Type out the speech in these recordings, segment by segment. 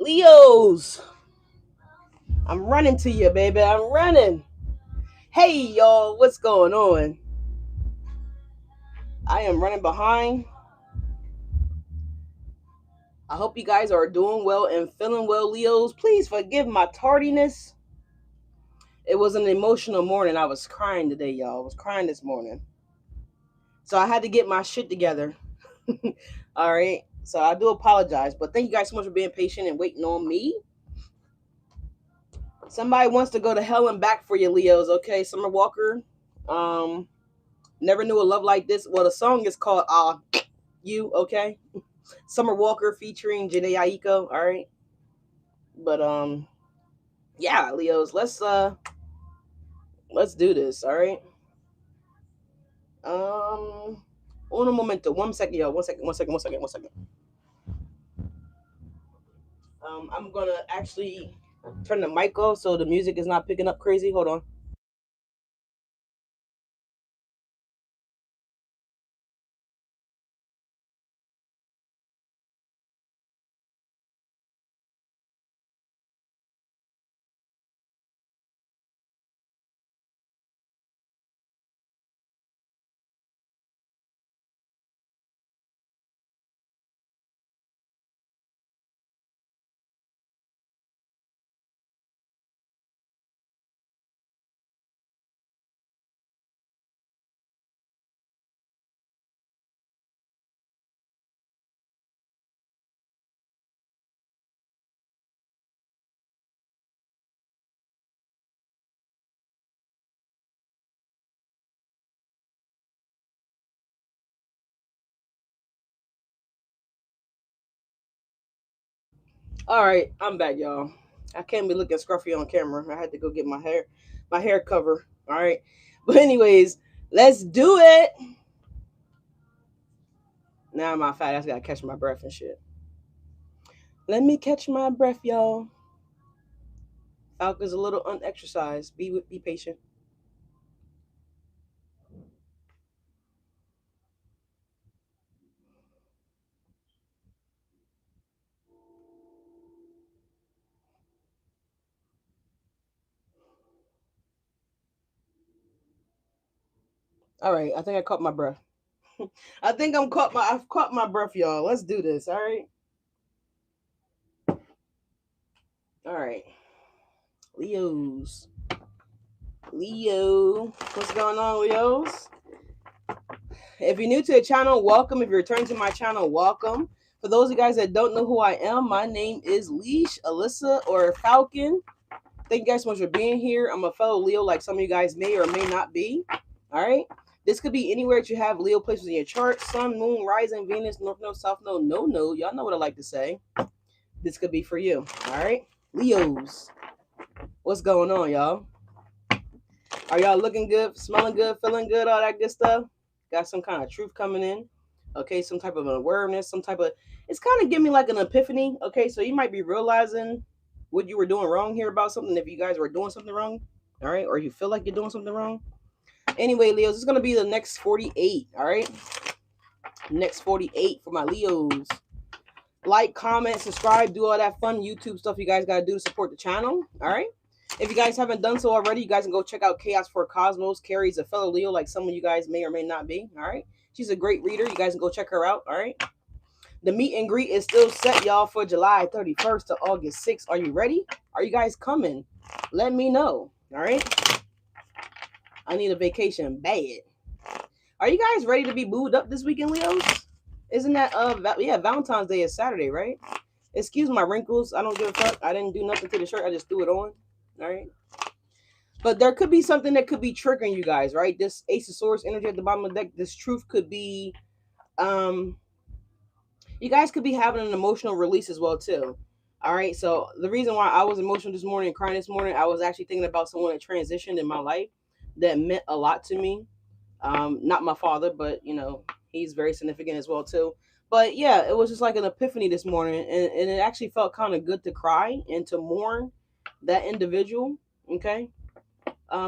Leos, I'm running to you, baby. I'm running. Hey, y'all, what's going on? I am running behind. I hope you guys are doing well and feeling well, Leos. Please forgive my tardiness. It was an emotional morning. I was crying today, y'all. I was crying this morning. So I had to get my shit together. All right. So I do apologize, but thank you guys so much for being patient and waiting on me. Somebody wants to go to hell and back for you, Leos. Okay, Summer Walker. Um, Never knew a love like this. Well, the song is called You, okay? Summer Walker featuring Janae Aiko, all right? But yeah, Leos, let's do this, all right? Um Uno momento. 1 second, yo. 1 second, 1 second, 1 second, 1 second. I'm gonna actually turn the mic off so the music is not picking up crazy. Hold on. All right, I'm back, y'all. I can't be looking scruffy on camera. I had to go get my hair cover. All right, but anyways, let's do it. Now my fat ass gotta catch my breath and shit. Let me catch my breath, y'all. Falcon's a little unexercised. Be patient. All right, I think I caught my breath. I've caught my breath, y'all. Let's do this. All right. All right. Leos. Leo. What's going on, Leos? If you're new to the channel, welcome. If you're returning to my channel, welcome. For those of you guys that don't know who I am, my name is Leash, Alyssa, or Falcon. Thank you guys so much for being here. I'm a fellow Leo, like some of you guys may or may not be. All right. This could be anywhere that you have Leo places in your chart: Sun, Moon, Rising, Venus, North Node, South Node, No Node. Y'all know what I like to say. This could be for you. All right. Leos. What's going on, y'all? Are y'all looking good, smelling good, feeling good, all that good stuff? Got some kind of truth coming in. Okay, some type of awareness, some type of it's kind of giving me like an epiphany. Okay, so you might be realizing what you were doing wrong here about something if you guys were doing something wrong. All right, or you feel like you're doing something wrong. Anyway, Leos, it's gonna be the next 48. All right, next 48 for my Leos. Like, comment, subscribe, do all that fun YouTube stuff you guys gotta do to support the channel. All right. If you guys haven't done so already, you guys can go check out Chaos for Cosmos. Carrie's a fellow Leo, like some of you guys may or may not be. All right. She's a great reader. You guys can go check her out. All right. The meet and greet is still set, y'all, for July 31st to August 6th. Are you ready? Are you guys coming? Let me know. All right. I need a vacation bad. Are you guys ready to be booed up this weekend, Leos? Isn't that yeah, Valentine's Day is Saturday, right? Excuse my wrinkles. I don't give a fuck. I didn't do nothing to the shirt. I just threw it on. All right. But there could be something that could be triggering you guys, right? This Ace of Swords energy at the bottom of the deck, this truth could be um you guys could be having an emotional release as well too. All right. So the reason why I was emotional this morning and crying this morning, I was actually thinking about someone that transitioned in my life that meant a lot to me. Not my father, but he's very significant as well too. But yeah, it was just like an epiphany this morning, and it actually felt kind of good to cry and to mourn that individual. Okay.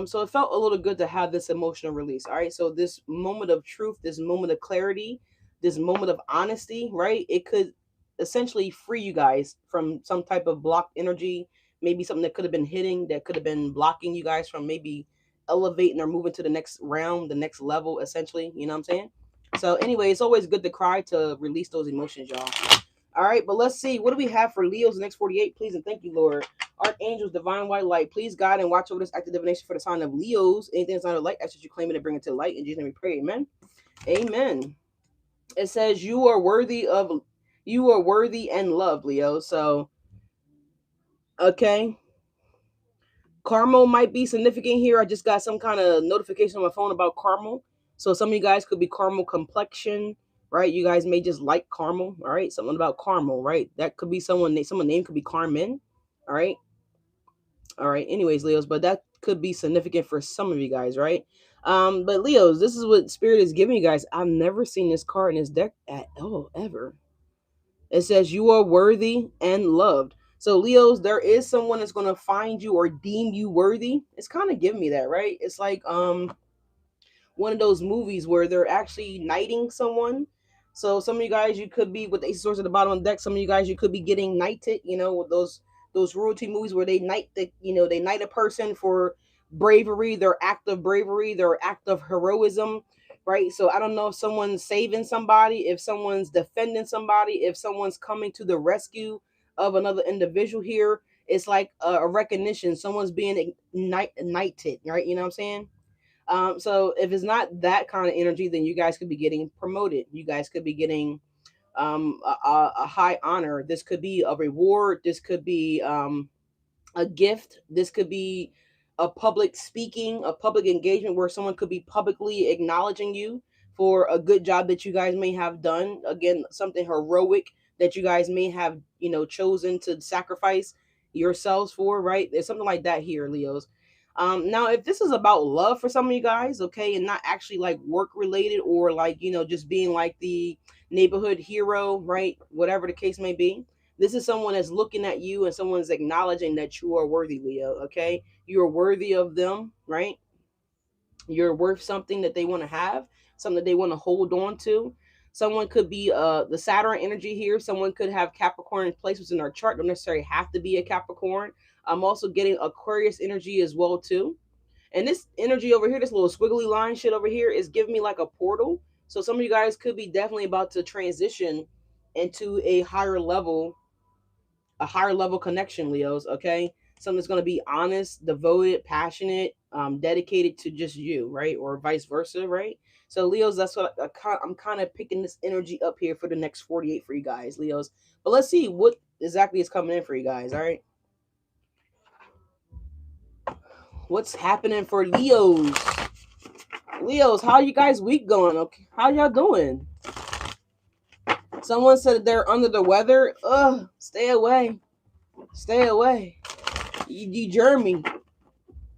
So it felt a little good to have this emotional release. All right. So this moment of truth, this moment of clarity, this moment of honesty, right? It could essentially free you guys from some type of blocked energy, maybe something that could have been hitting, that could have been blocking you guys from maybe elevating or moving to the next round, the next level, essentially. You know what I'm saying? So anyway, it's always good to cry to release those emotions, y'all. All right, but let's see. What do we have for Leo's the next 48? Please and thank you, Lord. Archangels, divine white light. Please guide and watch over this active divination for the sign of Leo's. Anything that's not a light, that's what you claim it and bring it to light. In Jesus' name we pray. Amen. Amen. It says you are worthy and loved, Leo. So okay. Caramel might be significant here. I just got some kind of notification on my phone about caramel. So some of you guys could be caramel complexion, right? You guys may just like caramel, all right? Something about caramel, right? That could be someone name could be Carmen, all right? All right. Anyways, Leos, but that could be significant for some of you guys, right? But Leos, this is what Spirit is giving you guys. I've never seen this card in this deck at all, ever. It says you are worthy and loved. So Leos, there is someone that's gonna find you or deem you worthy. It's kind of giving me that, right? It's like one of those movies where they're actually knighting someone. So some of you guys, you could be with the Ace of Swords at the bottom of the deck. Some of you guys, you could be getting knighted. You know, with those royalty movies where they knight they knight a person for bravery, their act of bravery, their act of heroism, right? So I don't know if someone's saving somebody, if someone's defending somebody, if someone's coming to the rescue of another individual here. It's like a recognition. Someone's being knighted, right? You know what I'm saying? So if it's not that kind of energy, then you guys could be getting promoted. You guys could be getting a high honor. This could be a reward. This could be a gift. This could be a public speaking, a public engagement where someone could be publicly acknowledging you for a good job that you guys may have done. Again, something heroic that you guys may have, chosen to sacrifice yourselves for, right? There's something like that here, Leos. Now, if this is about love for some of you guys, okay, and not actually like work related or like, just being like the neighborhood hero, right? Whatever the case may be, this is someone that's looking at you and someone's acknowledging that you are worthy, Leo. Okay. You are worthy of them, right? You're worth something that they want to have, something that they want to hold on to. Someone could be the Saturn energy here. Someone could have Capricorn placements in their chart. Don't necessarily have to be a Capricorn. I'm also getting Aquarius energy as well, too. And this energy over here, this little squiggly line shit over here is giving me like a portal. So some of you guys could be definitely about to transition into a higher level connection, Leos. Okay, something that's going to be honest, devoted, passionate, dedicated to just you, right? Or vice versa, right? So Leos, that's what I'm kind of picking this energy up here for the next 48 for you guys, Leos. But let's see what exactly is coming in for you guys. All right, what's happening for Leos? Leos, how you guys week going? Okay, how y'all doing? Someone said they're under the weather. Ugh, stay away. Stay away. You German.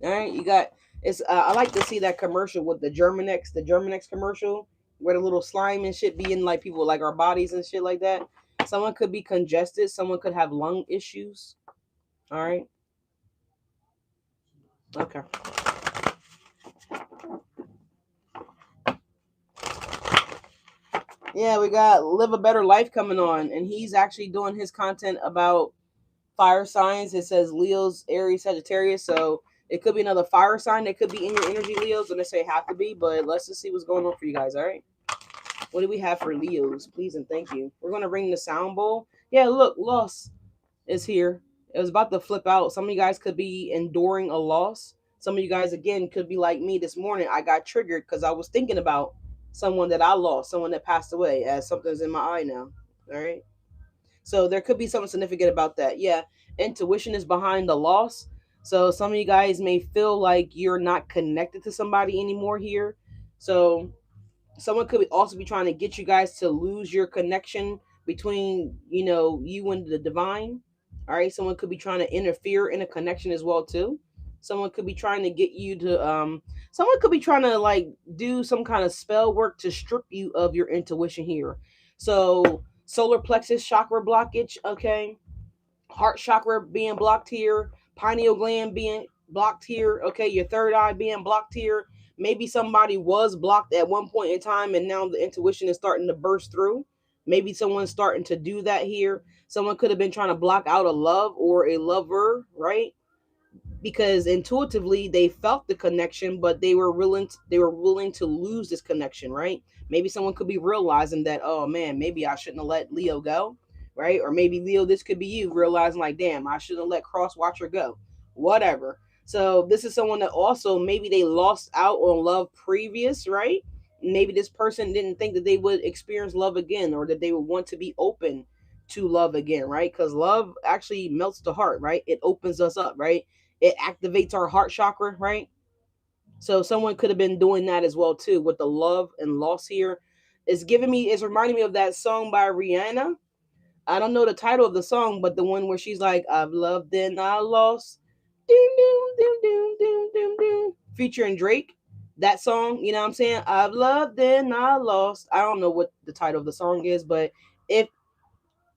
All right, you got it's. I like to see that commercial with the Germanex commercial where the little slime and shit be in like people like our bodies and shit like that. Someone could be congested. Someone could have lung issues. All right. Okay. Yeah, we got Live a Better Life coming on, and he's actually doing his content about fire signs. It says Leo's, Aries, Sagittarius, so it could be another fire sign that could be in your energy, Leos. Don't necessarily have to be, but let's just see what's going on for you guys. All right. What do we have for Leos? Please and thank you. We're gonna ring the sound bowl. Yeah, look, loss is here. It was about to flip out. Some of you guys could be enduring a loss. Some of you guys again could be like me this morning. I got triggered because I was thinking about someone that I lost, someone that passed away, as something's in my eye now. All right. So there could be something significant about that. Yeah, intuition is behind the loss. So some of you guys may feel like you're not connected to somebody anymore here. So someone could also be trying to get you guys to lose your connection between, you and the divine. All right. Someone could be trying to interfere in a connection as well, too. Someone could be trying to get you to, someone could be trying to like do some kind of spell work to strip you of your intuition here. So solar plexus chakra blockage, okay, heart chakra being blocked here, pineal gland being blocked here, okay, your third eye being blocked here. Maybe somebody was blocked at one point in time and now the intuition is starting to burst through. Maybe someone's starting to do that here. Someone could have been trying to block out a love or a lover, right? Because intuitively they felt the connection, but they were willing to lose this connection, right? Maybe someone could be realizing that, oh man, maybe I shouldn't have let Leo go, right? Or maybe Leo, this could be you realizing like, damn, I shouldn't have let Cross Watcher go, whatever. So this is someone that also maybe they lost out on love previous, right? Maybe this person didn't think that they would experience love again, or that they would want to be open to love again, right? Because love actually melts the heart, right? It opens us up, right? It activates our heart chakra, right? So someone could have been doing that as well too with the love and loss here. It's reminding me of that song by Rihanna. I don't know the title of the song, but the one where she's like, I've loved and I lost. Doom doom doom doom doom doom doom. Featuring Drake. That song, you know what I'm saying? I've loved and I lost. I don't know what the title of the song is, but if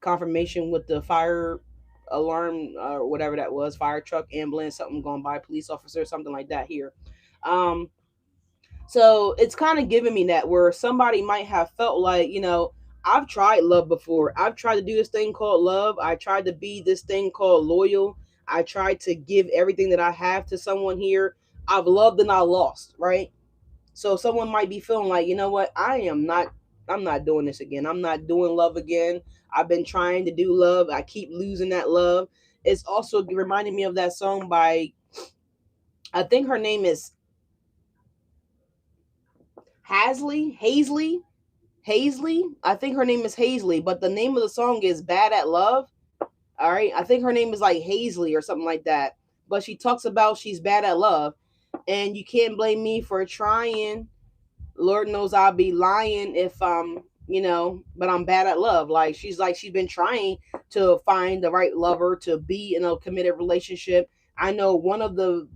confirmation with the fire alarm or whatever that was, fire truck, ambulance, something going by, police officer, something like that here. Um, so it's kind of giving me that where somebody might have felt like, I've tried love before. I've tried to do this thing called love. I tried to be this thing called loyal. I tried to give everything that I have to someone here. I've loved and I lost, right? So someone might be feeling like, you know what, I'm not doing this again. I'm not doing love again. I've been trying to do love. I keep losing that love. It's also reminding me of that song by, I think her name is Hazley. I think her name is Hazley, but the name of the song is Bad at Love. All right. I think her name is like Hazley or something like that. But she talks about she's bad at love. And you can't blame me for trying. Lord knows I'll be lying if but I'm bad at love. Like she's been trying to find the right lover to be in a committed relationship. I know one of the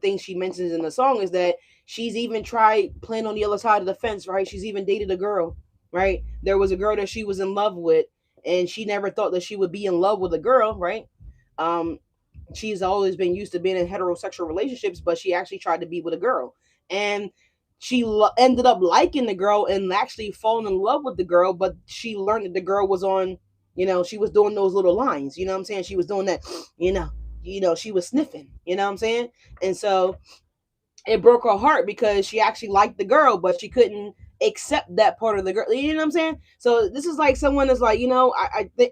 things she mentions in the song is that she's even tried playing on the other side of the fence, right? She's even dated a girl, right? There was a girl that she was in love with, and she never thought that she would be in love with a girl, right? Um, she's always been used to being in heterosexual relationships, but she actually tried to be with a girl, and she ended up liking the girl and actually falling in love with the girl. But she learned that the girl was on, she was doing those little lines. You know what I'm saying? She was doing that, you know, she was sniffing. You know what I'm saying? And so it broke her heart because she actually liked the girl, but she couldn't accept that part of the girl. You know what I'm saying? So this is like someone that's like,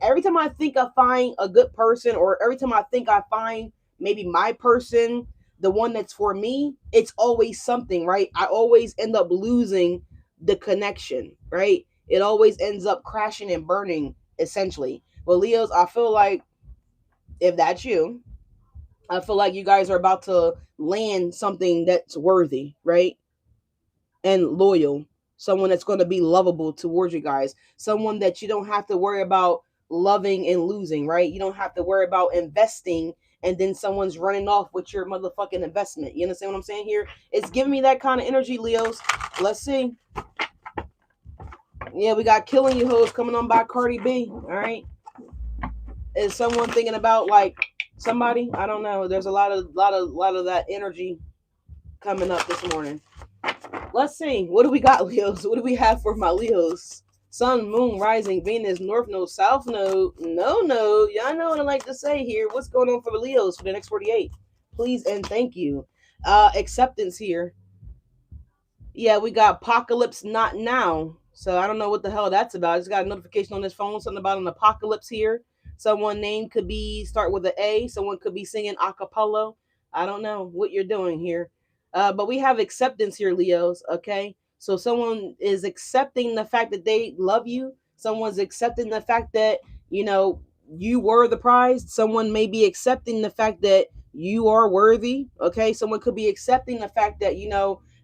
every time I think I find a good person, or every time I think I find maybe my person, the one that's for me, it's always something, right? I always end up losing the connection, right? It always ends up crashing and burning, essentially. But Leos, I feel like if that's you, I feel like you guys are about to land something that's worthy, right? And loyal. Someone that's going to be lovable towards you guys. Someone that you don't have to worry about loving and losing, right? You don't have to worry about investing and then someone's running off with your motherfucking investment. You understand what I'm saying here? It's giving me that kind of energy, Leos. Let's see. Yeah, we got Killing You Hoes coming on by Cardi B. All right. Is someone thinking about like somebody? I don't know. There's a lot of that energy coming up this morning. Let's see. What do we got, Leos? What do we have for my Leos? Sun, moon, rising, Venus, north node, south node, no node. Y'all know what I like to say here. What's going on for the Leos for the next 48? Please and thank you. Acceptance here. Yeah, we got apocalypse not now. So I don't know what the hell that's about. I just got a notification on this phone, something about an apocalypse here. Someone name could be start with an A. Someone could be singing a cappella. I don't know what you're doing here. But we have acceptance here, Leos. Okay. So someone is accepting the fact that they love you. Someone's accepting the fact that, you were the prize. Someone may be accepting the fact that you are worthy. Okay. Someone could be accepting the fact that,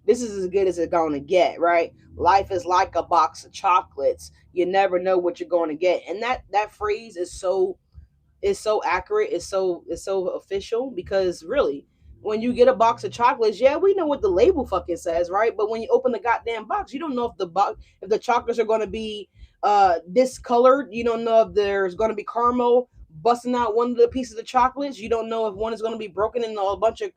this is as good as it's going to get, right? Life is like a box of chocolates. You never know what you're going to get. And that phrase is so accurate. It's so official because really, when you get a box of chocolates, yeah, we know what the label fucking says, right? But when you open the goddamn box, you don't know if the chocolates are going to be discolored. You don't know if there's going to be caramel busting out one of the pieces of chocolates. You don't know if one is going to be broken into a bunch of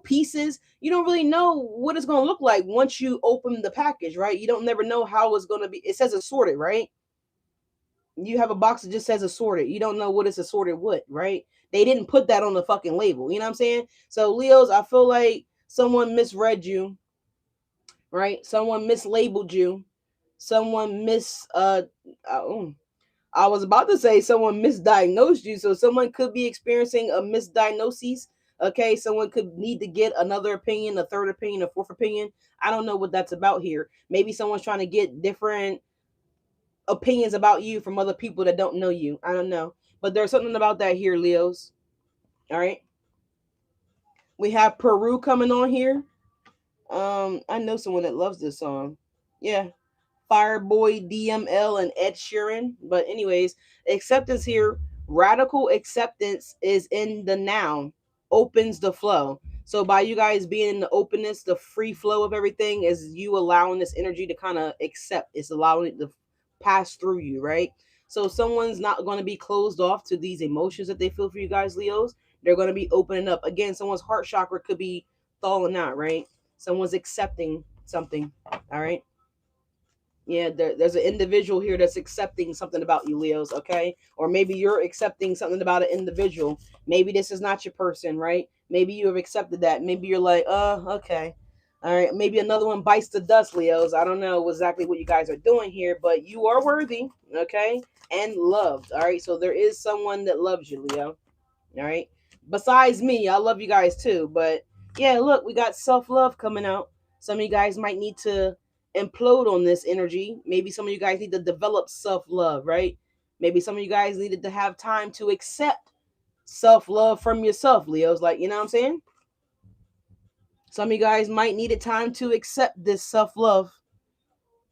pieces. You don't really know what it's going to look like once you open the package, right? You don't never know how it's going to be. It says assorted, right? You have a box that just says assorted. You don't know what it's assorted with, right? They didn't put that on the fucking label. You know what I'm saying? So Leos, I feel like someone misread you, right? Someone mislabeled you. Someone uh, I was about to say someone misdiagnosed you. So someone could be experiencing a misdiagnosis. Okay, someone could need to get another opinion, a third opinion, a fourth opinion. I don't know what that's about here. Maybe someone's trying to get different opinions about you from other people that don't know you. I don't know. But there's something about that here, Leos. All right. We have Peru coming on here. I know someone that loves this song. Yeah. Fireboy, DML, and Ed Sheeran. But anyways, acceptance here. Radical acceptance is in the noun. Opens the flow. So by you guys being in the openness, the free flow of everything is you allowing this energy to kind of accept. It's allowing it to pass through you, right? So someone's not going to be closed off to these emotions that they feel for you guys, Leos. They're going to be opening up. Again, someone's heart chakra could be thawing out, right? Someone's accepting something. All right. Yeah, there's an individual here that's accepting something about you, Leos, okay? Or maybe you're accepting something about an individual. Maybe this is not your person, right? Maybe you have accepted that. Maybe you're like, okay. All right, maybe another one bites the dust, Leos. I don't know exactly what you guys are doing here, but you are worthy, okay? And loved, all right? So there is someone that loves you, Leo, all right? Besides me, I love you guys too, but yeah, look, we got self-love coming out. Some of you guys might need to implode on this energy. Maybe some of you guys need to develop self-love, right? Maybe some of you guys needed to have time to accept self-love from yourself, Leos. Like, you know what I'm saying? Some of you guys might need a time to accept this self-love,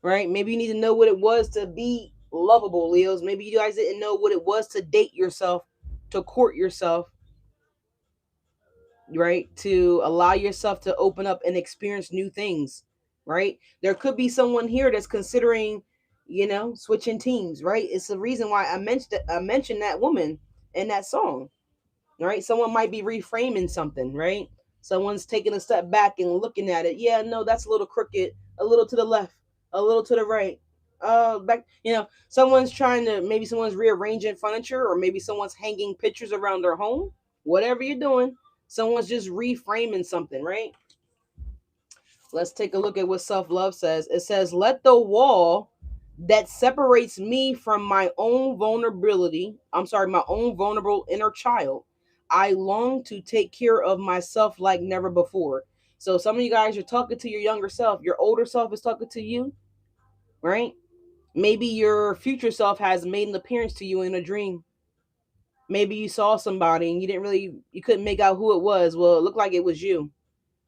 right? Maybe you need to know what it was to be lovable, Leos. Maybe you guys didn't know what it was to date yourself, to court yourself, right? To allow yourself to open up and experience new things, right? There could be someone here that's considering, switching teams, right? It's the reason why I mentioned that woman in that song, right? Someone might be reframing something, right? Someone's taking a step back and looking at it. Yeah, no, that's a little crooked, a little to the left, a little to the right. Back, someone's trying to, maybe someone's rearranging furniture, or maybe someone's hanging pictures around their home. Whatever you're doing, someone's just reframing something, right? Let's take a look at what self-love says. It says, let the wall that separates me from my own vulnerability, my own vulnerable inner child. I long to take care of myself like never before. So some of you guys are talking to your younger self. Your older self is talking to you, right? Maybe your future self has made an appearance to you in a dream. Maybe you saw somebody and you couldn't make out who it was. Well, it looked like it was you,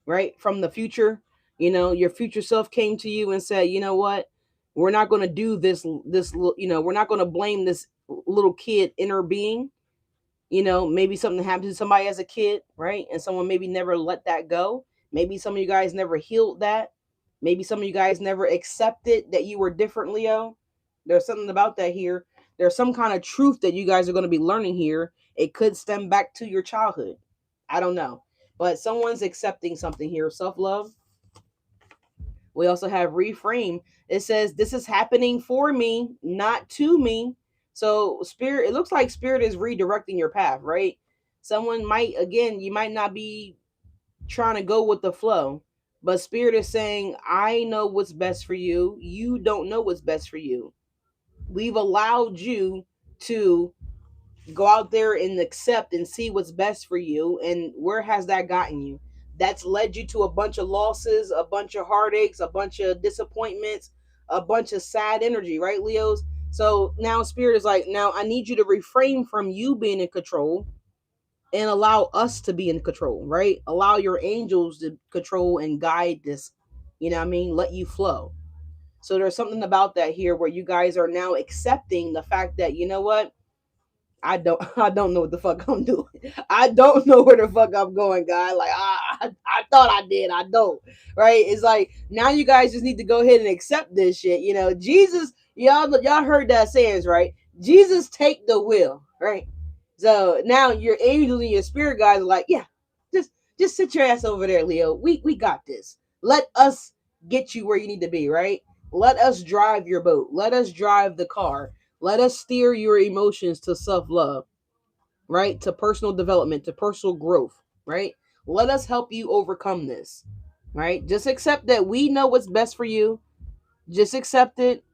right? From the future, your future self came to you and said, you know what? We're not going to do we're not going to blame this little kid inner being. Maybe something happened to somebody as a kid, right? And someone maybe never let that go. Maybe some of you guys never healed that. Maybe some of you guys never accepted that you were different, Leo. There's something about that here. There's some kind of truth that you guys are going to be learning here. It could stem back to your childhood. I don't know. But someone's accepting something here. Self-love. We also have reframe. It says, this is happening for me, not to me. So spirit, it looks like spirit is redirecting your path, right? Someone might, again, you might not be trying to go with the flow, but spirit is saying, I know what's best for you. You don't know what's best for you. We've allowed you to go out there and accept and see what's best for you. And where has that gotten you? That's led you to a bunch of losses, a bunch of heartaches, a bunch of disappointments, a bunch of sad energy, right, Leos? So now spirit is like, now I need you to refrain from you being in control and allow us to be in control, right? Allow your angels to control and guide this, you know what I mean? Let you flow. So there's something about that here where you guys are now accepting the fact that, you know what? I don't know what the fuck I'm doing. I don't know where the fuck I'm going, guy. Like I thought I did. I don't. Right? It's like now you guys just need to go ahead and accept this shit. Jesus, y'all heard that sayings, right? Jesus take the wheel, right? So now your angels and your spirit guys are like, yeah, just sit your ass over there, Leo. We got this. Let us get you where you need to be, right? Let us drive your boat. Let us drive the car. Let us steer your emotions to self-love, right? To personal development, to personal growth, right? Let us help you overcome this, right? Just accept that we know what's best for you. Just accept it.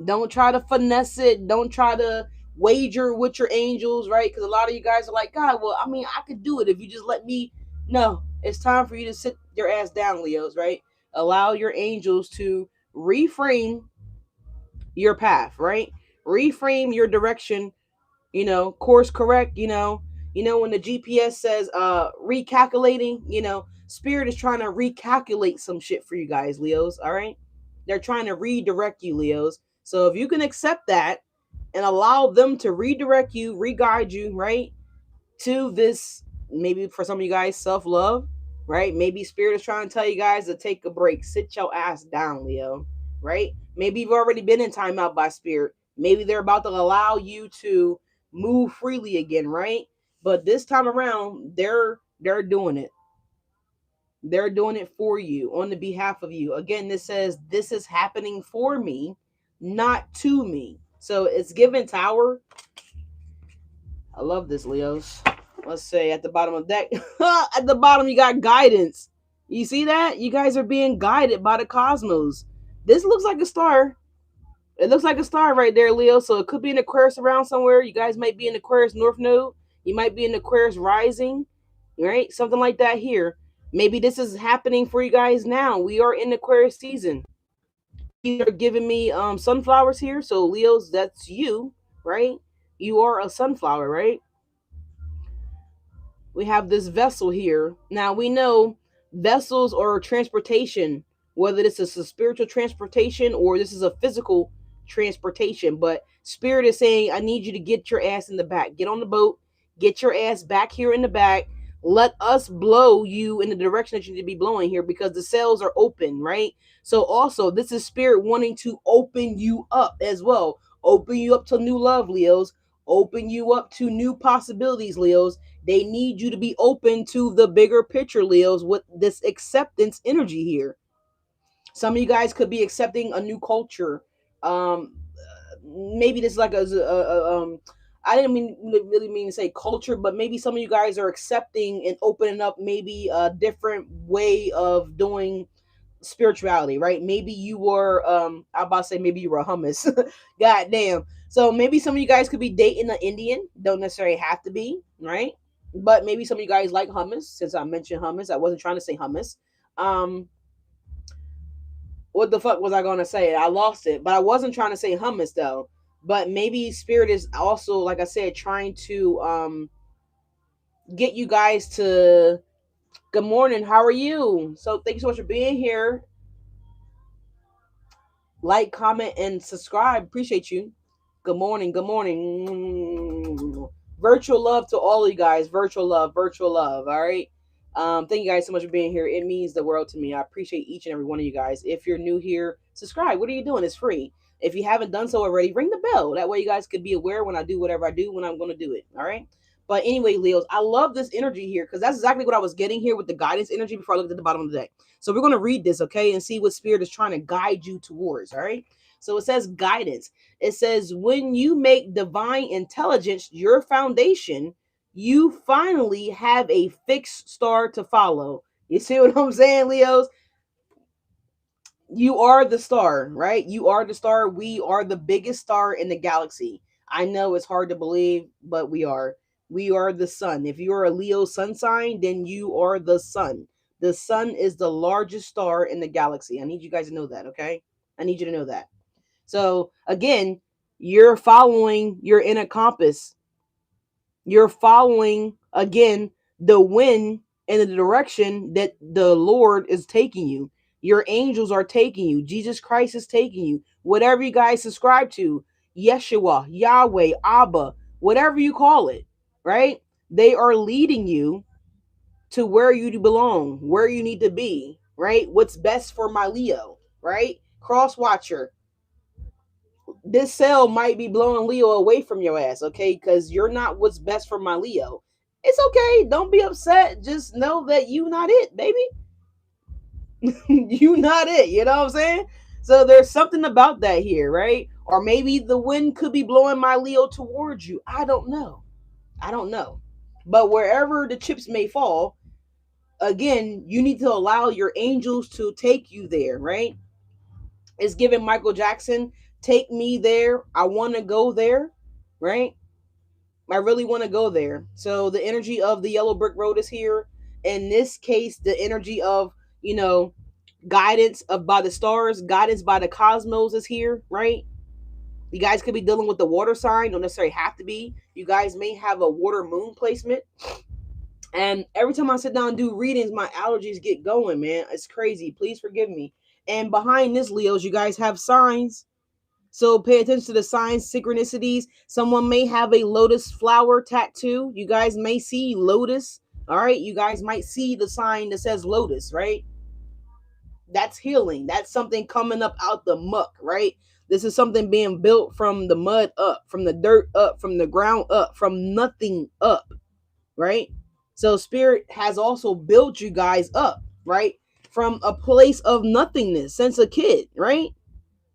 Don't try to finesse it. Don't try to wager with your angels, right? Because a lot of you guys are like, God, well, I mean, I could do it if you just let me. No, it's time for you to sit your ass down, Leos, right? Allow your angels to reframe your path, right? Reframe your direction, course correct, when the GPS says recalculating, spirit is trying to recalculate some shit for you guys, Leos, all right? They're trying to redirect you, Leos. So if you can accept that and allow them to redirect you, re-guide you, right, to this, maybe for some of you guys, self-love, right? Maybe spirit is trying to tell you guys to take a break, sit your ass down, Leo, right? Maybe you've already been in timeout by spirit. Maybe they're about to allow you to move freely again, right? But this time around, they're doing it. They're doing it for you, on the behalf of you. Again, this says this is happening for me, not to me. So it's given tower. I love this, Leos. Let's say at the bottom of the deck, at the bottom you got guidance. You see that? You guys are being guided by the cosmos. This looks like a star. It looks like a star right there, Leo. So it could be an Aquarius around somewhere. You guys might be in Aquarius North Node. You might be in Aquarius Rising, right? Something like that here. Maybe this is happening for you guys now. We are in Aquarius season. You're giving me sunflowers here. So Leos, that's you, right? You are a sunflower, right? We have this vessel here. Now we know vessels or transportation, whether this is a spiritual transportation or this is a physical transportation. But spirit is saying, I need you to get your ass in the back. Get on the boat. Get your ass back here in the back. Let us blow you in the direction that you need to be blowing here because the sails are open, right? So also, this is spirit wanting to open you up as well. Open you up to new love, Leos. Open you up to new possibilities, Leos. They need you to be open to the bigger picture, Leos, with this acceptance energy here. Some of you guys could be accepting a new culture. Maybe this is like I didn't really mean to say culture, but maybe some of you guys are accepting and opening up maybe a different way of doing spirituality, right? Maybe you were I'm about to say maybe you were hummus. God damn. So maybe some of you guys could be dating an Indian. Don't necessarily have to be, right? But maybe some of you guys like hummus. Since I mentioned hummus, I wasn't trying to say hummus. What the fuck was I gonna say? I lost it. But I wasn't trying to say hummus though. But maybe spirit is also, like I said, trying to get you guys to good morning, how are you? So thank you so much for being here. Like, comment, and subscribe. Appreciate you. Good morning. Good morning. Virtual love to all of you guys. Virtual love. Virtual love. All right. Thank you guys so much for being here. It means the world to me. I appreciate each and every one of you guys. If you're new here, subscribe. What are you doing? It's free. If you haven't done so already, ring the bell. That way you guys could be aware when I do whatever I do when I'm going to do it. All right. But anyway, Leos, I love this energy here because that's exactly what I was getting here with the guidance energy before I looked at the bottom of the deck. So we're going to read this, okay, and see what spirit is trying to guide you towards. All right. So it says guidance. It says, when you make divine intelligence your foundation, you finally have a fixed star to follow. You see what I'm saying, Leos? You are the star, right? You are the star. We are the biggest star in the galaxy. I know it's hard to believe, but we are. We are the sun. If you're a Leo sun sign, then you are the sun. The sun is the largest star in the galaxy. I need you guys to know that, okay? I need you to know that. So again, you're following your inner compass. You're following again the wind in the direction that the Lord is taking you. Your angels are taking you. Jesus Christ is taking you. Whatever you guys subscribe to, Yeshua, Yahweh, Abba, whatever you call it, right? They are leading you to where you belong, where you need to be, right? What's best for my Leo, right? Cross watcher, this cell might be blowing Leo away from your ass, okay? Because you're not what's best for my Leo. It's okay. Don't be upset. Just know that you not it, baby. You not it. You know what I'm saying? So there's something about that here, right? Or maybe the wind could be blowing my Leo towards you. I don't know. I don't know. But wherever the chips may fall, again, you need to allow your angels to take you there, right? It's giving Michael Jackson, take me there. I want to go there, right? I really want to go there. So the energy of the yellow brick road is here. In this case, the energy of, you know, guidance of by the stars, guidance by the cosmos is here, right? You guys could be dealing with the water sign, don't necessarily have to be. You guys may have a water moon placement. And every time I sit down and do readings, my allergies get going, man. It's crazy. Please forgive me. And behind this, Leos, you guys have signs. So pay attention to the signs, synchronicities. Someone may have a lotus flower tattoo. You guys may see lotus. All right. You guys might see the sign that says lotus, right? That's healing. That's something coming up out the muck, right? This is something being built from the mud up, from the dirt up, from the ground up, from nothing up, right? So spirit has also built you guys up, right? From a place of nothingness since a kid, right?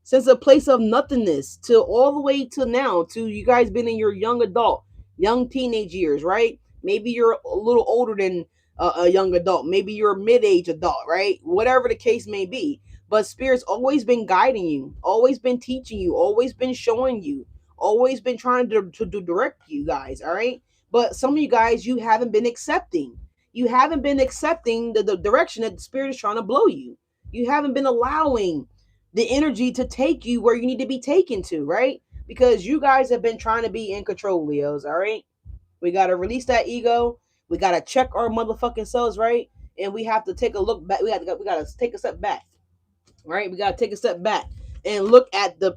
Since a place of nothingness to all the way to now, to you guys been in your young adult, young teenage years, right? Maybe you're a little older than a young adult. Maybe you're a mid-age adult, right? Whatever the case may be. But spirit's always been guiding you, always been teaching you, always been showing you, always been trying to direct you guys, all right? But some of you guys, you haven't been accepting. You haven't been accepting the direction that the spirit is trying to blow you. You haven't been allowing the energy to take you where you need to be taken to, right? Because you guys have been trying to be in control, Leos, all right? We got to release that ego. We got to check our motherfucking selves, right? And we have to take a look back. We got to take a step back, right? We got to take a step back and look at the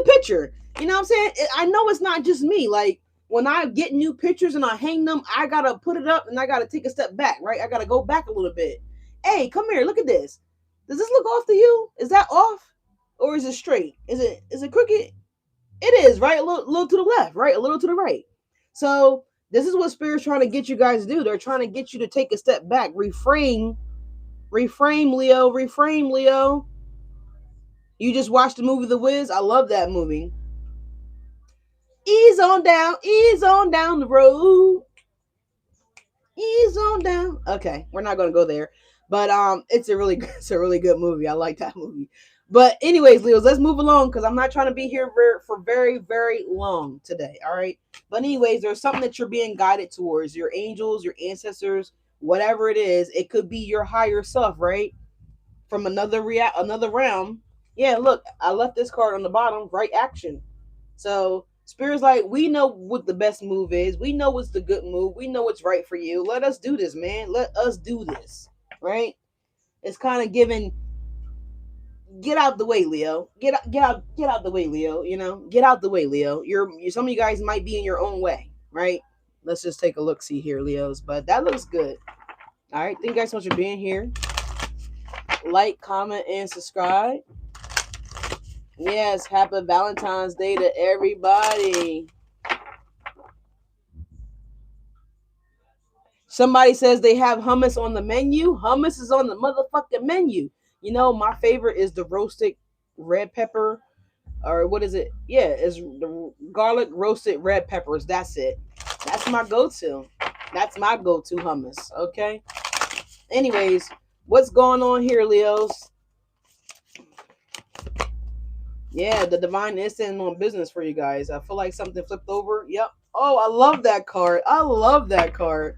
picture. You know what I'm saying? I know it's not just me. Like when I get new pictures and I hang them, I got to put it up and I got to take a step back, right? I got to go back a little bit. Hey, come here. Look at this. Does this look off to you? Is that off? Or is it straight? Is it crooked? It is, right? A little to the left, right? A little to the right. So this is what spirit's trying to get you guys to do. They're trying to get you to take a step back. Reframe, Leo, reframe, Leo. You just watched the movie The Wiz. I love that movie. Ease on down the road. Ease on down. Okay, we're not gonna go there, but it's a really good movie. I like that movie. But anyways, Leos, let's move along because I'm not trying to be here for very very long today. All right. But anyways, there's something that you're being guided towards. Your angels, your ancestors, whatever it is. It could be your higher self, right? From another realm. Yeah, look, I left this card on the bottom. Right action. So Spirit's like, we know what the best move is. We know what's the good move. We know what's right for you. Let us do this, man. Let us do this. Right? It's kind of giving, get out the way, Leo. Get out the way, Leo. You know, get out the way, Leo. Some of you guys might be in your own way, right? Let's just take a look, see here, Leos. But that looks good. All right. Thank you guys so much for being here. Like, comment, and subscribe. Yes, happy Valentine's Day to everybody. Somebody says they have hummus on the menu. Hummus is on the motherfucking menu. You know, my favorite is the roasted red pepper. Or what is it? Yeah, it's the garlic roasted red peppers. That's it. That's my go-to. That's my go-to hummus. Okay. Anyways, what's going on here, Leos? Yeah, the divine instant on business for you guys. I feel like something flipped over. Yep. Oh, I love that card. I love that card.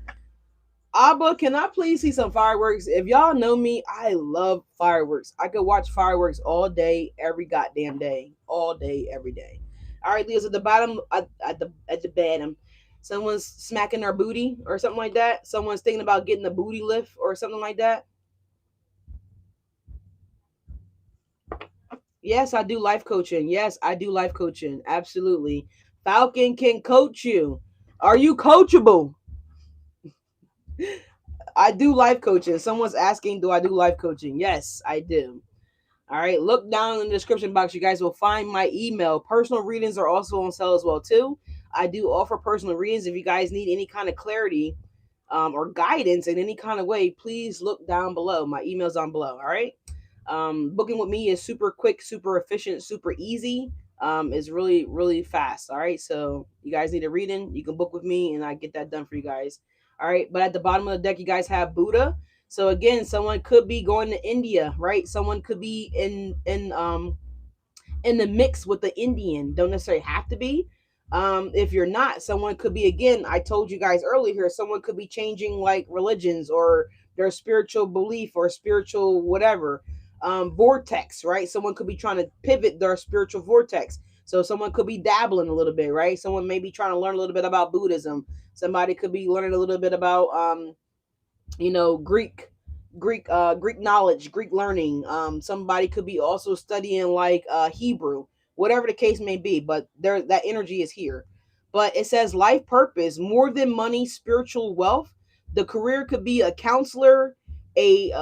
Abba, can I please see some fireworks? If y'all know me, I love fireworks. I could watch fireworks all day, every goddamn day. All day, every day. All right, Leo's at the bottom, at the bottom. Someone's smacking their booty or something like that. Someone's thinking about getting a booty lift or something like that. Yes, I do life coaching. Yes, I do life coaching. Absolutely. Falcon can coach you. Are you coachable? I do life coaching. Someone's asking, do I do life coaching? Yes, I do. All right. Look down in the description box. You guys will find my email. Personal readings are also on sale as well, too. I do offer personal readings. If you guys need any kind of clarity or guidance in any kind of way, please look down below. My email's down below. All right. Booking with me is super quick, super efficient, super easy. is really, really fast. All right. So you guys need a reading, you can book with me and I get that done for you guys. All right. But at the bottom of the deck, you guys have Buddha. So again, someone could be going to India, right? Someone could be in the mix with the Indian. Don't necessarily have to be. If you're not, someone could be, again, I told you guys earlier, someone could be changing like religions or their spiritual belief or spiritual whatever vortex, right? Someone could be trying to pivot their spiritual vortex. So someone could be dabbling a little bit, right? Someone may be trying to learn a little bit about Buddhism. Somebody could be learning a little bit about Greek knowledge, Greek learning. Somebody could be also studying like Hebrew, whatever the case may be, but there, that energy is here. But it says life purpose, more than money, spiritual wealth. The career could be a counselor, a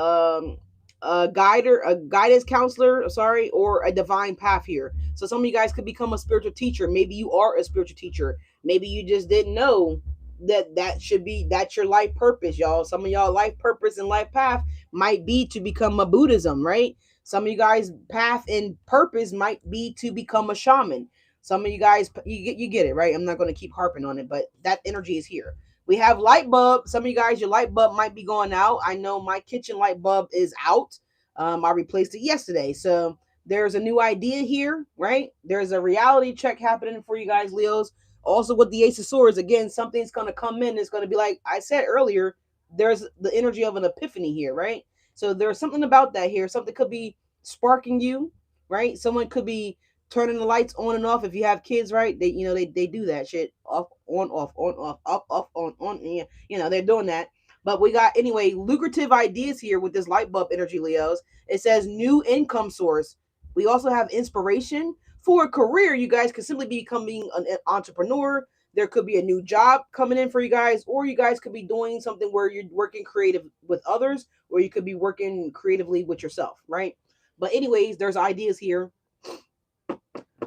a guidance counselor, sorry, or a divine path here. So some of you guys could become a spiritual teacher. Maybe you are a spiritual teacher. Maybe you just didn't know that should be, that's your life purpose, y'all. Some of y'all life purpose and life path might be to become a Buddhism, right? Some of you guys path and purpose might be to become a shaman. Some of you guys, you get it, right? I'm not going to keep harping on it, but that energy is here. We have light bulb. Some of you guys, your light bulb might be going out. I know my kitchen light bulb is out. I replaced it yesterday. So there's a new idea here, right? There's a reality check happening for you guys, Leos. Also with the Ace of Swords, again, something's going to come in. It's going to be like I said earlier, there's the energy of an epiphany here, right? So there's something about that here. Something could be sparking you, right? Someone could be turning the lights on and off. If you have kids, right? They do that shit. Off, on, off, on. Yeah, they're doing that. But we got, anyway, lucrative ideas here with this light bulb energy, Leos. It says new income source. We also have inspiration for a career. You guys could simply be becoming an entrepreneur. There could be a new job coming in for you guys, or you guys could be doing something where you're working creative with others, or you could be working creatively with yourself, right? But anyways, there's ideas here.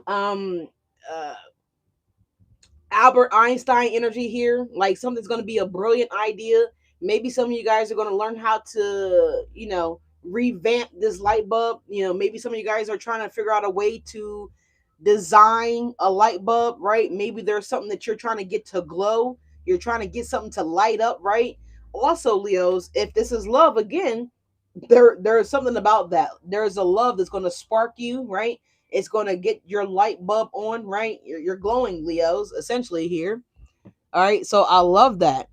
Um, uh, Albert Einstein energy here. Like something's going to be a brilliant idea. Maybe some of you guys are going to learn how to, revamp this light bulb. Maybe some of you guys are trying to figure out a way to design a light bulb, right? Maybe there's something that you're trying to get to glow. You're trying to get something to light up, right? Also, Leos, if this is love again, there's something about that. There's a love that's going to spark you, right? It's going to get your light bulb on, right? You're glowing, Leos, essentially here. All right, so I love that.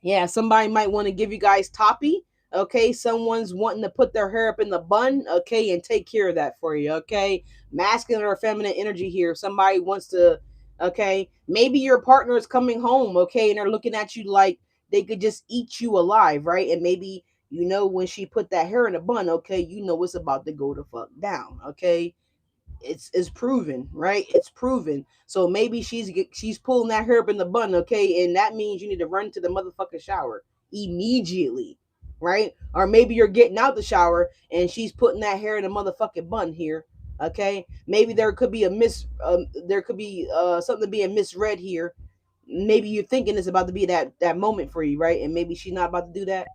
Yeah, somebody might want to give you guys toppy. Okay, someone's wanting to put their hair up in the bun. Okay, and take care of that for you. Okay, masculine or feminine energy here. Somebody wants to. Okay, maybe your partner is coming home. Okay, and they're looking at you like they could just eat you alive, right? And maybe when she put that hair in a bun. Okay, it's about to go the fuck down. Okay, it's proven, right? It's proven. So maybe she's pulling that hair up in the bun, okay, and that means you need to run to the motherfucking shower immediately, right? Or maybe you're getting out the shower and she's putting that hair in a motherfucking bun here. Okay, maybe there could be something being misread here. Maybe you're thinking it's about to be that moment for you, right? And maybe she's not about to do that.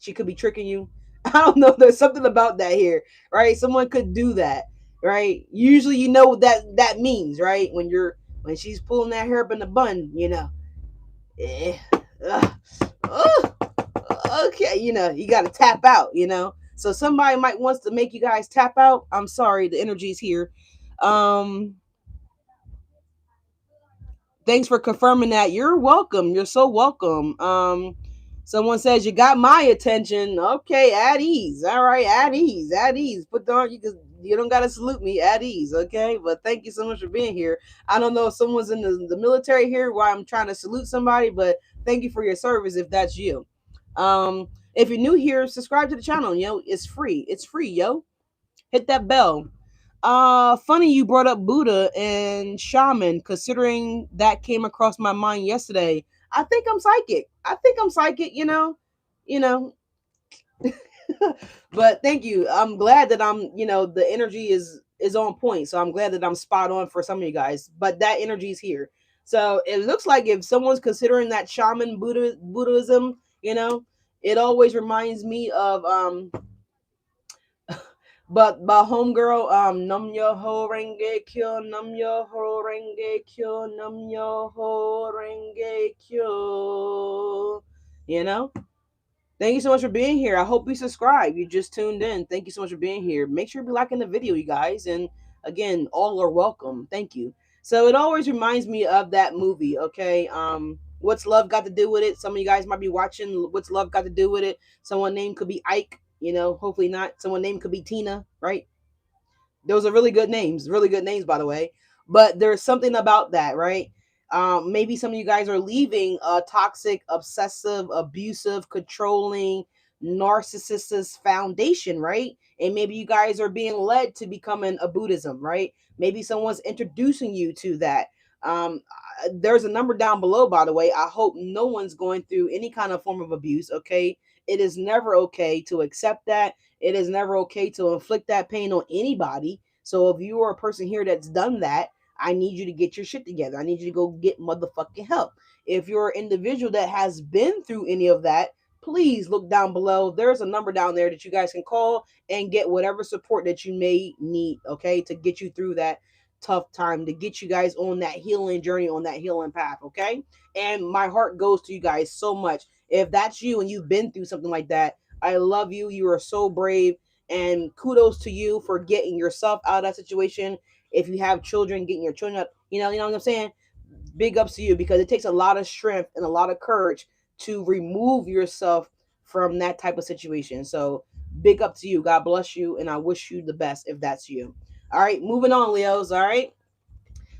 She could be tricking you. I don't know. There's something about that here, right? Someone could do that, right? Usually, you know what that means, right? When she's pulling that hair up in the bun, eh, uh, uh, okay, you got to tap out, So somebody might wants to make you guys tap out. I'm sorry, the energy's here. Um, Thanks for confirming that. You're welcome. You're so welcome. Someone says you got my attention. Okay, at ease. All right, at ease. At ease. Put on you don't gotta salute me at ease, okay? But thank you so much for being here. I don't know if someone's in the military here why I'm trying to salute somebody, but thank you for your service if that's you. If you're new here, subscribe to the channel. It's free. It's free, yo. Hit that bell. Funny you brought up Buddha and shaman, considering that came across my mind yesterday. I think I'm psychic. You know. But thank you. I'm glad that the energy is on point. So I'm glad that I'm spot on for some of you guys. But that energy is here. So it looks like if someone's considering that shaman Buddhism, it always reminds me of But homegirl, num yo ho renge kyo, num yo ho renge kyo, num yo ho renge kyo. You know? Thank you so much for being here. I hope you subscribe. You just tuned in. Thank you so much for being here. Make sure to be liking the video, you guys. And again, all are welcome. Thank you. So it always reminds me of that movie, okay? What's Love Got to Do with It? Some of you guys might be watching What's Love Got to Do with It. Someone named could be Ike, hopefully not. Someone named could be Tina, right? Those are really good names, by the way. But there's something about that, right? Maybe some of you guys are leaving a toxic, obsessive, abusive, controlling, narcissist's foundation, right? And maybe you guys are being led to becoming a Buddhism, right? Maybe someone's introducing you to that. There's a number down below, by the way. I hope no one's going through any kind of form of abuse, okay? It is never okay to accept that. It is never okay to inflict that pain on anybody. So if you are a person here that's done that, I need you to get your shit together. I need you to go get motherfucking help. If you're an individual that has been through any of that, please look down below. There's a number down there that you guys can call and get whatever support that you may need, okay, to get you through that tough time, to get you guys on that healing journey, on that healing path, okay? And my heart goes to you guys so much. If that's you and you've been through something like that, I love you. You are so brave. And kudos to you for getting yourself out of that situation. If you have children, getting your children out, you know what I'm saying? Big ups to you, because it takes a lot of strength and a lot of courage to remove yourself from that type of situation. So big up to you. God bless you. And I wish you the best if that's you. All right, moving on, Leos. All right,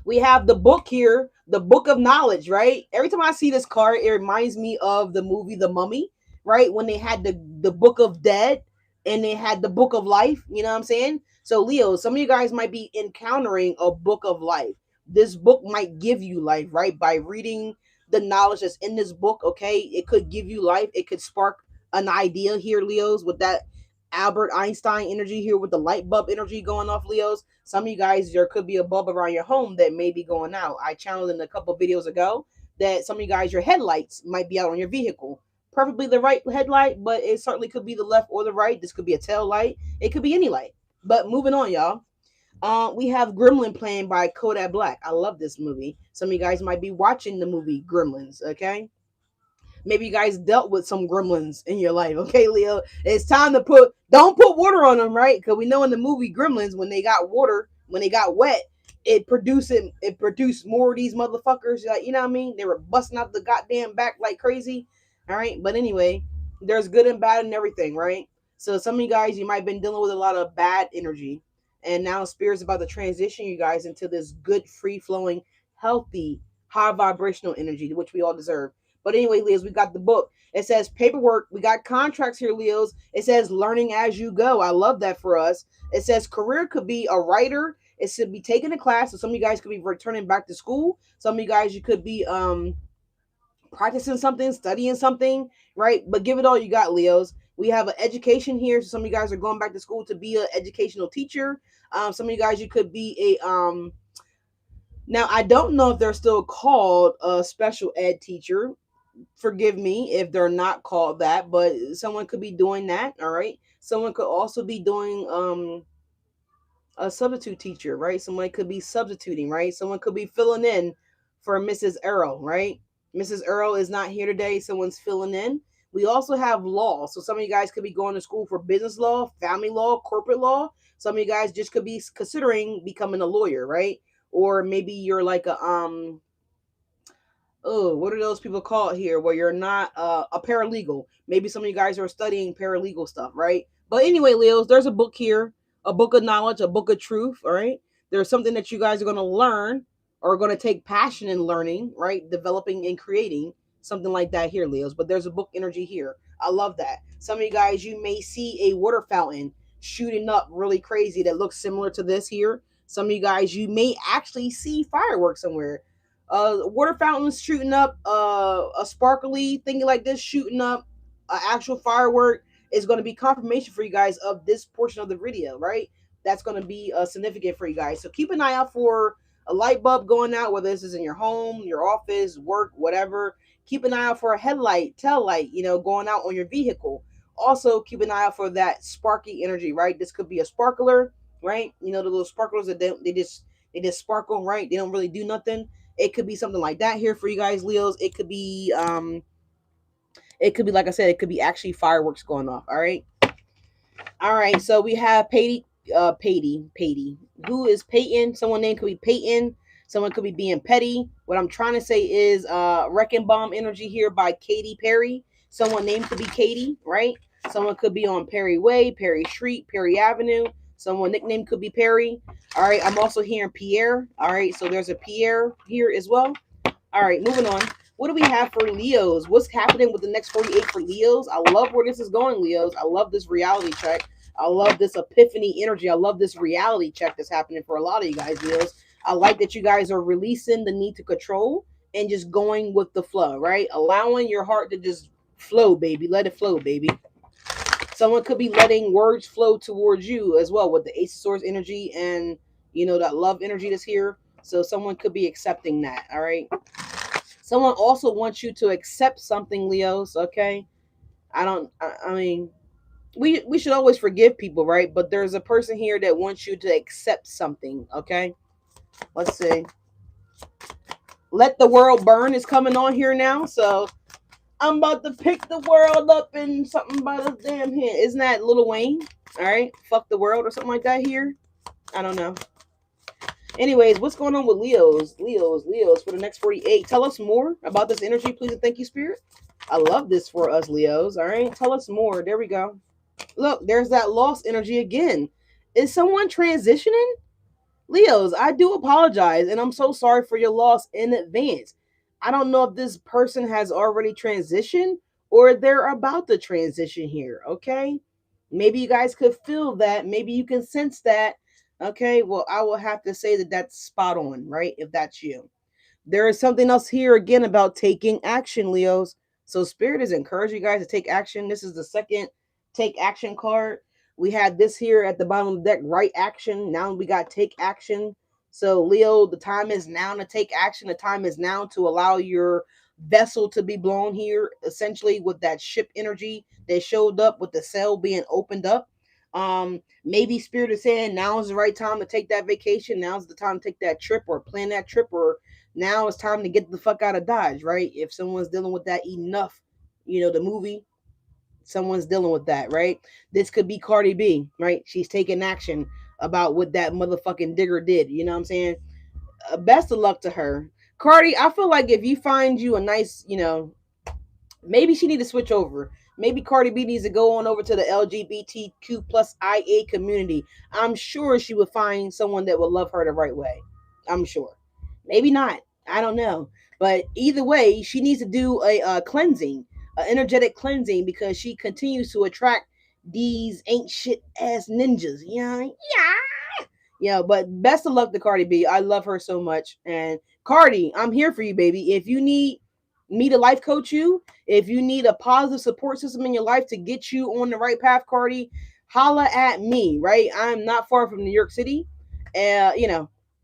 we have the book here, the book of knowledge, right? Every time I see this card, it reminds me of the movie The Mummy, right? When they had the book of dead and they had the book of life, you know what I'm saying? So Leo, some of you guys might be encountering a book of life. This book might give you life, right? By reading the knowledge that's in this book, okay? It could give you life. It could spark an idea here, Leos, with that Albert Einstein energy here, with the light bulb energy going off, Leos. Some of you guys, there could be a bulb around your home that may be going out. I channeled in a couple of videos ago that some of you guys, your headlights might be out on your vehicle. Preferably the right headlight, but it certainly could be the left or the right. This could be a tail light. It could be any light. But moving on, y'all. We have Gremlin playing by Kodak Black. I love this movie. Some of you guys might be watching the movie Gremlins, okay? Maybe you guys dealt with some gremlins in your life. Okay, Leo, it's time to don't put water on them, right? Because we know in the movie Gremlins, when they got water, when they got wet, it produced more of these motherfuckers. Like, you know what I mean? They were busting out the goddamn back like crazy. All right, but anyway, there's good and bad and everything, right? So some of you guys, you might have been dealing with a lot of bad energy, and now Spirit's about to transition you guys into this good, free flowing, healthy, high vibrational energy, which we all deserve. But anyway, Leos, we got the book. It says paperwork. We got contracts here, Leos. It says learning as you go. I love that for us. It says career could be a writer. It should be taking a class. So some of you guys could be returning back to school. Some of you guys, you could be practicing something, studying something, right? But give it all you got, Leos. We have an education here. So some of you guys are going back to school to be an educational teacher. Some of you guys, you could be a now I don't know if they're still called a special ed teacher. Forgive me if they're not called that, but someone could be doing that. All right, someone could also be doing a substitute teacher, right? Someone could be substituting, right? Someone could be filling in for Mrs. Earl, right? Mrs. Earl is not here today. Someone's filling in. We also have law. So some of you guys could be going to school for business law, family law, corporate law. Some of you guys just could be considering becoming a lawyer, right? Or maybe you're like what are those people called here where you're not a paralegal? Maybe some of you guys are studying paralegal stuff, right? But anyway, Leos, there's a book here, a book of knowledge, a book of truth, all right? There's something that you guys are going to learn or going to take passion in learning, right? Developing and creating something like that here, Leos. But there's a book energy here. I love that. Some of you guys, you may see a water fountain shooting up really crazy that looks similar to this here. Some of you guys, you may actually see fireworks somewhere, water fountains shooting up, a sparkly thingy like this shooting up, an actual firework is going to be confirmation for you guys of this portion of the video, right? That's going to be significant for you guys. So keep an eye out for a light bulb going out, whether this is in your home, your office, work, whatever. Keep an eye out for a headlight, tail light, going out on your vehicle. also keep an eye out for that sparky energy, right? This could be a sparkler, right? You know, the little sparklers that they just sparkle, right? They don't really do nothing. It could be something like that here for you guys, Leos. It could be like I said, it could be actually fireworks going off. All right. All right. So we have Patty. Who is Peyton? Someone named could be Peyton. Someone could be being petty. What I'm trying to say is Wrecking Bomb Energy here by Katy Perry. Someone named could be Katie, right? Someone could be on Perry Way, Perry Street, Perry Avenue. Someone nickname could be Perry. All right. I'm also hearing Pierre. All right. So there's a Pierre here as well. All right, moving on. What do we have for Leos? What's happening with the next 48 for Leos? I love where this is going, Leos. I love this reality check. I love this epiphany energy. I love this reality check that's happening for a lot of you guys, Leos. I like that you guys are releasing the need to control and just going with the flow, right? Allowing your heart to just flow, baby. Let it flow, baby. Someone could be letting words flow towards you as well with the Ace of Swords energy and, that love energy that's here. So someone could be accepting that, all right? Someone also wants you to accept something, Leos, okay? I mean, we should always forgive people, right? But there's a person here that wants you to accept something, okay? Let's see. Let the World Burn is coming on here now, so I'm about to pick the world up in something by the damn hand. Isn't that Lil Wayne? All right, fuck the world or something like that here. I don't know. Anyways, what's going on with Leos for the next 48? Tell us more about this energy, please, and thank you, Spirit. I love this for us, Leos. All right, tell us more. There we go. Look, there's that lost energy again. Is someone transitioning? Leos, I do apologize, and I'm so sorry for your loss in advance. I don't know if this person has already transitioned or they're about to transition here, okay? Maybe you guys could feel that. Maybe you can sense that. Okay, well, I will have to say that that's spot on, right? If that's you. There is something else here again about taking action, Leos. So Spirit is encouraging you guys to take action. This is the second take action card. We had this here at the bottom of the deck, right action. Now we got take action. So Leo, the time is now to take action. The time is now to allow your vessel to be blown here, essentially with that ship energy that showed up with the sail being opened up. Maybe Spirit is saying now is the right time to take that vacation. Now's the time to take that trip or plan that trip, or now it's time to get the fuck out of Dodge, right? If someone's dealing with that enough, the movie, someone's dealing with that, right? This could be Cardi B, right? She's taking action about what that motherfucking digger did. You know what I'm saying? Best of luck to her. Cardi, I feel like if you find you a nice, maybe she need to switch over. Maybe Cardi B needs to go on over to the LGBTQ plus IA community. I'm sure she would find someone that would love her the right way. I'm sure. Maybe not. I don't know. But either way, she needs to do a cleansing, an energetic cleansing, because she continues to attract these ain't shit ass ninjas. Yeah, yeah. Yeah, but best of luck to Cardi B. I love her so much. And Cardi, I'm here for you, baby. If you need me to life coach you, if you need a positive support system in your life to get you on the right path, Cardi, holla at me, right? I'm not far from New York City.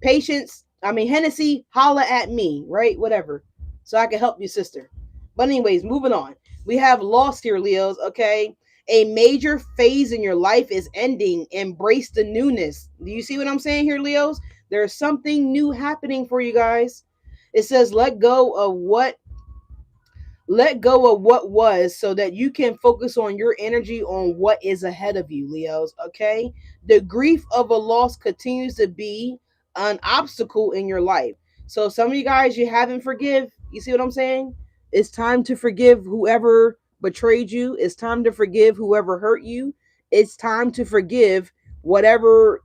Patience, Hennessy, holla at me, right? Whatever. So I can help you, sister. But anyways, moving on. We have lost here, Leos, okay? A major phase in your life is ending. Embrace the newness. Do you see what I'm saying here, Leos? There's something new happening for you guys. It says let go of what was so that you can focus on your energy on what is ahead of you, Leos, okay? The grief of a loss continues to be an obstacle in your life. So some of you guys, you haven't forgive. You see what I'm saying? It's time to forgive whoever betrayed you. It's time to forgive whoever hurt you. It's time to forgive whatever,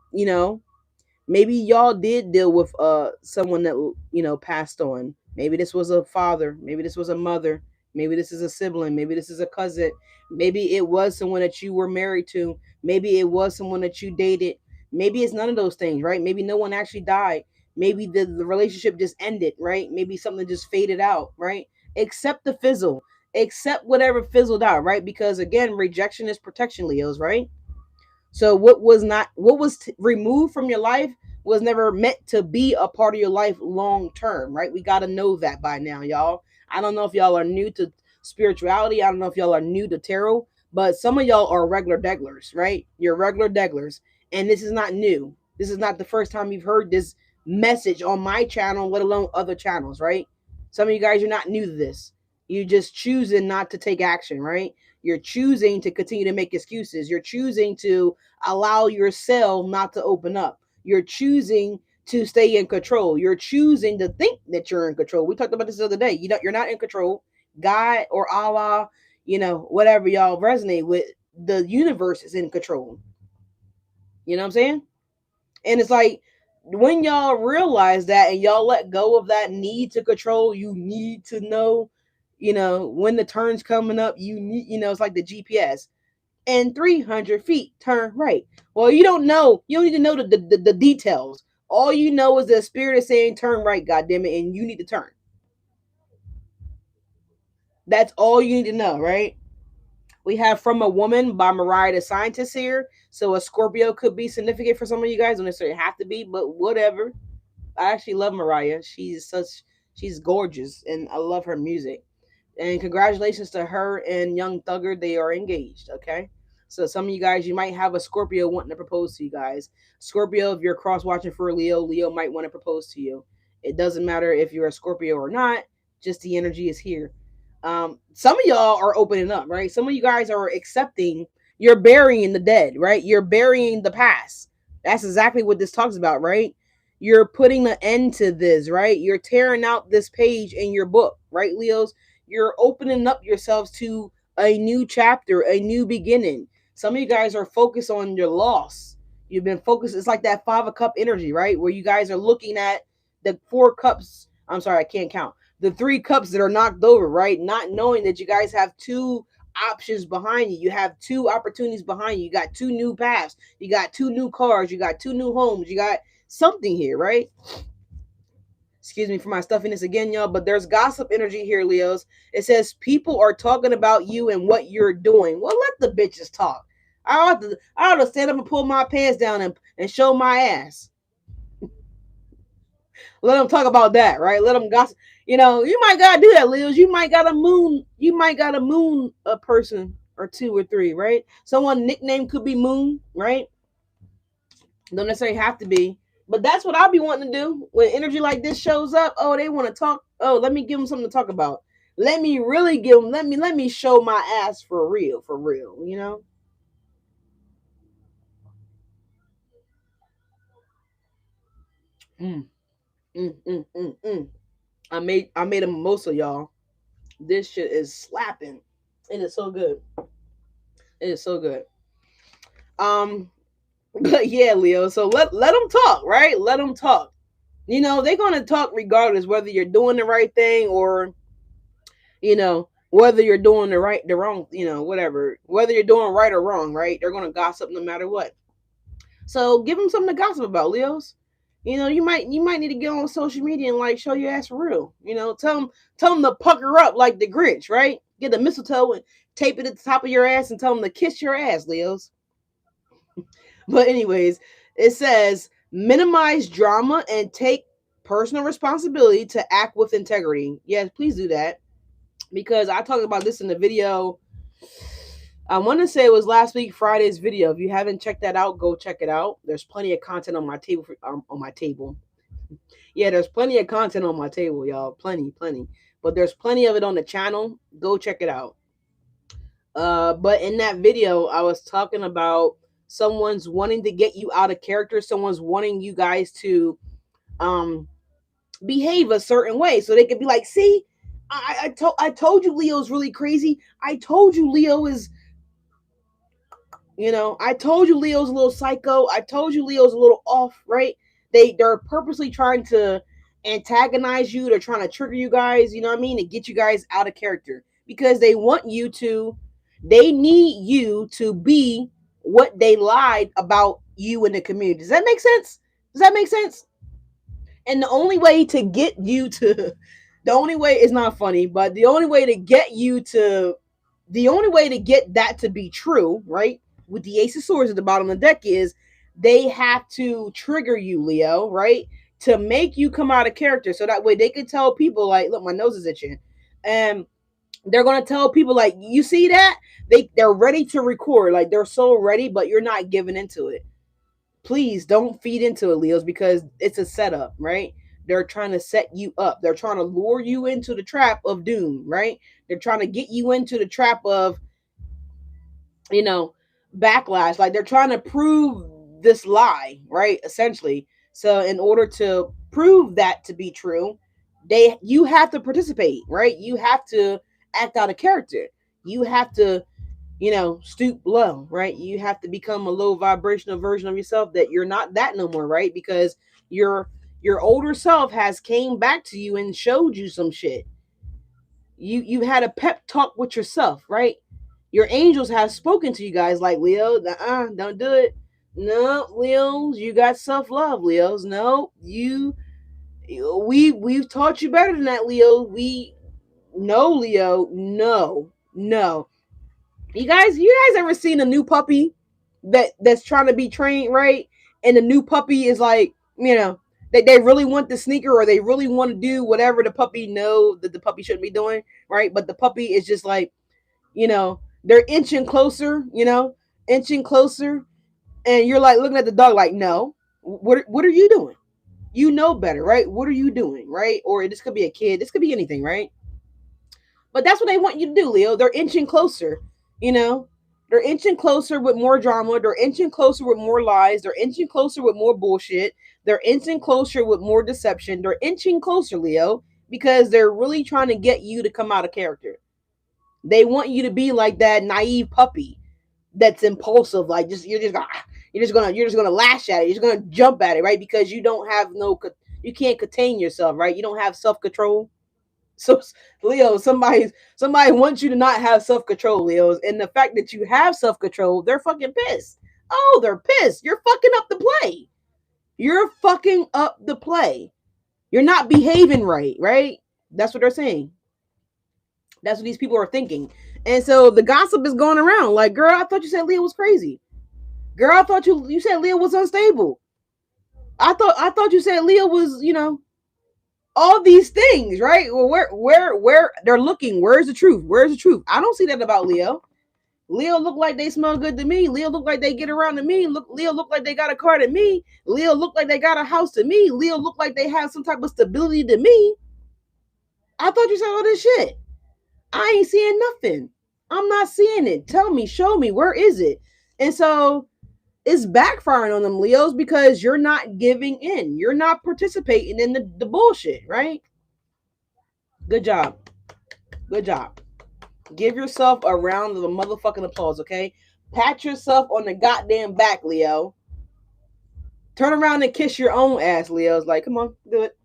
maybe y'all did deal with someone that passed on. Maybe this was a father, maybe this was a mother, maybe this is a sibling, maybe this is a cousin, maybe it was someone that you were married to, maybe it was someone that you dated, maybe it's none of those things, right? Maybe no one actually died, maybe the relationship just ended, right? Maybe something just faded out, right? Accept the fizzle, accept whatever fizzled out, right? Because again, rejection is protection, Leos, right? So what was removed from your life was never meant to be a part of your life long term, right? We got to know that by now, y'all. I don't know if y'all are new to spirituality. I don't know if y'all are new to tarot, But some of y'all are regular degglers, right? You're regular degglers. And this is not new. This is not the first time you've heard this message on my channel, let alone other channels, right? Some of you guys are not new to this. You just choosing not to take action, right? You're choosing to continue to make excuses. You're choosing to allow yourself not to open up. You're choosing to stay in control. You're choosing to think that you're in control. We talked about this the other day. You're not in control. God or Allah, whatever y'all resonate with, the universe is in control. You know what I'm saying? And it's like when y'all realize that and y'all let go of that need to control, you need to know, when the turn's coming up, it's like the GPS. And 300 feet, turn right. Well, you don't know. You don't need to know the details. All you know is the spirit is saying turn right, goddamn it, and you need to turn. That's all you need to know, right? We have From a Woman by Mariah the Scientist here. So a Scorpio could be significant for some of you guys. Don't necessarily have to be, but whatever. I actually love Mariah. She's gorgeous and I love her music. And congratulations to her and Young Thugger. They are engaged, okay? So some of you guys, you might have a Scorpio wanting to propose to you guys. Scorpio, if you're cross watching for Leo, Leo might want to propose to you. It doesn't matter if you're a Scorpio or not, just the energy is here. Some of y'all are opening up, right? Some of you guys are accepting, you're burying the dead, right? You're burying the past. That's exactly what this talks about, right? You're putting an end to this, right? You're tearing out this page in your book, right, Leos? You're opening up yourselves to a new chapter, a new beginning. Some of you guys are focused on your loss. You've been focused. It's like that 5 of Cup energy, right? Where you guys are looking at the 4 cups. I'm sorry, I can't count. The 3 cups that are knocked over, right? Not knowing that you guys have 2 options behind you. You have 2 opportunities behind you. You got 2 new paths. You got 2 new cars. You got 2 new homes. You got something here, right? Excuse me for my stuffiness again, y'all, but there's gossip energy here, Leos. It says people are talking about you and what you're doing. Well, let the bitches talk. I ought to stand up and pull my pants down and show my ass. Let them talk about that, right? Let them gossip. You might gotta do that, Leos. You might gotta moon. You might gotta moon a person or 2 or 3, right? Someone nickname could be Moon, right? Don't necessarily have to be. But that's what I'll be wanting to do when energy like this shows up. Oh, they want to talk. Oh, let me give them something to talk about. Let me really give them. Let me show my ass for real, for real. Mm, mm. I made a mimosa, y'all. This shit is slapping. It is so good. It is so good. But yeah, Leo. So let them talk, right? Let them talk. They're gonna talk regardless whether you're doing the right thing or whether you're doing the wrong, whatever, whether you're doing right or wrong, right? They're gonna gossip no matter what. So give them something to gossip about, Leos. You might need to get on social media and like show your ass for real. Tell them to pucker up like the Grinch, right? Get the mistletoe and tape it at the top of your ass and tell them to kiss your ass, Leos. But anyways, it says minimize drama and take personal responsibility to act with integrity. Yes, please do that. Because I talked about this in the video. I want to say it was last week Friday's video. If you haven't checked that out, go check it out. There's plenty of content on my table. On my table, yeah, there's plenty of content on my table, y'all. Plenty. But there's plenty of it on the channel. Go check it out. But in that video, I was talking about someone's wanting to get you out of character. Someone's wanting you guys to behave a certain way so they could be like, see, I told you Leo's really crazy. I told you Leo is, I told you Leo's a little psycho. I told you Leo's a little off, right? They're purposely trying to antagonize you. They're trying to trigger you guys, you know what I mean, to get you guys out of character because they need you to be what they lied about you in the community. Does that make sense? And the only way to get you to, the only way is not funny, but the only way to get that to be true, right? With the Ace of Swords at the bottom of the deck is they have to trigger you, Leo, right? To make you come out of character. So that way they could tell people like, look, my nose is itching. And They're gonna tell people like, you see that? They're ready to record, like they're so ready, but you're not giving into it. Please don't feed into it, Leos, because it's a setup, right? They're trying to set you up. They're trying to lure you into the trap of doom, right? They're trying to get you into the trap of, you know, backlash. Like they're trying to prove this lie, right? Essentially. So in order to prove that to be true, you have to participate, right? You have to act out a character. You have to, stoop low, right? You have to become a low vibrational version of yourself that you're not that no more, right? Because your older self has came back to you and showed you some shit. You had a pep talk with yourself, right? Your angels have spoken to you guys like, Leo, don't do it. No, Leos, you got self-love, Leos. No, we've taught you better than that, Leo. No, Leo, no. You guys ever seen a new puppy that's trying to be trained, right? And the new puppy is like, they really want the sneaker, or they really want to do whatever the puppy know that the puppy shouldn't be doing, right? But the puppy is just like, they're inching closer, inching closer, and you're like looking at the dog like, no, what are you doing? You know better, right? What are you doing, right? Or this could be a kid, this could be anything, right? But that's what they want you to do, Leo. They're inching closer, you know. They're inching closer with more drama. They're inching closer with more lies. They're inching closer with more bullshit. They're inching closer with more deception. They're inching closer, Leo, because they're really trying to get you to come out of character. They want you to be like that naive puppy that's impulsive, like you're just gonna lash at it. You're just gonna jump at it, right? Because you can't contain yourself, right? You don't have self control. So, Leo, somebody wants you to not have self control, Leos, and the fact that you have self control, they're fucking pissed. Oh, they're pissed. You're fucking up the play. You're fucking up the play. You're not behaving right, right? That's what they're saying. That's what these people are thinking. And so the gossip is going around. Like, girl, I thought you said Leo was crazy. Girl, I thought you said Leo was unstable. I thought you said Leo was, all these things, right? Well, where they're looking, where's the truth? Where's the truth? I don't see that about Leo. Leo look like they smell good to me. Leo look like they get around to me. Leo look like they got a car to me. Leo look like they got a house to me. Leo look like they have some type of stability to me. I thought you said all this shit. I ain't seeing nothing. I'm not seeing it. Tell me, show me, where is it? And so it's backfiring on them, Leos, because you're not giving in. You're not participating in the bullshit, right? Good job. Good job. Give yourself a round of motherfucking applause, okay? Pat yourself on the goddamn back, Leo. Turn around and kiss your own ass, Leo's like, come on, do it.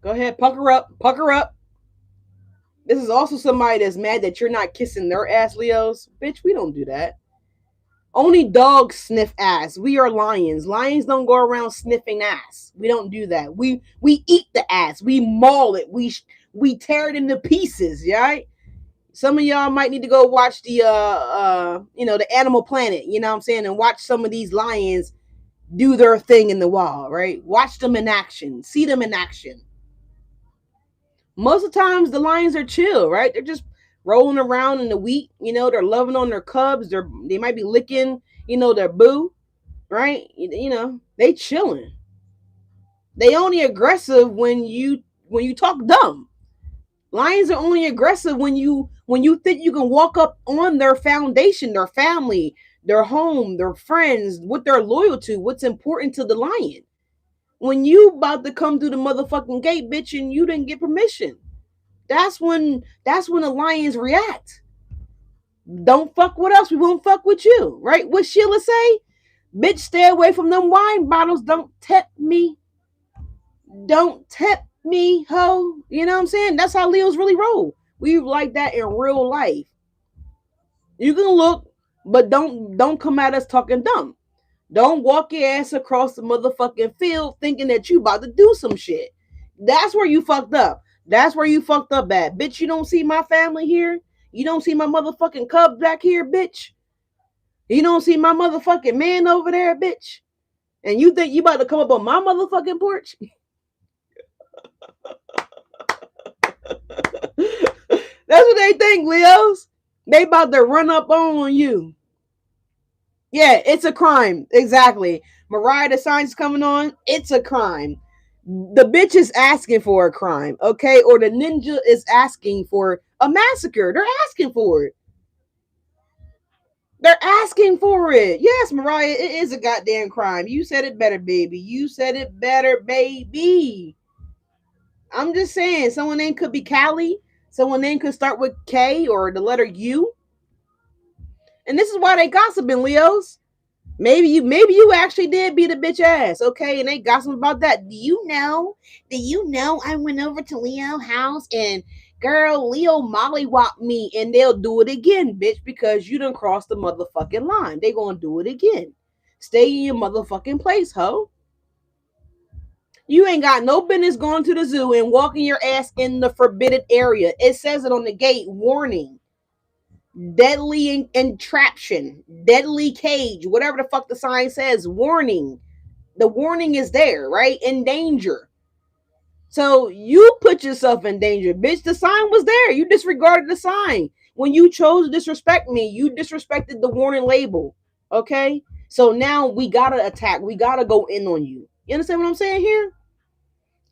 Go ahead, pucker up, pucker up. This is also somebody that's mad that you're not kissing their ass, Leos. Bitch, we don't do that. Only dogs sniff ass. We are lions. Lions don't go around sniffing ass. We don't do that. We eat the ass. We maul it. We tear it into pieces, right? Some of y'all might need to go watch the the Animal Planet, you know what I'm saying, and watch some of these lions do their thing in the wild, right? Watch them in action. See them in action. Most of the times the lions are chill, right? They're just rolling around in the wheat, they're loving on their cubs. They might be licking, their boo, right? They chilling. They only aggressive when you talk dumb. Lions are only aggressive when you think you can walk up on their foundation, their family, their home, their friends, what they're loyal to, what's important to the lion. When you about to come through the motherfucking gate, bitch, and you didn't get permission. That's when the lions react. Don't fuck with us, we won't fuck with you. Right? What Sheila say? Bitch, stay away from them wine bottles. Don't tempt me. Don't tempt me, ho. You know what I'm saying? That's how Leos really roll. We like that in real life. You can look, but don't come at us talking dumb. Don't walk your ass across the motherfucking field thinking that you about to do some shit. That's where you fucked up. That's where you fucked up at. Bitch, you don't see my family here? You don't see my motherfucking cub back here, bitch? You don't see my motherfucking man over there, bitch? And you think you about to come up on my motherfucking porch? That's what they think, Leos. They about to run up on you. Yeah, it's a crime. Exactly. Mariah, the sign's coming on. It's a crime. The bitch is asking for a crime, okay? Or the ninja is asking for a massacre. They're asking for it. They're asking for it. Yes, Mariah, it is a goddamn crime. You said it better, baby. You said it better, baby. I'm just saying, someone name could be Callie. Someone name could start with K or the letter U. And this is why they gossiping, Leos. Maybe you actually did beat a bitch ass, okay? And they gossip about that. Do you know I went over to Leo house and girl, Leo mollywopped me, and they'll do it again, bitch, because you done crossed the motherfucking line. They gonna do it again. Stay in your motherfucking place, ho. You ain't got no business going to the zoo and walking your ass in the forbidden area. It says it on the gate, warning. Deadly entraption, deadly cage, whatever the fuck the sign says, warning. The warning is there, right? In danger. So you put yourself in danger, bitch. The sign was there. You disregarded the sign. When you chose to disrespect me, you disrespected the warning label. Okay? So now we gotta attack. We gotta go in on you. You understand what I'm saying here?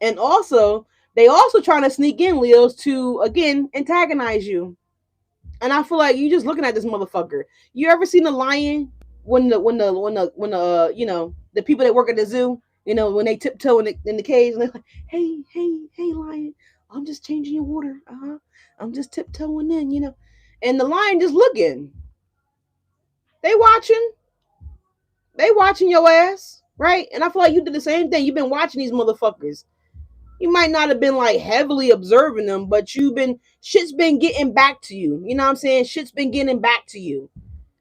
And also, they also trying to sneak in, Leos, to again antagonize you. And I feel like you just looking at this motherfucker. You ever seen a lion when the people that work at the zoo, when they tiptoe in the cage and they're like, hey, lion, I'm just changing your water. I'm just tiptoeing in. And the lion just looking. They watching. They watching your ass, right? And I feel like you did the same thing. You've been watching these motherfuckers. You might not have been like heavily observing them, but shit's been getting back to you. You know what I'm saying? Shit's been getting back to you.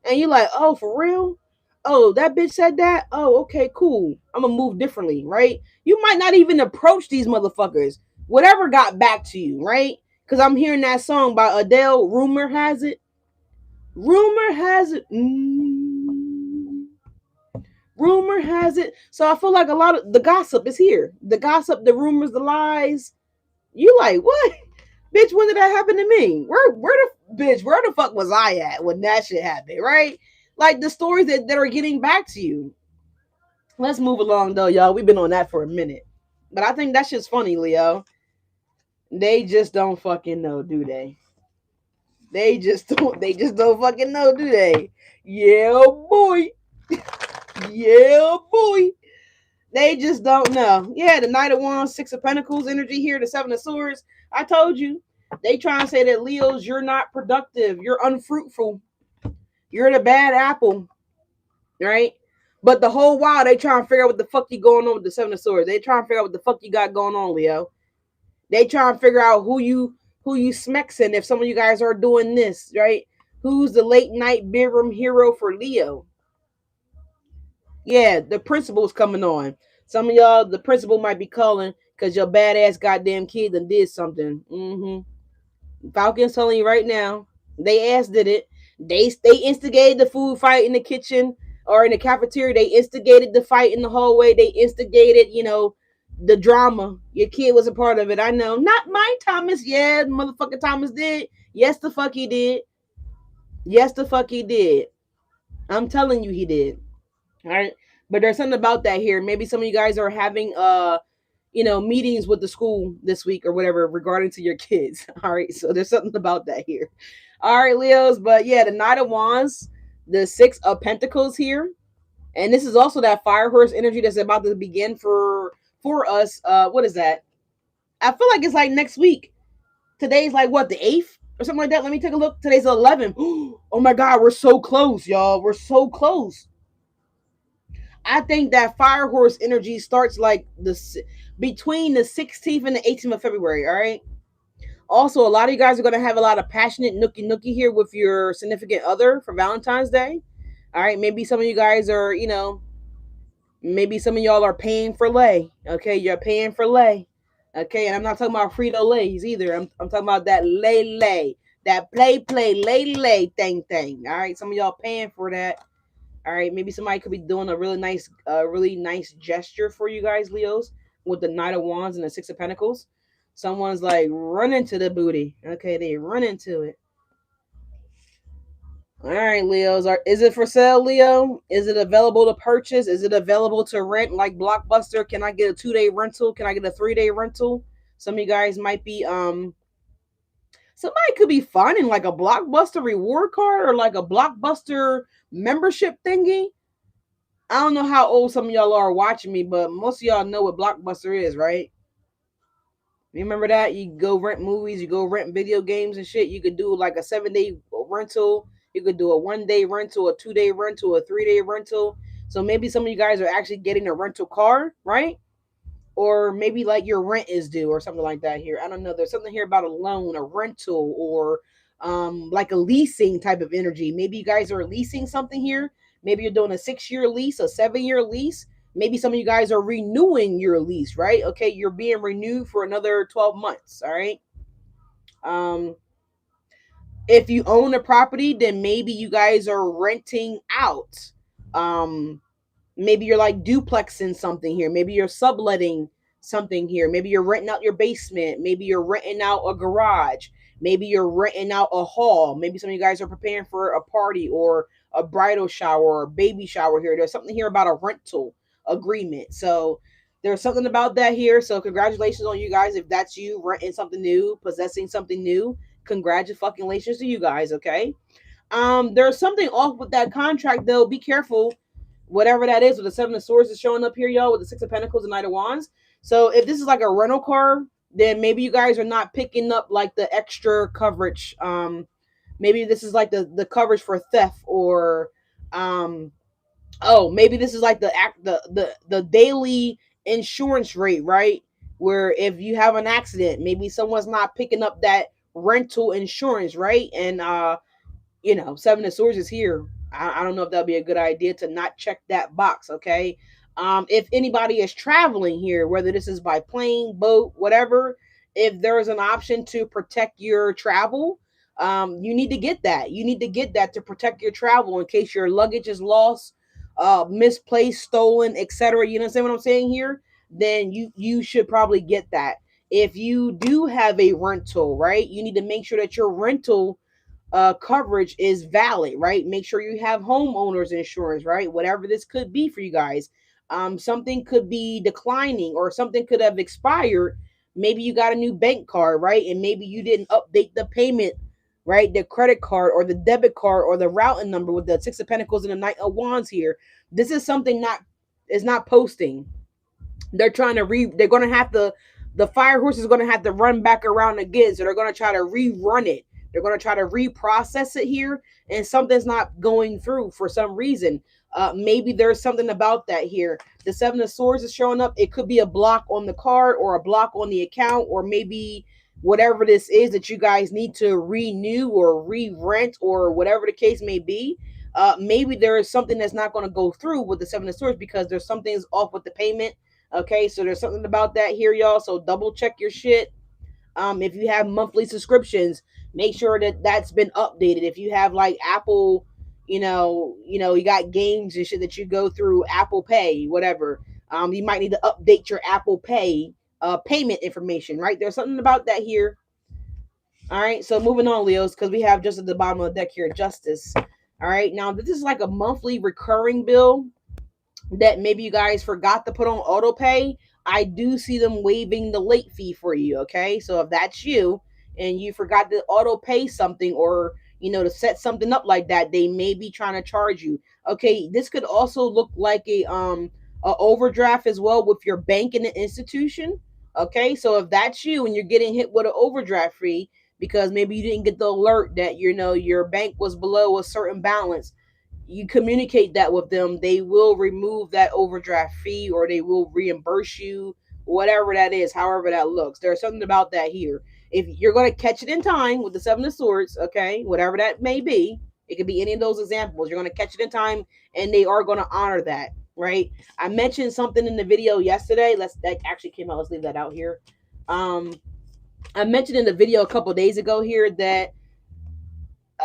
And you're like, oh, for real? Oh, that bitch said that? Oh, okay, cool. I'm gonna move differently, right? You might not even approach these motherfuckers. Whatever got back to you, right? Because I'm hearing that song by Adele, Rumor Has It. Rumor has it. Rumor has it. So I feel like a lot of the gossip is here. The gossip, the rumors, the lies. You like, what? Bitch, when did that happen to me? Where the fuck was I at when that shit happened, right? Like the stories that are getting back to you. Let's move along though, y'all. We've been on that for a minute. But I think that shit's funny, Leo. They just don't fucking know, do they? They just don't fucking know, do they? Yeah, boy. Yeah, boy. They just don't know. Yeah, the Knight of Wands, Six of Pentacles energy here, the Seven of Swords. I told you. They trying to say that Leos, you're not productive. You're unfruitful. You're the bad apple. Right? But the whole while, they trying to figure out what the fuck you going on with the Seven of Swords. They trying to figure out what the fuck you got going on, Leo. They trying to figure out who you smexing if some of you guys are doing this, right? Who's the late night bedroom hero for Leo? Yeah, the principal's coming on. Some of y'all, the principal might be calling because your badass goddamn kid done did something. Falcon's telling you right now, they ass did it. They instigated the food fight in the kitchen or in the cafeteria. They instigated the fight in the hallway. They instigated, the drama. Your kid was a part of it. I know. Not my Thomas. Yeah, motherfucking Thomas did. Yes, the fuck he did. Yes, the fuck he did. I'm telling you, he did. All right. But there's something about that here. Maybe some of you guys are having meetings with the school this week or whatever regarding to your kids. All right. So there's something about that here. All right, Leos. But yeah, the Knight of Wands, the Six of Pentacles here. And this is also that fire horse energy that's about to begin for us. What is that? I feel like it's like next week. Today's like what, the 8th or something like that. Let me take a look. Today's the 11th. Oh my God, we're so close, y'all. We're so close. I think that fire horse energy starts like between the 16th and the 18th of February. All right. Also, a lot of you guys are going to have a lot of passionate nookie here with your significant other for Valentine's Day. All right. Maybe some of you guys are, maybe some of y'all are paying for lay. Okay. You're paying for lay. Okay. And I'm not talking about Frito Lays either. I'm talking about that lay, that play, lay thing. All right. Some of y'all paying for that. All right, maybe somebody could be doing a really nice gesture for you guys, Leos, with the Knight of Wands and the Six of Pentacles. Someone's like running to the booty. Okay, they run into it. All right, Leos. Is it for sale, Leo? Is it available to purchase? Is it available to rent like Blockbuster? Can I get a 2-day rental? Can I get a 3-day rental? Some of you guys might be somebody could be finding like a Blockbuster reward card or like a Blockbuster membership thingy. I don't know how old some of y'all are watching me, but most of y'all know what Blockbuster is, right? You remember that? You go rent movies, you go rent video games and shit. You could do like a 7-day rental. You could do a 1-day rental, a 2-day rental, a 3-day rental. So maybe some of you guys are actually getting a rental car, right? Or maybe like your rent is due or something like that here. I don't know. There's something here about a loan, a rental, or like a leasing type of energy. Maybe you guys are leasing something here. Maybe you're doing a 6-year lease, a 7-year lease. Maybe some of you guys are renewing your lease, right? Okay, you're being renewed for another 12 months, all right? Um, if you own a property, then maybe you guys are renting out. Um, Maybe you're like duplexing something here. Maybe you're subletting something here. Maybe you're renting out your basement. Maybe you're renting out a garage. Maybe you're renting out a hall. Maybe some of you guys are preparing for a party or a bridal shower or a baby shower here. There's something here about a rental agreement. So there's something about that here. So congratulations on you guys. If that's you renting something new, possessing something new, congratulations to you guys. Okay. There's something off with that contract though. Be careful whatever that is with the 7 of Swords is showing up here, y'all, with the 6 of Pentacles and Knight of Wands. So if this is like a rental car, then maybe you guys are not picking up like the extra coverage. Maybe this is like the coverage for theft or maybe this is like the daily insurance rate, right? Where if you have an accident, maybe someone's not picking up that rental insurance, right? And 7 of Swords is here. I don't know if that'd be a good idea to not check that box. Okay. If anybody is traveling here, whether this is by plane, boat, whatever, if there's an option to protect your travel, you need to get that. You need to get that to protect your travel in case your luggage is lost, misplaced, stolen, etc. You understand what I'm saying here? Then you should probably get that. If you do have a rental, right, you need to make sure that your rental coverage is valid, right? Make sure you have homeowners insurance, right? Whatever this could be for you guys. Something could be declining or something could have expired. Maybe you got a new bank card, right? And maybe you didn't update the payment, right? The credit card or the debit card or the routing number with the 6 of Pentacles and the Knight of Wands here. This is something not is not posting. They're trying to they're gonna have to the fire horse is gonna have to run back around again. So they're gonna try to rerun it. They're gonna try to reprocess it here, and something's not going through for some reason. Maybe there's something about that here. The 7 of Swords is showing up. It could be a block on the card or a block on the account, or maybe whatever this is that you guys need to renew or re-rent or whatever the case may be. Maybe there is something that's not going to go through with the 7 of Swords because there's something's off with the payment. Okay, so there's something about that here, y'all. So double check your shit. If you have monthly subscriptions, make sure that that's been updated. If you have like Apple, you got games and shit that you go through Apple Pay, whatever. You might need to update your Apple Pay payment information, right? There's something about that here. All right, so moving on, Leos, because we have just at the bottom of the deck here, Justice. All right, now this is like a monthly recurring bill that maybe you guys forgot to put on auto pay. I do see them waiving the late fee for you. Okay, so if that's you and you forgot to auto pay something or to set something up like that, they may be trying to charge you. Okay, this could also look like a overdraft as well with your bank and the institution. Okay, so if that's you and you're getting hit with an overdraft fee because maybe you didn't get the alert that your bank was below a certain balance, you communicate that with them. They will remove that overdraft fee or they will reimburse you, whatever that is, however that looks. There's something about that here. If you're going to catch it in time with the 7 of Swords, okay, whatever that may be, it could be any of those examples. You're going to catch it in time and they are going to honor that, right? I mentioned something in the video yesterday. That actually came out. Let's leave that out here. I mentioned in the video a couple days ago here that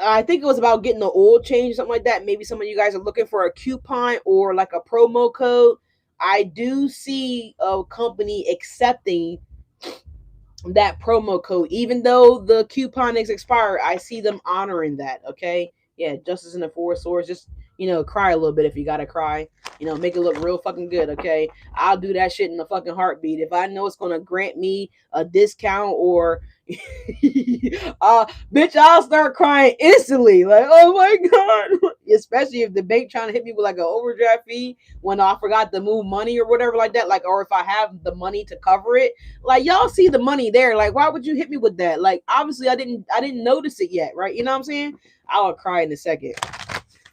I think it was about getting the oil change, something like that. Maybe some of you guys are looking for a coupon or like a promo code. I do see a company accepting that promo code. Even though the coupon is expired, I see them honoring that. Okay, yeah, Justice in the Four Swords. Just cry a little bit if you gotta cry. Make it look real fucking good. Okay, I'll do that shit in a fucking heartbeat if I know it's gonna grant me a discount or. Bitch, I'll start crying instantly. Like, oh my god! Especially if the bank trying to hit me with like an overdraft fee when I forgot to move money or whatever like that. Like, or if I have the money to cover it, like y'all see the money there. Like, why would you hit me with that? Like, obviously I didn't notice it yet, right? You know what I'm saying? I'll cry in a second.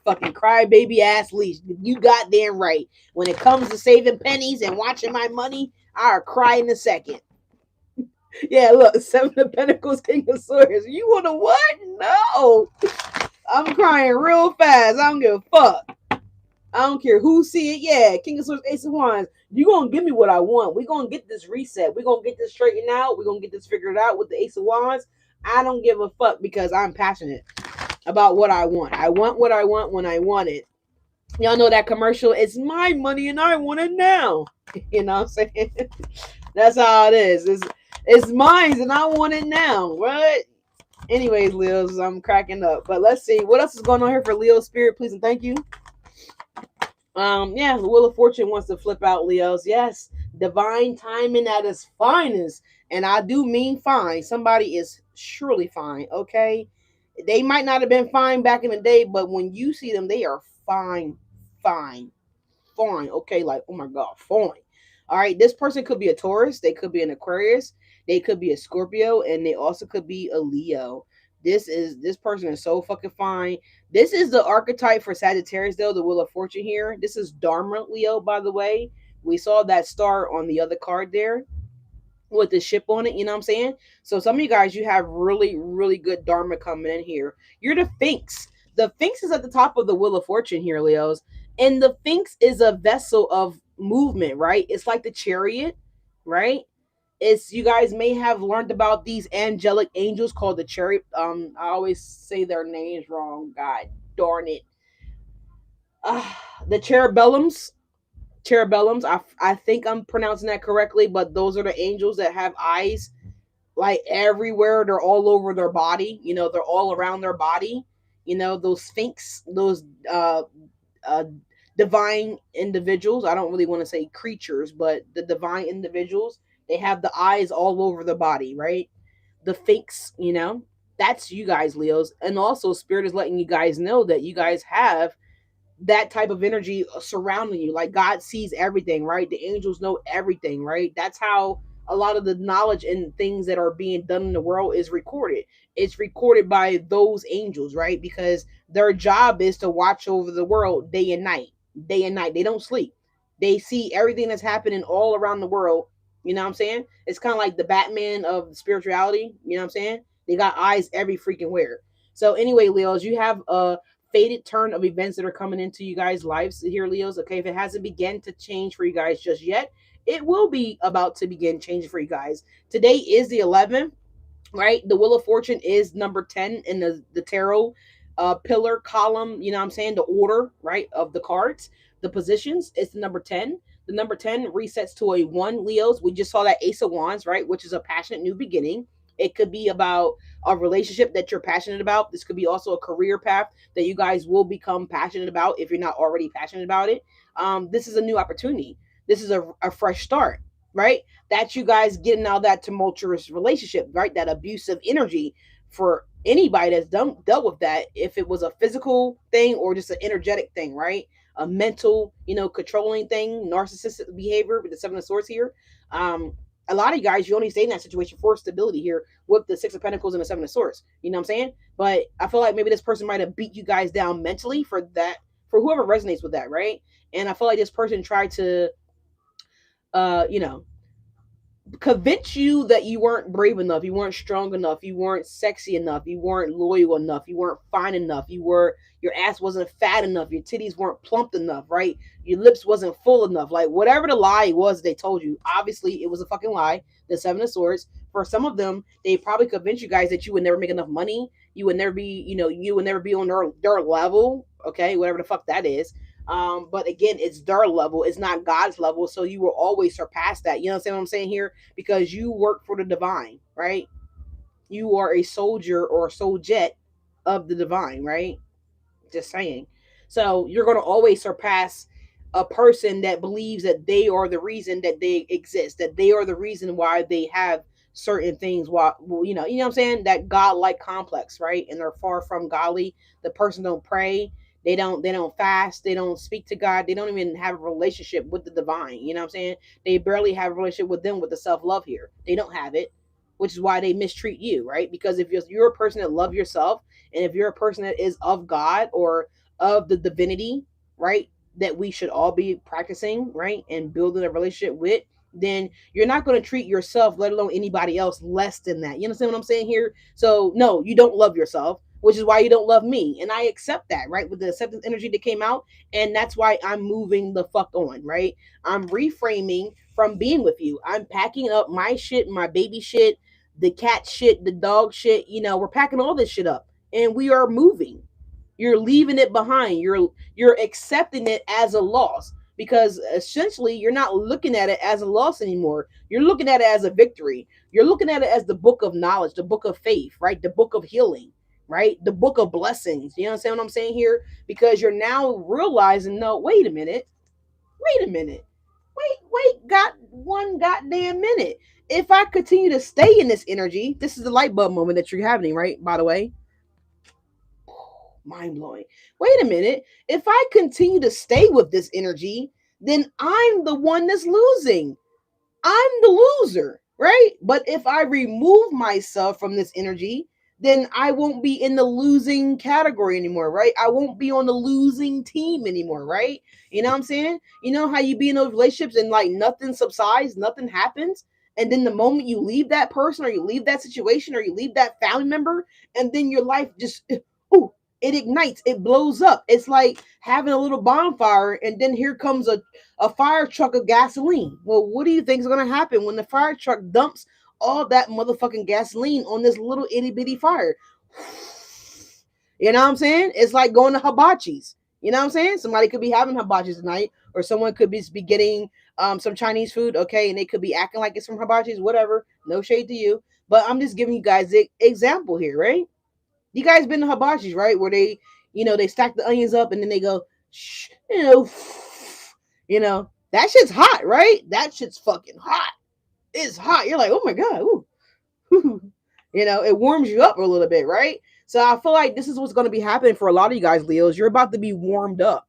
Fucking cry baby ass leash. You goddamn right. When it comes to saving pennies and watching my money, I'll cry in a second. Yeah, look, Seven of Pentacles, King of Swords. You wanna what? No. I'm crying real fast. I don't give a fuck. I don't care who see it. Yeah, King of Swords, Ace of Wands. You gonna give me what I want. We gonna get this reset. We gonna get this straightened out. We gonna get this figured out with the Ace of Wands. I don't give a fuck because I'm passionate about what I want. I want what I want when I want it. Y'all know that commercial. It's my money and I want it now. You know what I'm saying? That's how it is. It's mine and I want it now. What? Anyways, Leos, I'm cracking up. But let's see what else is going on here for Leo Spirit, please and thank you. Yeah, the Wheel of Fortune wants to flip out, Leos. Yes, divine timing at its finest. And I do mean fine. Somebody is surely fine, okay? They might not have been fine back in the day, but when you see them, they are fine, fine, fine. Okay, like, oh my God, fine. All right, this person could be a Taurus, they could be an Aquarius, they could be a Scorpio, and they also could be a Leo. This person is so fucking fine. This is the archetype for Sagittarius, though, the Wheel of Fortune here. This is Dharma Leo, by the way. We saw that star on the other card there with the ship on it, you know what I'm saying? So some of you guys, you have really, really good Dharma coming in here. You're the Sphinx. The Sphinx is at the top of the Wheel of Fortune here, Leos. And the Sphinx is a vessel of movement, right? It's like the chariot, right? It's you guys may have learned about these angelic angels called the chariot. I always say their names wrong. God darn it. The cherubellums. I think I'm pronouncing that correctly, but those are the angels that have eyes like everywhere. They're all over their body. They're all around their body. Those sphinx, those uh, divine individuals. I don't really want to say creatures, but the divine individuals. They have the eyes all over the body, right? The sphinx. That's you guys, Leos, and also Spirit is letting you guys know that you guys have that type of energy surrounding you. Like God sees everything, right? The angels know everything, right? That's how a lot of the knowledge and things that are being done in the world is recorded. It's recorded by those angels, right? Because their job is to watch over the world day and night. Day and night. They don't sleep. They see everything that's happening all around the world. You know what I'm saying? It's kind of like the Batman of spirituality. You know what I'm saying? They got eyes every freaking where. So anyway, Leos, you have a fated turn of events that are coming into you guys' lives here, Leos. Okay, if it hasn't begun to change for you guys just yet, it will be about to begin changing for you guys. Today is the 11th, right? The Wheel of Fortune is number 10 in the tarot pillar column. You know what I'm saying? The order, right, of the cards, the positions. It's the number 10. The number 10 resets to a 1, Leos. We just saw that Ace of Wands, right, which is a passionate new beginning. It could be about a relationship that you're passionate about. This could be also a career path that you guys will become passionate about if you're not already passionate about it. This is a new opportunity. This is a fresh start, right? That's you guys getting out of that tumultuous relationship, right? That abusive energy. For anybody that's dealt with that, if it was a physical thing or just an energetic thing, right? A mental, controlling thing, narcissistic behavior with the Seven of Swords here. A lot of you guys, you only stay in that situation for stability here with the Six of Pentacles and the Seven of Swords. You know what I'm saying? But I feel like maybe this person might have beat you guys down mentally for that, for whoever resonates with that, right? And I feel like this person tried to, you know, convince you that you weren't brave enough, you weren't strong enough, you weren't sexy enough, you weren't loyal enough, you weren't fine enough, your ass wasn't fat enough, your titties weren't plumped enough, right? Your lips wasn't full enough. Like whatever the lie was they told you, obviously it was a fucking lie. The Seven of Swords. For some of them, they probably convinced you guys that you would never make enough money, you would never be, you would never be on their level, okay, whatever the fuck that is. But again, it's their level, it's not God's level. So you will always surpass that. You know what I'm saying here? Because you work for the divine, right? You are a soldier or a soul jet of the divine, right? Just saying. So you're going to always surpass a person that believes that they are the reason that they exist, that they are the reason why they have certain things. Why, well, you know what I'm saying? That God-like complex, right? And they're far from godly. The person don't pray. They don't fast. They don't speak to God. They don't even have a relationship with the divine. You know what I'm saying? They barely have a relationship with them with the self-love here. They don't have it, which is why they mistreat you, right? Because if you're a person that love yourself, and if you're a person that is of God or of the divinity, right, that we should all be practicing, right, and building a relationship with, then you're not going to treat yourself, let alone anybody else, less than that. You understand what I'm saying here? So, no, you don't love yourself, which is why you don't love me. And I accept that, right, with the acceptance energy that came out. And that's why I'm moving the fuck on, right? I'm reframing from being with you. I'm packing up my shit, my baby shit, the cat shit, the dog shit. We're packing all this shit up and we are moving. You're leaving it behind. You're accepting it as a loss because essentially you're not looking at it as a loss anymore. You're looking at it as a victory. You're looking at it as the book of knowledge, the book of faith, right? The book of healing, right? The book of blessings. You understand what I'm saying here? Because you're now realizing, no, wait a minute. Got one goddamn minute. If I continue to stay in this energy, this is the light bulb moment that you're having, right? By the way, mind blowing. Wait a minute. If I continue to stay with this energy, then I'm the one that's losing. I'm the loser, right? But if I remove myself from this energy, then I won't be in the losing category anymore, right? I won't be on the losing team anymore, right? You know what I'm saying? You know how you be in those relationships and like nothing subsides, nothing happens. And then the moment you leave that person or you leave that situation or you leave that family member, and then your life just, ooh, it ignites, it blows up. It's like having a little bonfire, and then here comes a fire truck of gasoline. Well, what do you think is going to happen when the fire truck dumps all that motherfucking gasoline on this little itty bitty fire? You know what I'm saying? It's like going to hibachis. You know what I'm saying? Somebody could be having hibachis tonight, or someone could be getting some Chinese food, okay, and they could be acting like it's from hibachis, whatever. No shade to you, but I'm just giving you guys the example here, right? You guys been to hibachis, right? Where they stack the onions up and then they go, shh, that shit's hot, right? That shit's fucking hot. It's hot. You're like, oh my god, ooh. It warms you up a little bit, right? So I feel like this is what's going to be happening for a lot of you guys, Leos. You're about to be warmed up.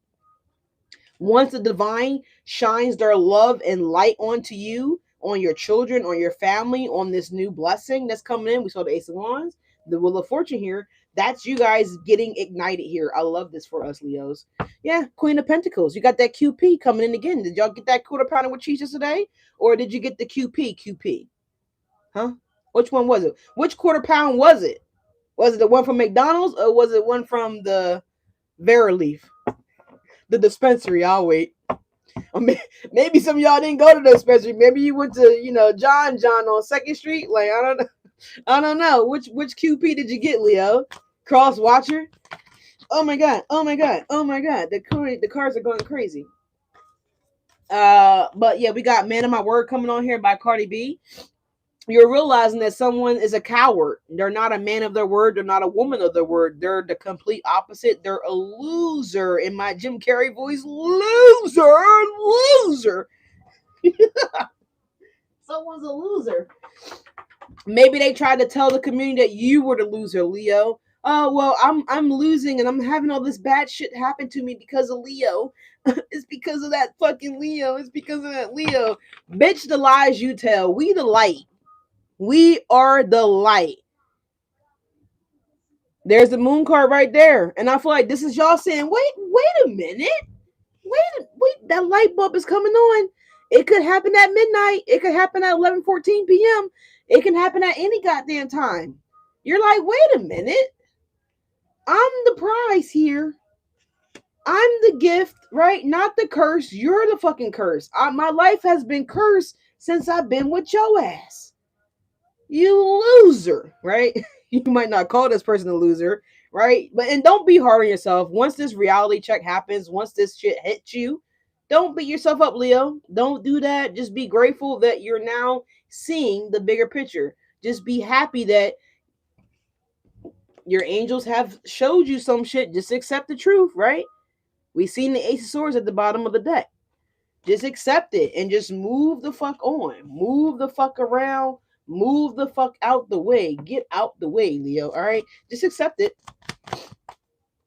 Once the divine shines their love and light onto you, on your children, on your family, on this new blessing that's coming in. We saw the Ace of Wands, the Wheel of Fortune here. That's you guys getting ignited here. I love this for us, Leos. Yeah, Queen of Pentacles. You got that QP coming in again. Did y'all get that quarter pounder with cheese today? Or did you get the QP? Huh? Which one was it? Which quarter pound was it? Was it the one from McDonald's or was it one from the Verilief? The dispensary. I'll wait. Maybe some of y'all didn't go to the dispensary. Maybe you went to, John on 2nd Street. Like, I don't know. Which QP did you get, Leo? Cross Watcher? Oh my god. The cars are going crazy. But yeah, we got Man of My Word coming on here by Cardi B. You're realizing that someone is a coward. They're not a man of their word. They're not a woman of their word. They're the complete opposite. They're a loser. In my Jim Carrey voice, loser. Someone's a loser. Maybe they tried to tell the community that you were the loser, Leo. Oh, well, I'm losing and I'm having all this bad shit happen to me because of Leo. It's because of that fucking Leo. It's because of that Leo. Bitch, the lies you tell. We the light. We are the light. There's the moon card right there. And I feel like this is y'all saying, wait a minute. Wait, that light bulb is coming on. It could happen at midnight. It could happen at 11:14 p.m. It can happen at any goddamn time. You're like, wait a minute. I'm the prize here. I'm the gift, right? Not the curse. You're the fucking curse. My life has been cursed since I've been with your ass. You loser, right? You might not call this person a loser, right? But and don't be hard on yourself. Once this reality check happens, once this shit hits you, don't beat yourself up, Leo. Don't do that. Just be grateful that you're now seeing the bigger picture. Just be happy that your angels have showed you some shit. Just accept the truth, right? We seen the Ace of Swords at the bottom of the deck. Just accept it and just move the fuck on. Move the fuck around. Move the fuck out the way. Get out the way, Leo. All right? Just accept it.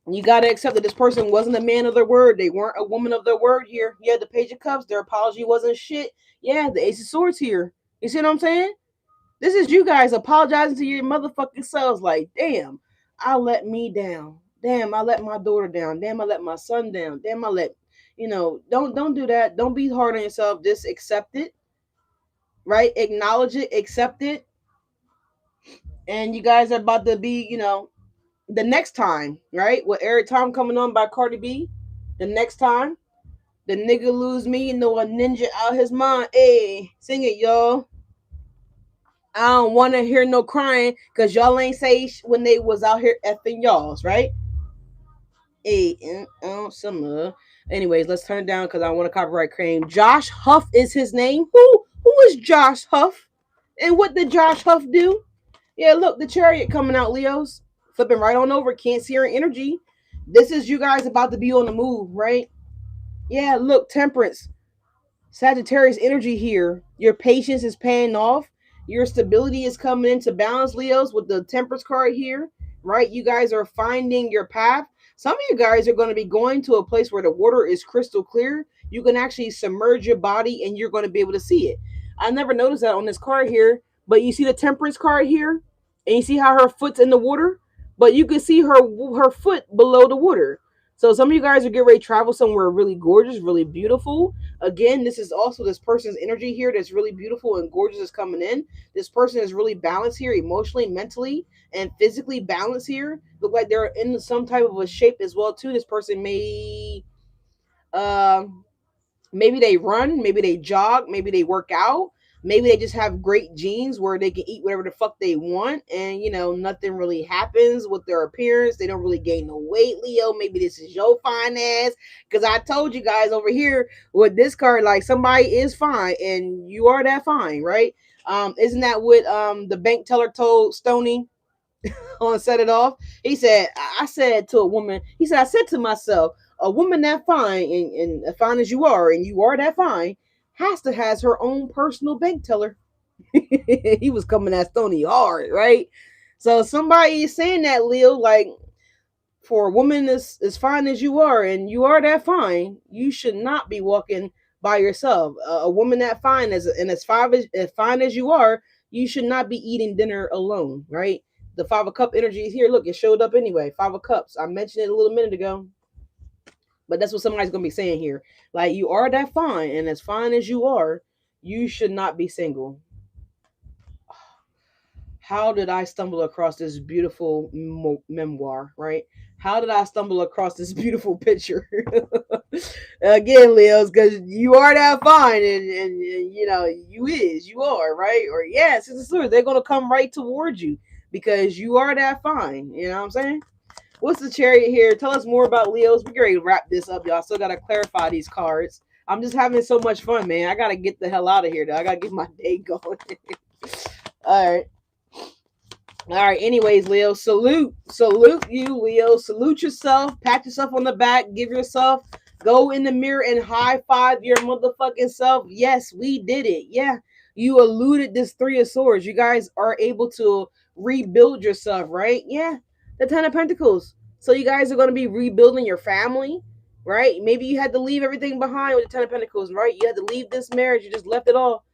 You got to accept that this person wasn't a man of their word. They weren't a woman of their word here. Yeah, the Page of Cups, their apology wasn't shit. Yeah, the Ace of Swords here. You see what I'm saying? This is you guys apologizing to your motherfucking selves. Like, damn, I let me down. Damn, I let my daughter down. Damn, I let my son down. Damn, I let don't do that. Don't be hard on yourself. Just accept it, right? Acknowledge it, accept it, and you guys are about to be, the next time, right? With Eric Tom coming on by Cardi B, the next time the nigga lose me, a ninja out his mind. Hey, sing it, y'all. I don't want to hear no crying because y'all ain't say when they was out here effing y'alls, right? Hey, summer. Anyways, let's turn it down because I want to copyright claim. Josh Huff is his name. Who is Josh Huff? And what did Josh Huff do? Yeah, look, the chariot coming out, Leos. Flipping right on over. Can't see her energy. This is you guys about to be on the move, right? Yeah, look, temperance. Sagittarius energy here. Your patience is paying off. Your stability is coming into balance, Leos, with the temperance card here, right? You guys are finding your path. Some of you guys are going to be going to a place where the water is crystal clear. You can actually submerge your body and you're going to be able to see it. I never noticed that on this card here, but you see the temperance card here, and you see how her foot's in the water, but you can see her foot below the water. So some of you guys are getting ready to travel somewhere really gorgeous, really beautiful. Again, this is also this person's energy here that's really beautiful and gorgeous is coming in. This person is really balanced here, emotionally, mentally, and physically balanced here. Look like they're in some type of a shape as well too. This person may maybe they run, maybe they jog, maybe they work out, maybe they just have great genes where they can eat whatever the fuck they want, and nothing really happens with their appearance. They don't really gain no weight, Leo. Maybe this is your fine ass, because I told you guys over here with this card, like, somebody is fine and you are that fine, right? Isn't that what the bank teller told Stony on Set It Off? He said, I said to a woman, he said, I said to myself, a woman that fine and as fine as you are, and you are that fine, has her own personal bank teller. He was coming at Stony hard, right? So somebody is saying that, Leo, like, for a woman as fine as you are, and you are that fine, you should not be walking by yourself. A woman that fine and as fine as you are, you should not be eating dinner alone, right? The Five of Cup energy is here. Look, it showed up anyway. Five of Cups. I mentioned it a little minute ago. But that's what somebody's going to be saying here. Like, you are that fine, and as fine as you are, you should not be single. How did I stumble across this beautiful memoir, right? How did I stumble across this beautiful picture? Again, Leos, because you are that fine, and you are, right? Or yes, it's a they're going to come right towards you because you are that fine. You know what I'm saying? What's the chariot here? Tell us more about Leos. We're ready to wrap this up, y'all. Still got to clarify these cards. I'm just having so much fun, man. I got to get the hell out of here, though. I got to get my day going. All right. All right. Anyways, Leo, salute you, Leo. Salute yourself. Pat yourself on the back. Give yourself. Go in the mirror and high five your motherfucking self. Yes, we did it. Yeah. You eluded this Three of Swords. You guys are able to rebuild yourself, right? Yeah. The Ten of Pentacles. So you guys are going to be rebuilding your family, right? Maybe you had to leave everything behind with the Ten of Pentacles, right? You had to leave this marriage. You just left it all.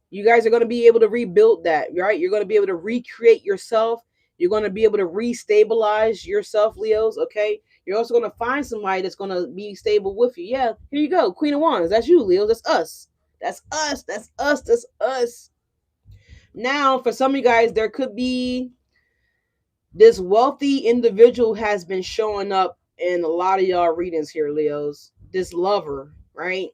You guys are going to be able to rebuild that, right? You're going to be able to recreate yourself. You're going to be able to restabilize yourself, Leos, okay? You're also going to find somebody that's going to be stable with you. Yeah, here you go. Queen of Wands. That's you, Leos. That's us. That's us. That's us. That's us. Now, for some of you guys, there could be this wealthy individual has been showing up in a lot of y'all readings here, Leos. This lover, right?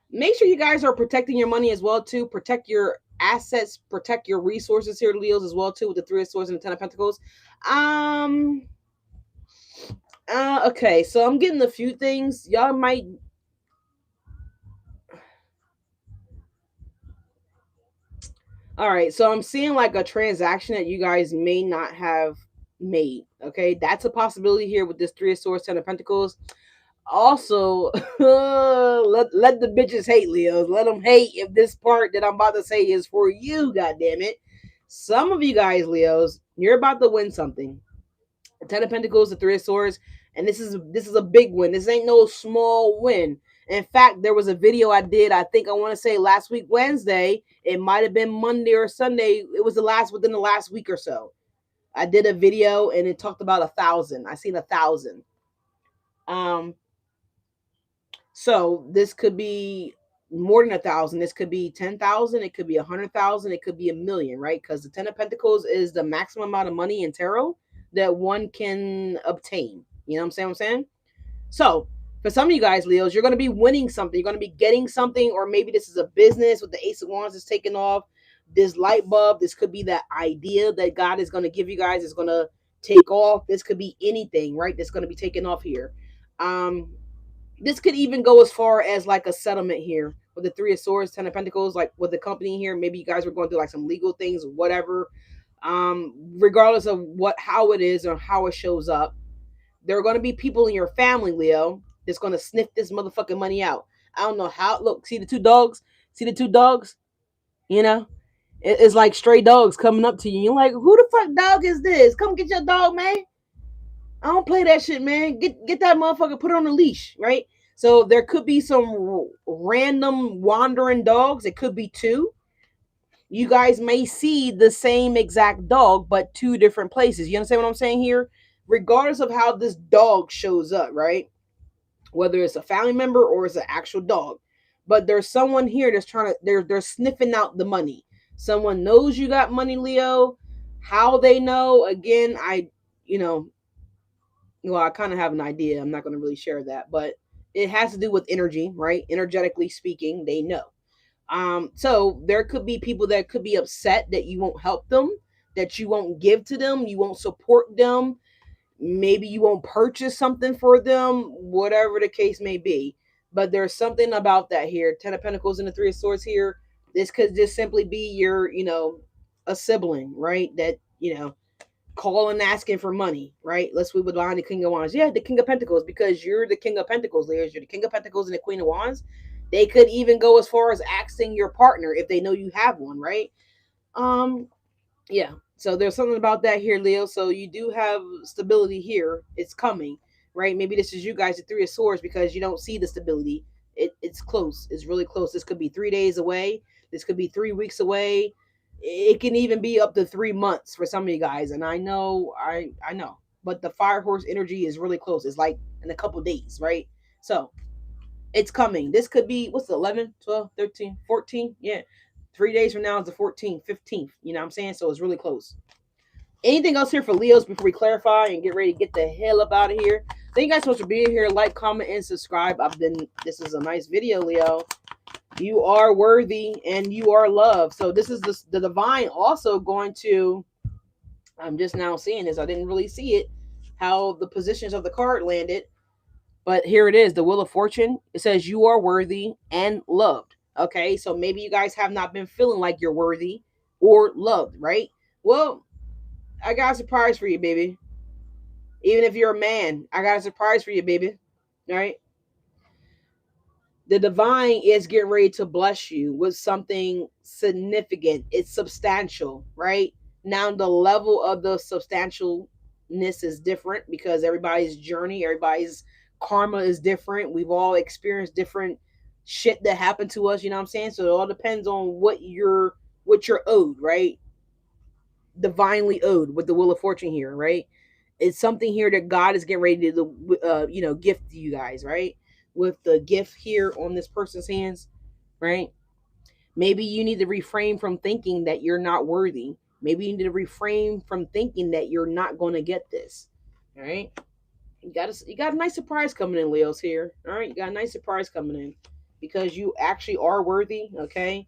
Make sure you guys are protecting your money as well, too. Protect your assets protect your resources here, Leos, as well too, with the Three of Swords and the Ten of Pentacles. Okay, so I'm getting a few things. Y'all might. All right, so I'm seeing like a transaction that you guys may not have made. Okay, that's a possibility here with this Three of Swords, Ten of Pentacles. Also, let the bitches hate, Leos. Let them hate if this part that I'm about to say is for you. God damn it! Some of you guys, Leos, you're about to win something. The Ten of Pentacles, the Three of Swords, and this is a big win. This ain't no small win. In fact, there was a video I did. I think I want to say last week Wednesday. It might have been Monday or Sunday. It was within the last week or so. I did a video and it talked about 1,000. I seen 1,000. So this could be more than 1,000. This could be 10,000. It could be 100,000. It could be 1,000,000, right? Because the Ten of Pentacles is the maximum amount of money in tarot that one can obtain. You know what I'm saying? So for some of you guys, Leos, you're going to be winning something. You're going to be getting something, or maybe this is a business with the Ace of Wands is taking off. This light bulb, this could be that idea that God is going to give you guys is going to take off. This could be anything, right? That's going to be taken off here. This could even go as far as like a settlement here with the Three of Swords, Ten of Pentacles, like with the company here. Maybe you guys were going through like some legal things, whatever. Regardless of how it is or how it shows up, there are going to be people in your family, Leo, that's going to sniff this motherfucking money out. I don't know how. Look, see the two dogs? See the two dogs? You know, it's like stray dogs coming up to you. You're like, who the fuck dog is this? Come get your dog, man. I don't play that shit, man. Get that motherfucker, put it on a leash, right? So there could be some random wandering dogs. It could be two. You guys may see the same exact dog, but two different places. You understand what I'm saying here? Regardless of how this dog shows up, right? Whether it's a family member or it's an actual dog. But there's someone here that's trying to, they're sniffing out the money. Someone knows you got money, Leo. How they know, again, I kind of have an idea. I'm not going to really share that, but it has to do with energy, right? Energetically speaking, they know. So there could be people that could be upset that you won't help them, that you won't give to them, you won't support them. Maybe you won't purchase something for them, whatever the case may be. But there's something about that here. Ten of Pentacles and the Three of Swords here. This could just simply be your, a sibling, right? That, calling asking for money, right? Let's move behind the King of Wands. Yeah, the King of Pentacles, because you're the King of Pentacles, Leos. You're the King of Pentacles and the Queen of Wands. They could even go as far as asking your partner if they know you have one, right? Yeah. So there's something about that here, Leo. So you do have stability here. It's coming, right? Maybe this is you guys, the Three of Swords, because you don't see the stability. It's close. It's really close. This could be 3 days away. This could be 3 weeks away. It can even be up to 3 months for some of you guys. And I know, I know. But the fire horse energy is really close. It's like in a couple days, right? So it's coming. This could be, what's the 11, 12, 13, 14? Yeah. 3 days from now is the 14th, 15th. You know what I'm saying? So it's really close. Anything else here for Leos before we clarify and get ready to get the hell up out of here? Thank you guys so much for being here. Like, comment, and subscribe. This is a nice video, Leo. You are worthy and you are loved. So this is the divine also going to, I'm just now seeing this. I didn't really see it, how the positions of the card landed. But here it is, the Wheel of Fortune. It says you are worthy and loved. Okay, so maybe you guys have not been feeling like you're worthy or loved, right? Well, I got a surprise for you, baby. Even if you're a man, I got a surprise for you, baby. All right. The divine is getting ready to bless you with something significant. It's substantial, right? Now the level of the substantialness is different because everybody's journey, everybody's karma is different. We've all experienced different shit that happened to us, you know what I'm saying? So it all depends on what you're owed, right? Divinely owed with the Wheel of Fortune here, right? It's something here that God is getting ready to gift to you guys, right? With the gift here on this person's hands, right? Maybe you need to refrain from thinking that you're not worthy. Maybe you need to refrain from thinking that you're not going to get this. All right. You got a nice surprise coming in, Leos, here. All right. You got a nice surprise coming in because you actually are worthy. Okay.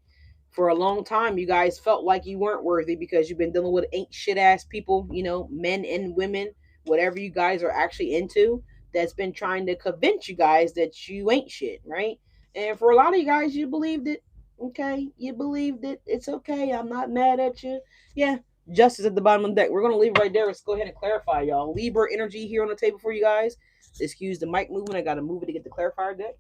For a long time, you guys felt like you weren't worthy because you've been dealing with ain't shit ass people, men and women, whatever you guys are actually into, that's been trying to convince you guys that you ain't shit, right? And for a lot of you guys, you believed it. Okay, you believed it. It's okay. I'm not mad at you. Yeah, justice at the bottom of the deck. We're gonna leave it right there. Let's go ahead and clarify, y'all. Libra energy here on the table for you guys. Excuse the mic movement. I gotta move it to get the clarifier deck.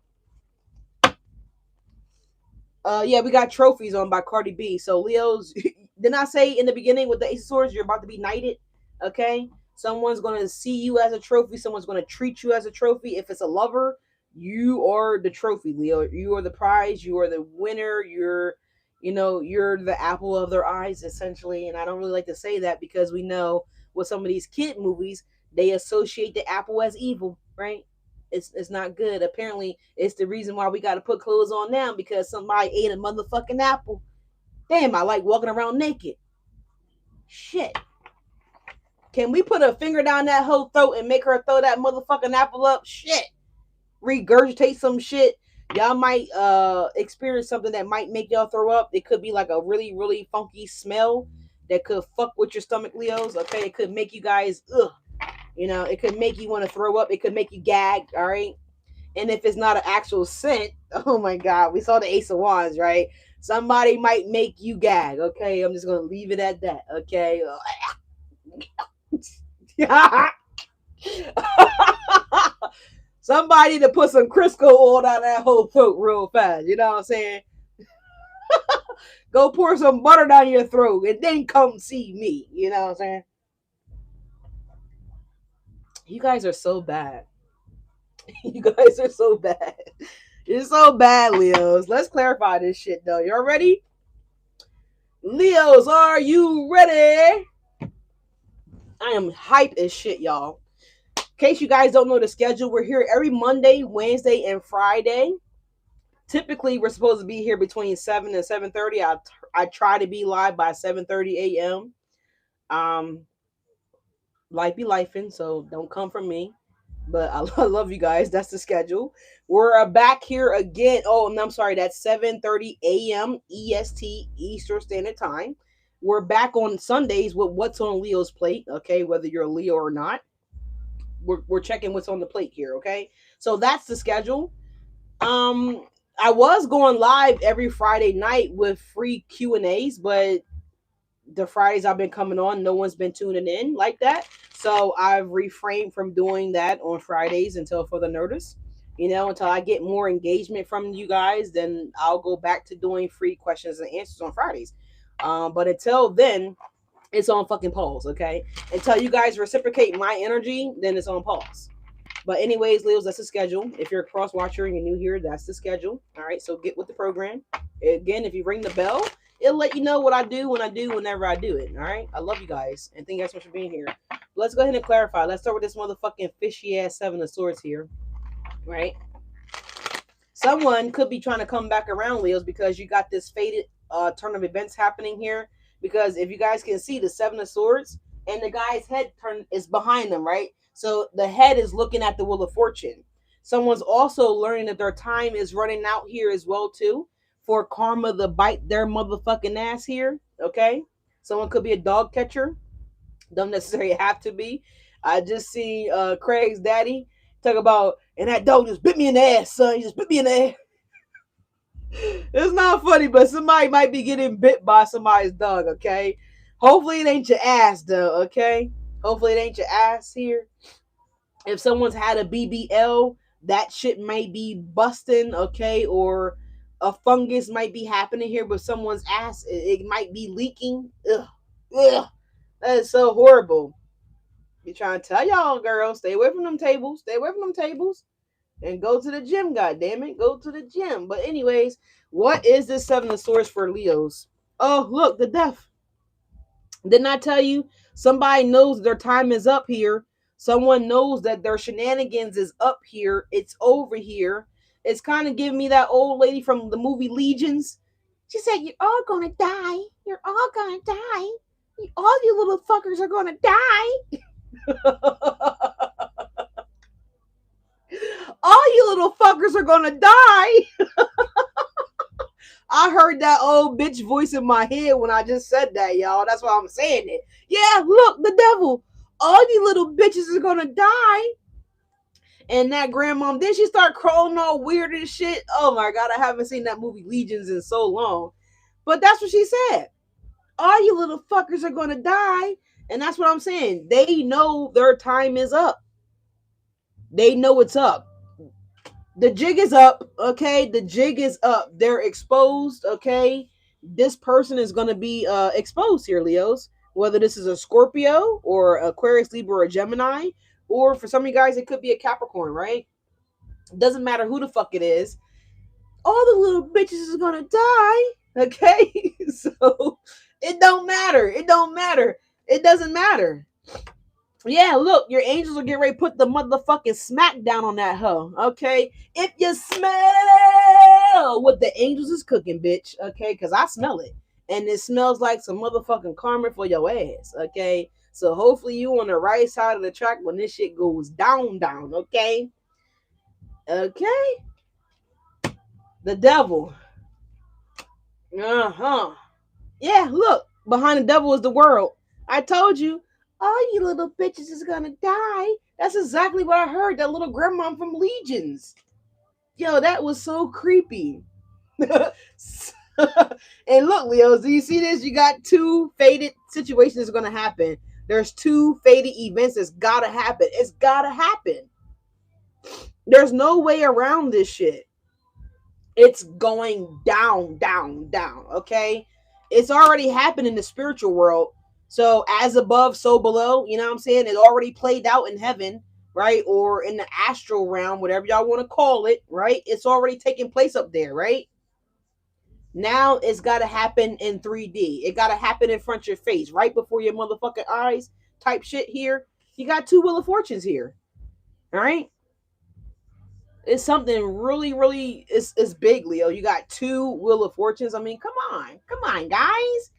Yeah, we got trophies on by Cardi B. So Leo's, didn't I say in the beginning with the Ace of Swords, you're about to be knighted? Okay, someone's gonna see you as a trophy. Someone's gonna treat you as a trophy. If it's a lover, you are the trophy, Leo. You are the prize. You are the winner. You're the apple of their eyes, essentially. And I don't really like to say that because we know with some of these kid movies, they associate the apple as evil, right? It's not good. Apparently, it's the reason why we got to put clothes on now because somebody ate a motherfucking apple. Damn, I like walking around naked. Shit. Can we put a finger down that whole throat and make her throw that motherfucking apple up? Shit. Regurgitate some shit. Y'all might experience something that might make y'all throw up. It could be like a really, really funky smell that could fuck with your stomach, Leos. Okay, it could make you guys ugh. It could make you want to throw up. It could make you gag. All right. And if it's not an actual scent, oh my God, we saw the Ace of Wands, right? Somebody might make you gag. Okay, I'm just gonna leave it at that. Okay. Somebody to put some Crisco oil down that whole throat real fast. You know what I'm saying? Go pour some butter down your throat and then come see me. You know what I'm saying? You guys are so bad. You guys are so bad. You're so bad, Leos. Let's clarify this shit, though. Y'all ready? Leos, are you ready? I am hype as shit, y'all. In case you guys don't know the schedule, we're here every Monday, Wednesday, and Friday. Typically, we're supposed to be here between 7 and 7:30. I try to be live by 7:30 a.m. Life be lifing, so don't come from me. But I love you guys. That's the schedule. We're back here again. Oh, and I'm sorry. That's 7:30 a.m. EST, Eastern Standard Time. We're back on Sundays with what's on Leo's plate. Okay, whether you're a Leo or not, we're checking what's on the plate here. Okay, so that's the schedule. I was going live every Friday night with free Q&As, but the Fridays I've been coming on, no one's been tuning in like that. So I've refrained from doing that on Fridays until further notice. Until I get more engagement from you guys, then I'll go back to doing free questions and answers on Fridays. But until then, it's on fucking pause, okay? Until you guys reciprocate my energy, then it's on pause. But anyways, Leos, that's the schedule. If you're a cross watcher and you're new here, that's the schedule. All right, so get with the program. Again, if you ring the bell, it'll let you know what I do whenever I do it. All right, I love you guys and thank you guys so much for being here. Let's go ahead and clarify. Let's start with this motherfucking fishy ass Seven of Swords here, right? Someone could be trying to come back around, Leos, because you got this fated turn of events happening here. Because if you guys can see the Seven of Swords and the guy's head turn is behind them, right? So the head is looking at the Wheel of Fortune. Someone's also learning that their time is running out here as well too, for karma to bite their motherfucking ass here. Okay, someone could be a dog catcher. Don't necessarily have to be. I just see Craig's daddy talk about, and that dog just bit me in the ass, son. He just bit me in the ass. It's not funny, but somebody might be getting bit by somebody's dog. Okay, hopefully it ain't your ass though. Okay, hopefully it ain't your ass here. If someone's had a BBL, that shit may be busting, okay, or a fungus might be happening here with someone's ass. It might be leaking. Ugh, ugh, that is so horrible. Be trying to tell y'all, girls, stay away from them tables. Stay away from them tables, and go to the gym. God damn it, go to the gym. But anyways, what is this Seven of Swords for Leos? Oh, look, the death. Didn't I tell you? Somebody knows their time is up here. Someone knows that their shenanigans is up here. It's over here. It's kind of giving me that old lady from the movie Legions. She said, "You're all gonna die. You're all gonna die. All you little fuckers are gonna die." All you little fuckers are gonna die. I heard that old bitch voice in my head when I just said that, y'all. That's why I'm saying it. Yeah, look, the devil. All you little bitches are gonna die. And that grandmom, then she start crawling all weird and shit. Oh my god, I haven't seen that movie Legions in so long. But that's what she said. All you little fuckers are gonna die. And that's what I'm saying. They know their time is up. They know it's up. The jig is up, okay? The jig is up. They're exposed, okay? This person is going to be exposed here, Leos. Whether this is a Scorpio or Aquarius, Libra, or Gemini, or for some of you guys, it could be a Capricorn, right? Doesn't matter who the fuck it is. All the little bitches is going to die, okay? So it don't matter. It don't matter. It doesn't matter. Yeah, look, your angels will get ready to put the motherfucking smack down on that hoe, okay? If you smell what the angels is cooking, bitch, okay? Because I smell it. And it smells like some motherfucking karma for your ass, okay? So hopefully you on the right side of the track when this shit goes down, okay? Okay? The devil. Uh-huh. Yeah, look, behind the devil is the world. I told you. All you little bitches is gonna die. That's exactly what I heard. That little grandma from Legions. Yo, that was so creepy. And look, Leos, do you see this? You got two fated situations that's gonna happen. There's two fated events that's gotta happen. It's gotta happen. There's no way around this shit. It's going down, okay? It's already happened in the spiritual world. So as above, so below, you know what I'm saying? It already played out in heaven, right? Or in the astral realm, whatever y'all want to call it, right? It's already taking place up there, right? Now it's got to happen in 3D. It got to happen in front of your face, right before your motherfucking eyes type shit here. You got two Wheel of Fortunes here, all right? It's something really, it's big, Leo. You got two Wheel of Fortunes. I mean, come on, guys.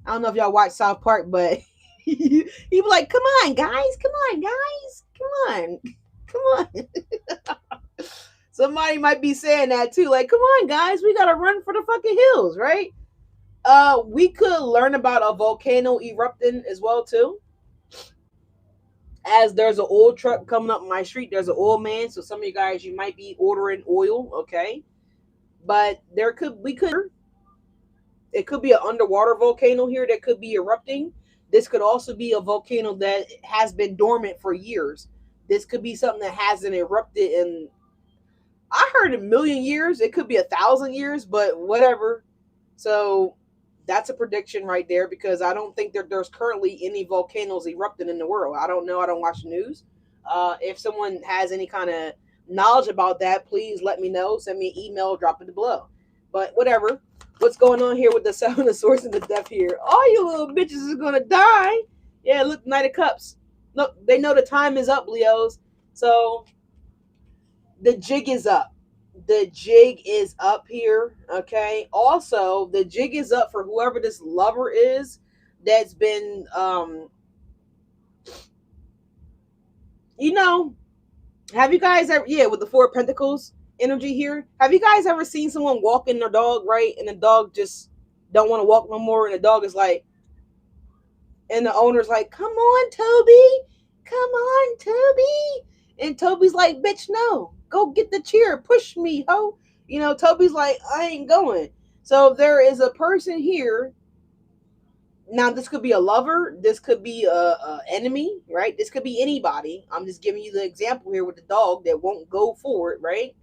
I don't know if y'all watch South Park, but he be like, come on, guys. Come on. Somebody might be saying that too. Like, come on, guys, we gotta run for the fucking hills, right? We could learn about a volcano erupting as well too. As there's an oil truck coming up my street, there's an oil man. So some of you guys, you might be ordering oil, okay? But it could be an underwater volcano here that could be erupting. This could also be a volcano that has been dormant for years. This could be something that hasn't erupted in, I heard, a million years. It could be 1,000 years, but whatever. So that's a prediction right there, because I don't think that there's currently any volcanoes erupting in the world. I don't know. I don't watch the news. If someone has any kind of knowledge about that, please let me know. Send me an email, drop it below. But whatever. What's going on here with the Seven of Swords and the Death here? All you little bitches is going to die. Yeah, look, Knight of Cups. Look, they know the time is up, Leos. So the jig is up. The jig is up here, okay? Also, the jig is up for whoever this lover is that's been, have you guys ever, with the Four of Pentacles energy here, have you guys ever seen someone walking their dog, right? And the dog just don't want to walk no more, and the dog is like, and the owner's like, come on, Toby. Come on, Toby. And Toby's like, bitch, no. Go get the chair. push me, ho. Toby's like, I ain't going. So there is a person here. Now, this could be a lover. This could be a enemy, right? This could be anybody. I'm just giving you the example here with the dog that won't go for it, right?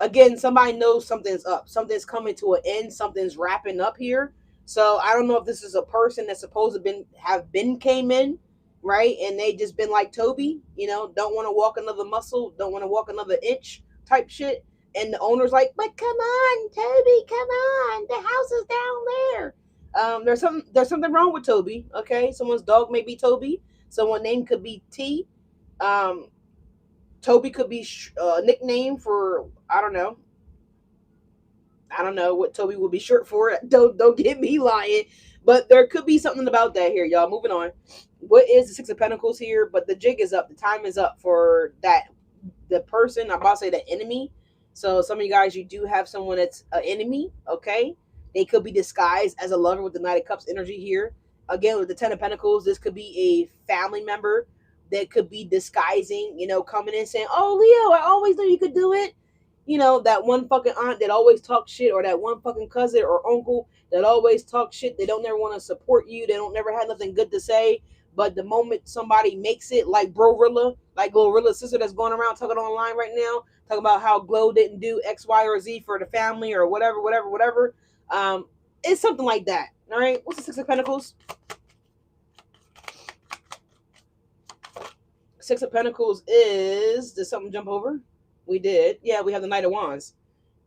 Again, somebody knows something's up. Something's coming to an end. Something's wrapping up here. So I don't know if this is a person that's supposed to have came in, right? And they just been like Toby, don't want to walk another muscle, don't want to walk another inch type shit. And the owner's like, but come on, Toby, come on. The house is down there. There's something wrong with Toby, okay? Someone's dog may be Toby. Someone's name could be T. Toby could be a nickname for, I don't know what Toby will be short for. Don't get me lying. But there could be something about that here, y'all. Moving on. What is the Six of Pentacles here? But the jig is up. The time is up for that. The person, I'm about to say the enemy. So some of you guys, you do have someone that's an enemy, okay? They could be disguised as a lover with the Knight of Cups energy here. Again, with the Ten of Pentacles, this could be a family member that could be disguising, coming in saying, "Oh, Leo, I always knew you could do it." That one fucking aunt that always talks shit, or that one fucking cousin or uncle that always talks shit. They don't never want to support you. They don't never have nothing good to say. But the moment somebody makes it, like Glorilla's sister that's going around talking online right now, talking about how Glow didn't do X, Y, or Z for the family or whatever, whatever, whatever. It's something like that. All right. What's the Six of Pentacles? Six of Pentacles is, did something jump over? We did. Yeah, we have the Knight of Wands.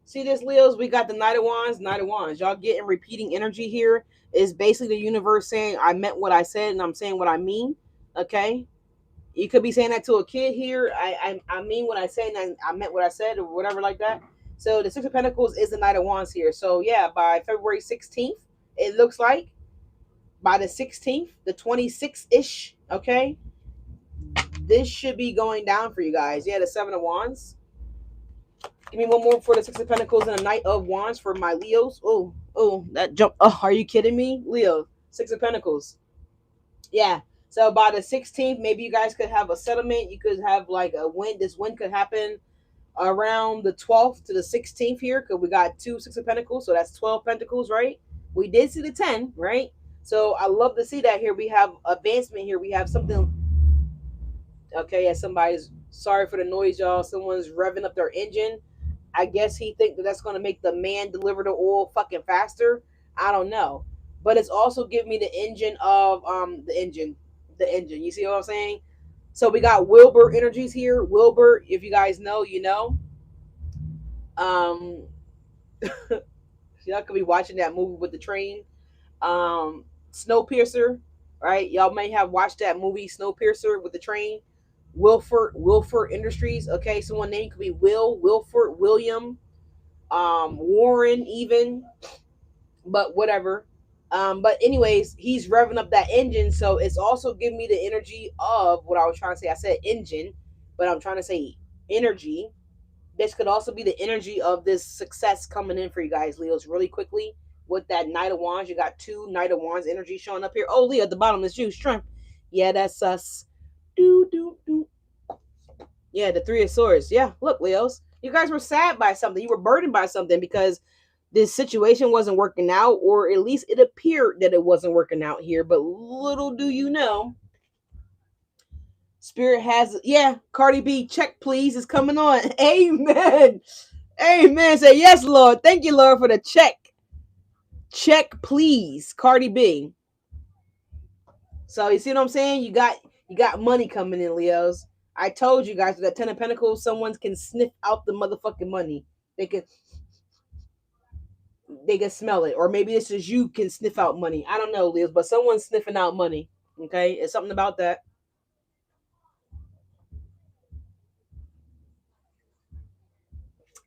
See this, Leos? We got the Knight of Wands, Knight of Wands. Y'all getting repeating energy here. Is basically the universe saying, I meant what I said and I'm saying what I mean. Okay? You could be saying that to a kid here. I mean what I said and I meant what I said, or whatever like that. So the Six of Pentacles is the Knight of Wands here. So yeah, by February 16th, it looks like, by the 16th, the 26th-ish, okay, this should be going down for you guys. Yeah, the Seven of Wands. Give me one more for the Six of Pentacles and a Knight of Wands for my Leos. Oh, that jump. Oh, are you kidding me? Leo, Six of Pentacles. Yeah. So by the 16th, maybe you guys could have a settlement. You could have like a win. This win could happen around the 12th to the 16th here, because we got two Six of Pentacles. So that's 12 Pentacles, right? We did see the 10, right? So I love to see that here. We have advancement here. We have something. Okay, yeah, somebody's, sorry for the noise, y'all. Someone's revving up their engine. I guess he think that that's going to make the man deliver the oil fucking faster. I don't know. But it's also giving me the engine of the engine. You see what I'm saying? So we got Wilbur energies here. Wilbur, if you guys know, you know. Um y'all could be watching that movie with the train. Snowpiercer, right? Y'all may have watched that movie Snowpiercer with the train. Wilford Industries. Okay, someone name could be Wilford, William, Warren, even, but whatever. But anyways, he's revving up that engine, so it's also giving me the energy of what I was trying to say. I said engine, but I'm trying to say energy. This could also be the energy of this success coming in for you guys, Leos, really quickly. With that Knight of Wands, you got two Knight of Wands energy showing up here. Oh, Leo, at the bottom is you, strength. Yeah, that's us. Do. Yeah, the Three of Swords. Yeah, look, Leos, you guys were sad by something. You were burdened by something because this situation wasn't working out, or at least it appeared that it wasn't working out here. But little do you know, Spirit has, yeah, Cardi B, check please, is coming on. Amen. Amen. Say yes, Lord. Thank you, Lord, for the check. Check please, Cardi B. So you see what I'm saying? You got money coming in, Leos. I told you guys with that Ten of Pentacles, someone can sniff out the motherfucking money. They can smell it, or maybe it's just you can sniff out money. I don't know, Leos, but someone's sniffing out money. Okay, it's something about that.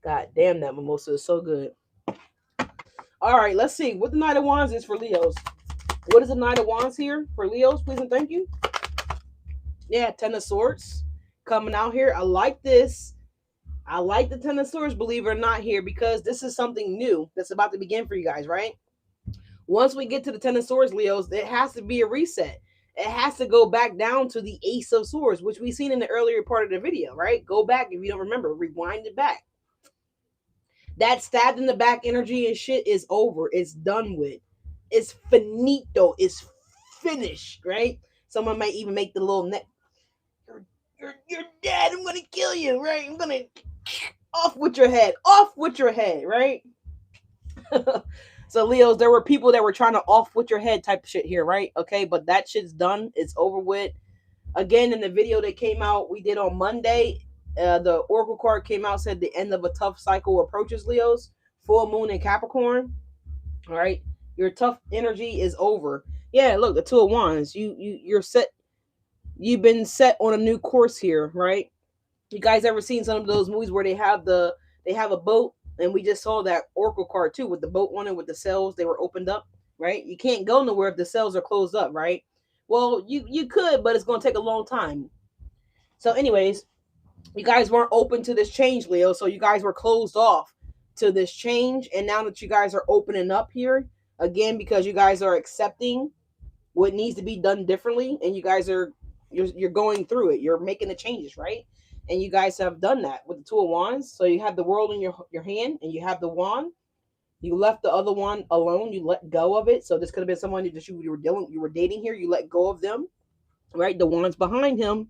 God damn, that mimosa is so good. All right, let's see what the Knight of Wands is for Leos. What is the Knight of Wands here for Leos? Please and thank you. Yeah, Ten of Swords coming out here. I like this. I like the Ten of Swords, believe it or not, here, because this is something new that's about to begin for you guys, right? Once we get to the Ten of Swords, Leos, it has to be a reset. It has to go back down to the Ace of Swords, which we've seen in the earlier part of the video, right? Go back if you don't remember. Rewind it back. That stabbed in the back energy and shit is over. It's done with. It's finito. It's finished, right? Someone might even make the little neck. You're dead. I'm gonna kill you, right? I'm gonna off with your head. Off with your head, right? So Leos, there were people that were trying to off with your head type of shit here, right? Okay, but that shit's done. It's over with. Again, in the video that came out, we did on Monday, the Oracle card came out, said the end of a tough cycle approaches, Leos. Full moon in Capricorn. All right, your tough energy is over. Yeah, look, the Two of Wands. You're set. You've been set on a new course here, right? You guys ever seen some of those movies where they have a boat, and we just saw that Oracle card too with the boat on it with the sails, they were opened up, right? You can't go nowhere if the sails are closed up, right? Well, you could, but it's going to take a long time. So anyways, You guys weren't open to this change, Leo. So you guys were closed off to this change. And now that you guys are opening up here again, because you guys are accepting what needs to be done differently, and you guys are you're going through it. You're making the changes, right? And you guys have done that with the Two of Wands. So you have the world in your hand, and you have the wand. You left the other one alone. You let go of it. So this could have been someone that you were dating here. You let go of them, right? The one's behind him,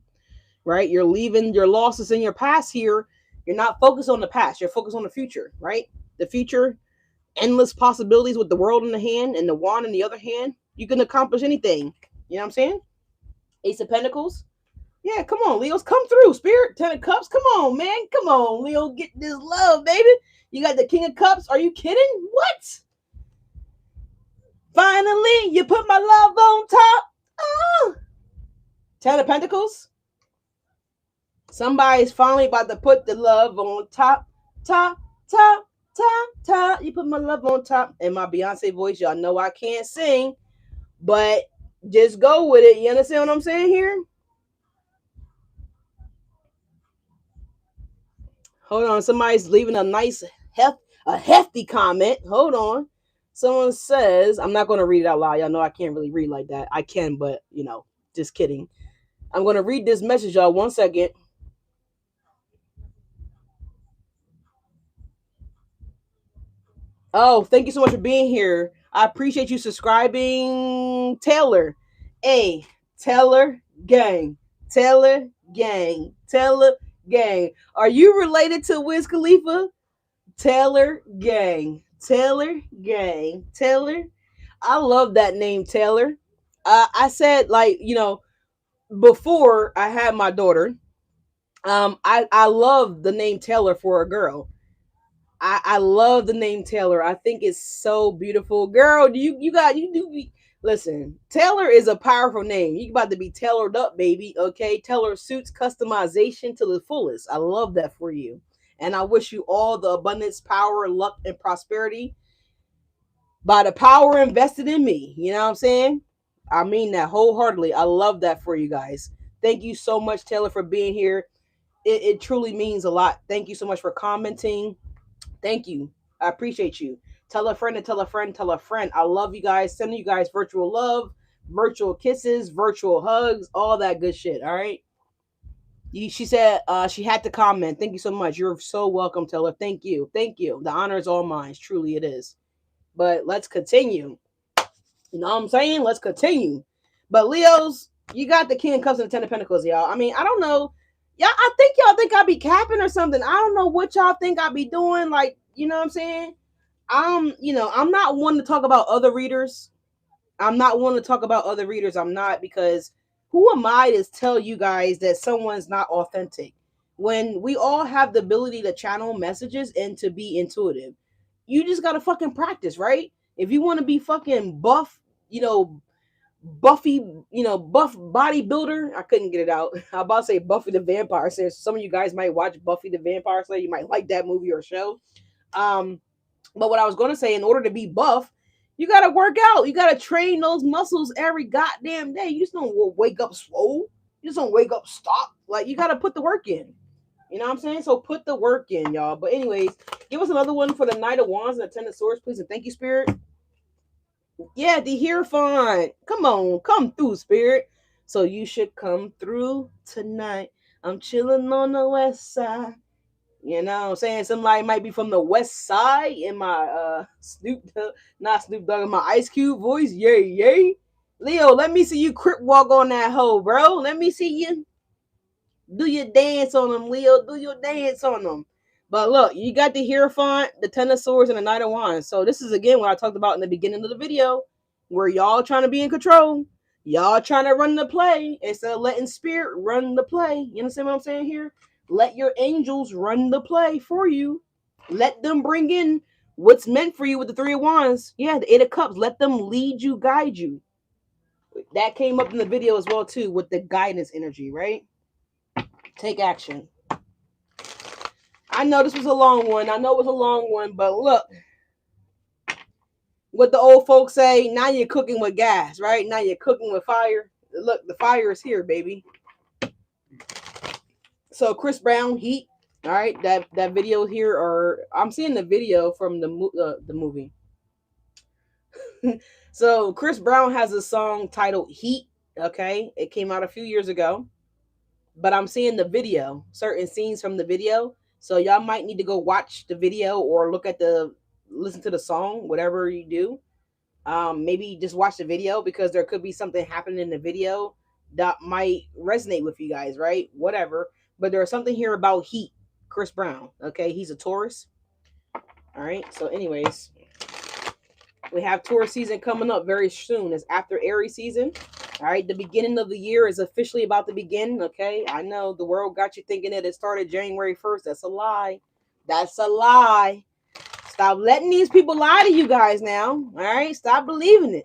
right? You're leaving your losses in your past here. You're not focused on the past. You're focused on the future, right? The future, endless possibilities with the world in the hand and the wand in the other hand. You can accomplish anything. You know what I'm saying? Ace of Pentacles. Yeah, come on, Leos, come through. Spirit, Ten of Cups. Come on, man. Come on, Leo, get this love, baby. You got the King of Cups. Are you kidding? What? Finally, you put my love on top. Oh. Ten of Pentacles. Somebody's finally about to put the love on top, top, top, top, top. You put my love on top. In my Beyonce voice, y'all know I can't sing, but just go with it. You understand what I'm saying here? Hold on. Somebody's leaving a nice, hefty comment. Hold on. Someone says, I'm not going to read it out loud. Y'all know I can't really read like that. I can, but, just kidding. I'm going to read this message, y'all. 1 second. Oh, thank you so much for being here. I appreciate you subscribing. Taylor. Hey, Taylor gang. Taylor gang. Taylor gang. Are you related to Wiz Khalifa? Taylor gang. Taylor gang. Taylor. I love that name, Taylor. I said, before I had my daughter, I love the name Taylor for a girl. I love the name Taylor. I think it's so beautiful. Girl, listen, Taylor is a powerful name. You about to be tailored up, baby. Okay. Taylor suits customization to the fullest. I love that for you. And I wish you all the abundance, power, luck, and prosperity by the power invested in me. You know what I'm saying? I mean that wholeheartedly. I love that for you guys. Thank you so much, Taylor, for being here. It truly means a lot. Thank you so much for commenting. Thank you. I appreciate you. Tell a friend to tell a friend, tell a friend. I love you guys. Sending you guys virtual love, virtual kisses, virtual hugs, all that good shit. All right. She said she had to comment. Thank you so much. You're so welcome, Taylor. Thank you. Thank you. The honor is all mine. Truly it is. But let's continue. You know what I'm saying? Let's continue. But Leos, you got the King of Cups and the Ten of Pentacles, y'all. I mean, I don't know. I think y'all think I be capping or something. I don't know what y'all think I be doing. Like, you know what I'm saying? I'm not one to talk about other readers. I'm not one to talk about other readers. I'm not, because who am I to tell you guys that someone's not authentic when we all have the ability to channel messages and to be intuitive? You just gotta fucking practice, right? If you want to be fucking buff, Buffy, buff bodybuilder. I couldn't get it out. I about to say Buffy the Vampire Slayer. Some of you guys might watch Buffy the Vampire Slayer. You might like that movie or show. But what I was going to say, in order to be buff, you got to work out. You got to train those muscles every goddamn day. You just don't wake up swole. You just don't wake up stop. Like, you got to put the work in. You know what I'm saying? So put the work in, y'all. But anyways, give us another one for the Knight of Wands and the Ten of Swords, please. And thank you, Spirit. Yeah, the Hierophant. Come on, come through, Spirit. So you should come through tonight. I'm chilling on the west side. You know what I'm saying? Somebody might be from the west side in my not Snoop Dogg, in my Ice Cube voice. Yay, yay. Leo, let me see you crip walk on that hoe, bro. Let me see you do your dance on them, Leo. Do your dance on them. But look, you got the Hierophant, the Ten of Swords, and the Knight of Wands. So this is, again, what I talked about in the beginning of the video, where y'all trying to be in control. Y'all trying to run the play instead of letting Spirit run the play. You understand what I'm saying here? Let your angels run the play for you. Let them bring in what's meant for you with the Three of Wands. Yeah, the Eight of Cups. Let them lead you, guide you. That came up in the video as well, too, with the guidance energy, right? Take action. I know this was a long one. But look, what the old folks say, now you're cooking with gas, right? Now you're cooking with fire. Look, the fire is here, baby. So Chris Brown, Heat. All right, that video here, or I'm seeing the video from the movie. So Chris Brown has a song titled Heat. Okay, it came out a few years ago, but I'm seeing the video, certain scenes from the video. So y'all might need to go watch the video or listen to the song, whatever you do. Maybe just watch the video because there could be something happening in the video that might resonate with you guys, right? Whatever. But there's something here about Heat, Chris Brown. Okay, he's a Taurus. All right. So, anyways, we have Taurus season coming up very soon. It's after Aries season. All right, the beginning of the year is officially about to begin. Okay, I know the world got you thinking that it started January 1st. That's a lie. That's a lie. Stop letting these people lie to you guys now. All right, stop believing it.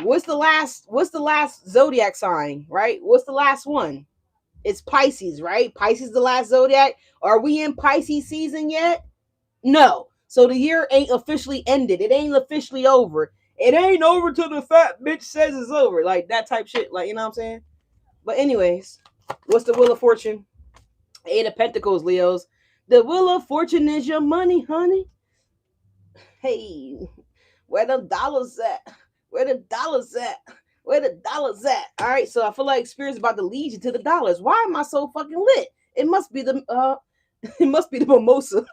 What's the last zodiac sign, right? What's the last one? It's Pisces, right? Pisces the last zodiac. Are we in Pisces season yet? No. So the year ain't officially ended. It ain't officially over. It ain't over till the fat bitch says it's over. Like that type shit. Like, you know what I'm saying? But anyways, what's the Wheel of Fortune? Eight of Pentacles, Leos. The Wheel of Fortune is your money, honey. Hey, where the dollars at? Where the dollars at? Where the dollars at? All right, so I feel like Spirit's about to lead you to the dollars. Why am I so fucking lit? It must be the it must be the mimosa.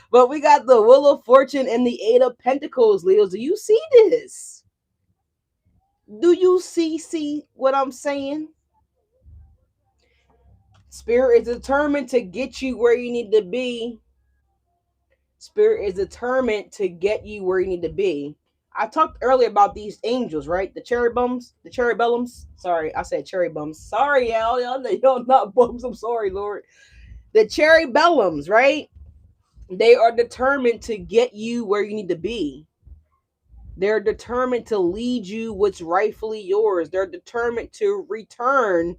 But we got the Wheel of Fortune and the Eight of Pentacles, Leos. Do you see this? Do you see what I'm saying? Spirit is determined to get you where you need to be. Spirit is determined to get you where you need to be. I talked earlier about these angels, right? The cherry bums, the cherry bellums. Sorry, I said cherry bums. Sorry, y'all not bums. I'm sorry, Lord. The cherry bellums, right? They are determined to get you where you need to be. They're determined to lead you what's rightfully yours. They're determined to return,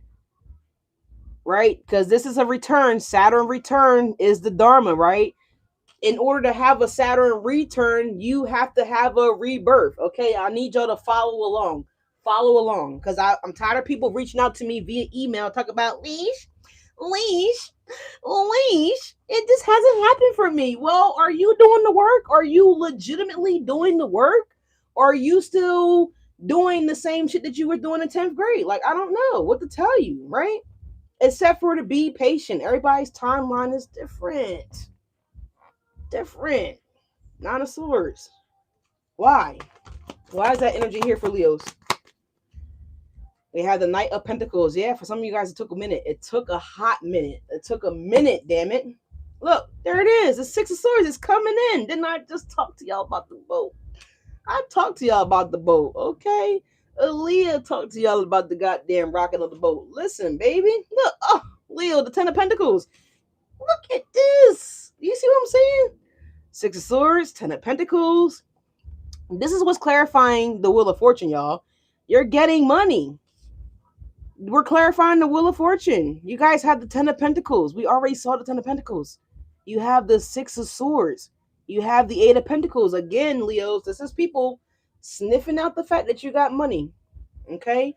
right? Because this is a return. Saturn return is the Dharma, right? In order to have a Saturn return, you have to have a rebirth. Okay, I need y'all to follow along. Follow along. Because I'm tired of people reaching out to me via email, talk about leash. It just hasn't happened for me. Well, are you doing the work? Are you legitimately doing the work? Or are you still doing the same shit that you were doing in 10th grade? Like, I don't know what to tell you, right? Except for to be patient. Everybody's timeline is different. Nine of Swords. Why? Why is that energy here for Leos? We have the Knight of Pentacles. Yeah, for some of you guys, it took a minute. It took a hot minute. It took a minute, damn it. Look, there it is. The Six of Swords is coming in. Didn't I just talk to y'all about the boat? I talked to y'all about the boat, okay? Aaliyah talked to y'all about the goddamn rocket of the boat. Listen, baby. Look, oh, Leo, the Ten of Pentacles. Look at this. You see what I'm saying? Six of Swords, Ten of Pentacles. This is what's clarifying the Wheel of Fortune, y'all. You're getting money. We're clarifying the Wheel of Fortune. You guys have the Ten of Pentacles. We already saw the Ten of Pentacles. You have the Six of Swords. You have the Eight of Pentacles. Again, Leos, this is people sniffing out the fact that you got money. Okay?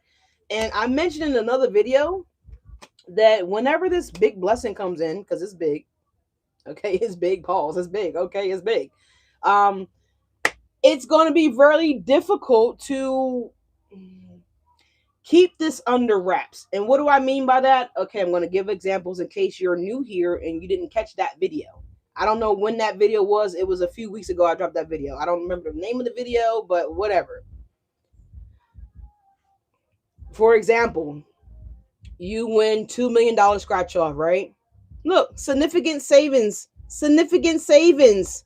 And I mentioned in another video that whenever this big blessing comes in, because it's big, okay, it's big, pause, it's big, okay, it's big. It's going to be very difficult to keep this under wraps. And what do I mean by that? Okay, I'm going to give examples in case you're new here and you didn't catch that video. I don't know when that video was. It was a few weeks ago I dropped that video. I don't remember the name of the video, but whatever. For example, you win $2 million scratch off, right? Look, significant savings. Significant savings.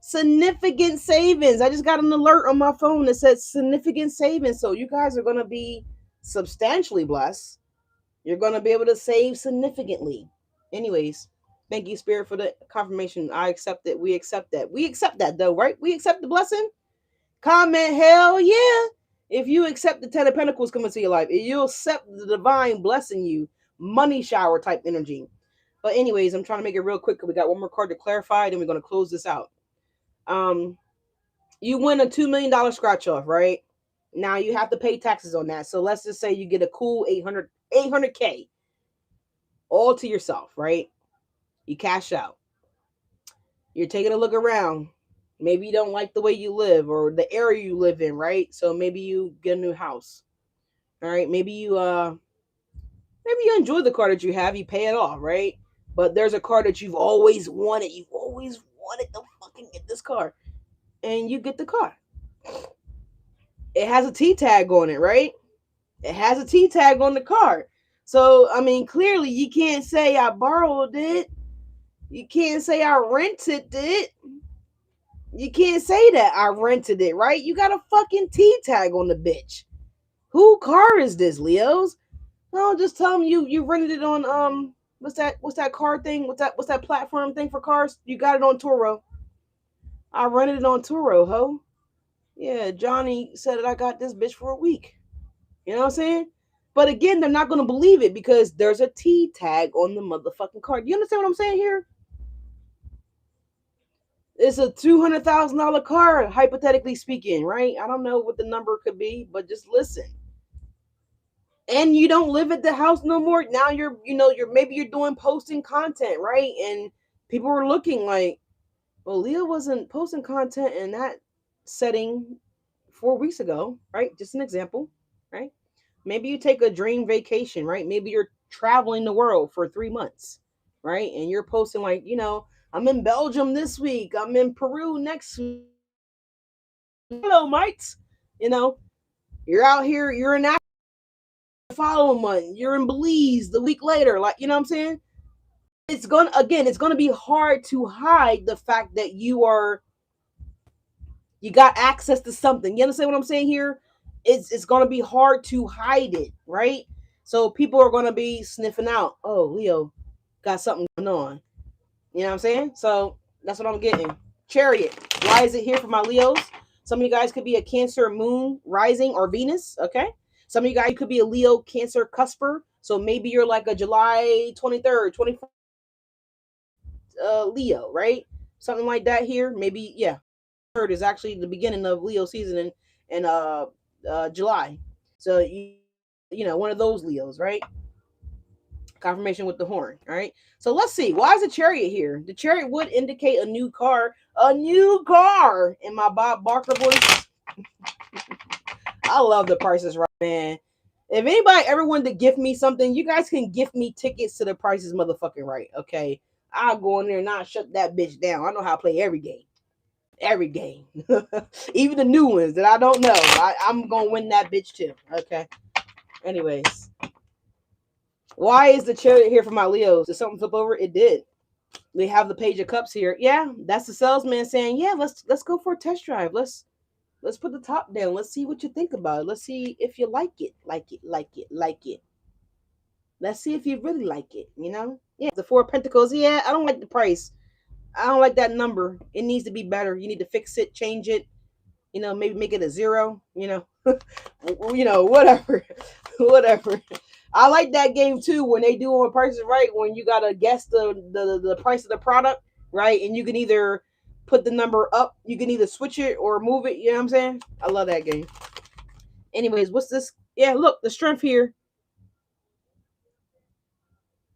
Significant savings. I just got an alert on my phone that says significant savings. So you guys are going to be substantially blessed. You're going to be able to save significantly. Anyways, thank you, Spirit, for the confirmation. I accept it. We accept that. We accept that, though, right? We accept the blessing. Comment, hell yeah. If you accept the Ten of Pentacles coming to your life, you'll accept the divine blessing you, money shower type energy. But anyways, I'm trying to make it real quick because we got one more card to clarify, then we're going to close this out. You win a $2 million scratch off, right? Now you have to pay taxes on that. So let's just say you get a cool 800K. all to yourself, right? You cash out. You're taking a look around. Maybe you don't like the way you live or the area you live in, right? So maybe you get a new house. All right. Maybe you enjoy the car that you have, you pay it off, right? But there's a car that you've always wanted. You've always wanted to fucking get this car. And you get the car. It has a T tag on it, right? It has a T tag on the car. So, I mean, clearly you can't say I borrowed it. You can't say I rented it. You can't say that I rented it, right? You got a fucking T tag on the bitch. Who car is this, Leos? No, just tell them you rented it on what's that car thing? What's that platform thing for cars? You got it on Turo. I rented it on Turo, ho. Yeah, Johnny said that I got this bitch for a week. You know what I'm saying? But again, they're not gonna believe it because there's a T tag on the motherfucking car. Do you understand what I'm saying here? It's a $200,000 car, hypothetically speaking, right? I don't know what the number could be, but just listen. And you don't live at the house no more. Now you're maybe you're doing posting content, right? And people were looking like, well, Leah wasn't posting content in that setting 4 weeks ago, right? Just an example, right? Maybe you take a dream vacation, right? Maybe you're traveling the world for 3 months, right? And you're posting like, I'm in Belgium this week. I'm in Peru next week. Hello, mates. You know, you're out here. You're in Africa the following month. You're in Belize the week later. Like, you know what I'm saying? It's gonna be hard to hide the fact that you got access to something. You understand what I'm saying here? It's gonna be hard to hide it, right? So people are gonna be sniffing out. Oh, Leo got something going on. You know what I'm saying? So that's what I'm getting. Chariot. Why is it here for my Leos? Some of you guys could be a Cancer moon rising or Venus. Okay. Some of you guys could be a Leo Cancer cusper. So maybe you're like a July 23rd, 24th Leo, right? Something like that here. Maybe, yeah. Third is actually the beginning of Leo season in July. So one of those Leos, right? Confirmation with the horn. All right. So let's see. Why is the chariot here? The chariot would indicate a new car. A new car in my Bob Barker voice. I love the prices right, man. If anybody ever wanted to gift me something, you guys can gift me tickets to the prices motherfucking right. Okay. I'll go in there and I'll shut that bitch down. I know how to play every game. Every game. Even the new ones that I don't know. I'm gonna win that bitch too. Okay. Anyways. Why is the chariot here for my Leos? Did something flip over? It did. We have the Page of Cups here. Yeah, that's the salesman saying, yeah, let's go for a test drive. Let's put the top down. Let's see what you think about it. Let's see if you like it. Like it. Let's see if you really like it, Yeah, the Four of Pentacles. Yeah, I don't like the price. I don't like that number. It needs to be better. You need to fix it, change it, maybe make it a 0, whatever. Whatever. I like that game too when they do on Price is Right, when you gotta guess the price of the product, right? And you can either put the number up, you can either switch it or move it. You know what I'm saying? I love that game. Anyways, what's this? Yeah, look, the strength here.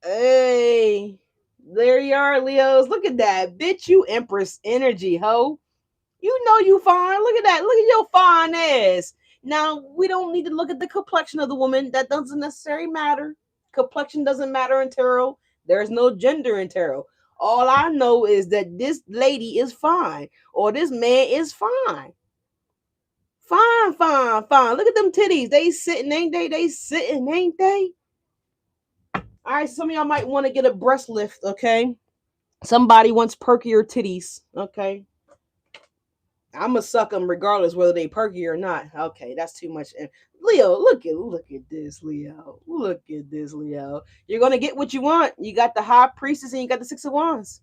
Hey, there you are, Leos. Look at that, bitch. You Empress energy, ho. You know you fine. Look at that. Look at your fine ass. Now, we don't need to look at the complexion of the woman. That doesn't necessarily matter. Complexion doesn't matter in tarot. There's no gender in tarot. All I know is that this lady is fine or this man is fine. Fine, fine, fine. Look at them titties. They sitting, ain't they? They sitting, ain't they? All right, some of y'all might want to get a breast lift, okay? Somebody wants perkier titties, okay? I'm gonna suck them regardless whether they perky or not. Okay, that's too much. Leo, look at this, Leo. Look at this, Leo. You're gonna get what you want. You got the High Priestess and you got the Six of Wands.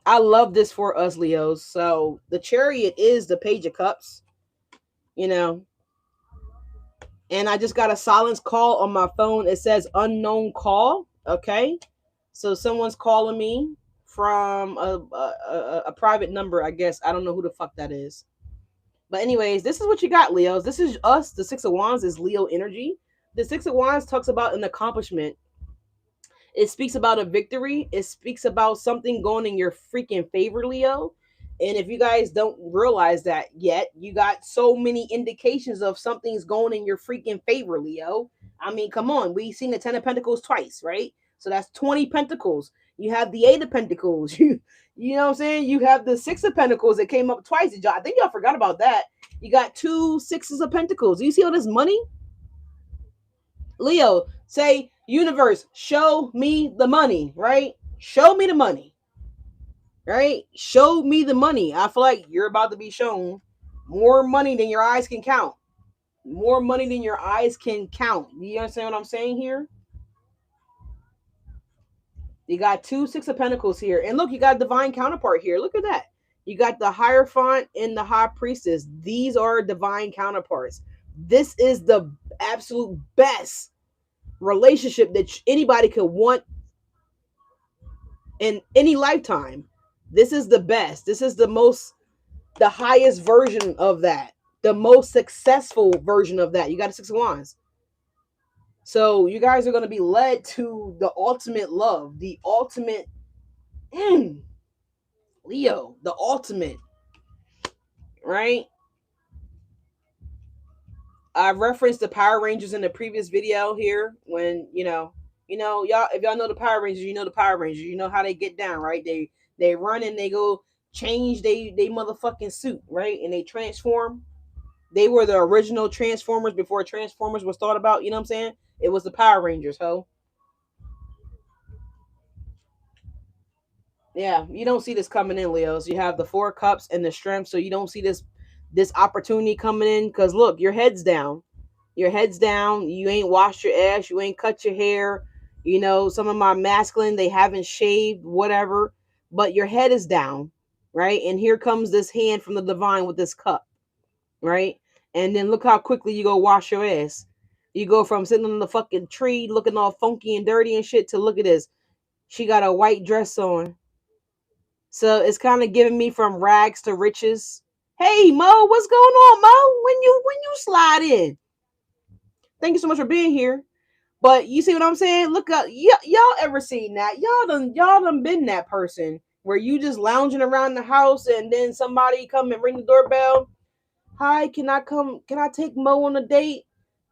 I love this for us, Leos. So the Chariot is the Page of Cups, and I just got a silence call on my phone. It says unknown call. Okay, so someone's calling me from a private number, I guess. I don't know who the fuck that is. But anyways, this is what you got, Leos. This is us. The Six of Wands is Leo energy. The Six of Wands talks about an accomplishment. It speaks about a victory. It speaks about something going in your freaking favor, Leo. And if you guys don't realize that yet, you got so many indications of something's going in your freaking favor, Leo. I mean, come on. We've seen the 10 of Pentacles twice, right? So that's 20 Pentacles. You have the 8 of Pentacles. You know what I'm saying? You have the 6 of Pentacles that came up twice. I think y'all forgot about that. You got 2 sixes of Pentacles. Do you see all this money? Leo, say, universe, show me the money, right? Show me the money, right? Show me the money. I feel like you're about to be shown more money than your eyes can count. More money than your eyes can count. Do you understand what I'm saying here? You got 2 6 of Pentacles here. And look, you got a divine counterpart here. Look at that. You got the Hierophant and the High Priestess. These are divine counterparts. This is the absolute best relationship that anybody could want in any lifetime. This is the best. This is the highest version of that. The most successful version of that. You got a 6 of Wands. So you guys are going to be led to the ultimate love, the ultimate Leo, the ultimate, right? I referenced the Power Rangers in the previous video here when, y'all, if y'all know the Power Rangers, you know the Power Rangers, you know how they get down, right? They run and they go change they motherfucking suit, right? And they transform. They were the original Transformers before Transformers was thought about, you know what I'm saying? It was the Power Rangers, ho. Yeah, you don't see this coming in, Leos. You have the 4 cups and the strength, so you don't see this opportunity coming in because look, your head's down. Your head's down. You ain't washed your ass. You ain't cut your hair. You know, some of my masculine, they haven't shaved, whatever. But your head is down, right? And here comes this hand from the divine with this cup, right? And then look how quickly you go wash your ass. You go from sitting on the fucking tree looking all funky and dirty and shit to look at this. She got a white dress on. So it's kind of giving me from rags to riches. Hey Mo, what's going on, Mo? When you slide in? Thank you so much for being here. But you see what I'm saying? Look up, y'all ever seen that? Y'all done been that person where you just lounging around the house and then somebody come and ring the doorbell. Hi, can I come? Can I take Mo on a date?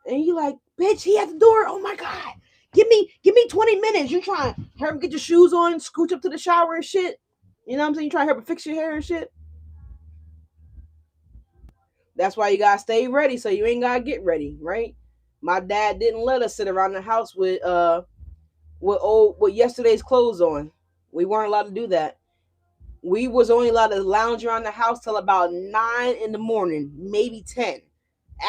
And you like, bitch, he at the door. Oh my god, give me 20 minutes. You trying to help him get your shoes on, scooch up to the shower and shit. You know what I'm saying? You trying to help him fix your hair and shit. That's why you gotta stay ready so you ain't gotta get ready, right? My dad didn't let us sit around the house with yesterday's clothes on. We weren't allowed to do that. We was only allowed to lounge around the house till about 9 in the morning, maybe 10.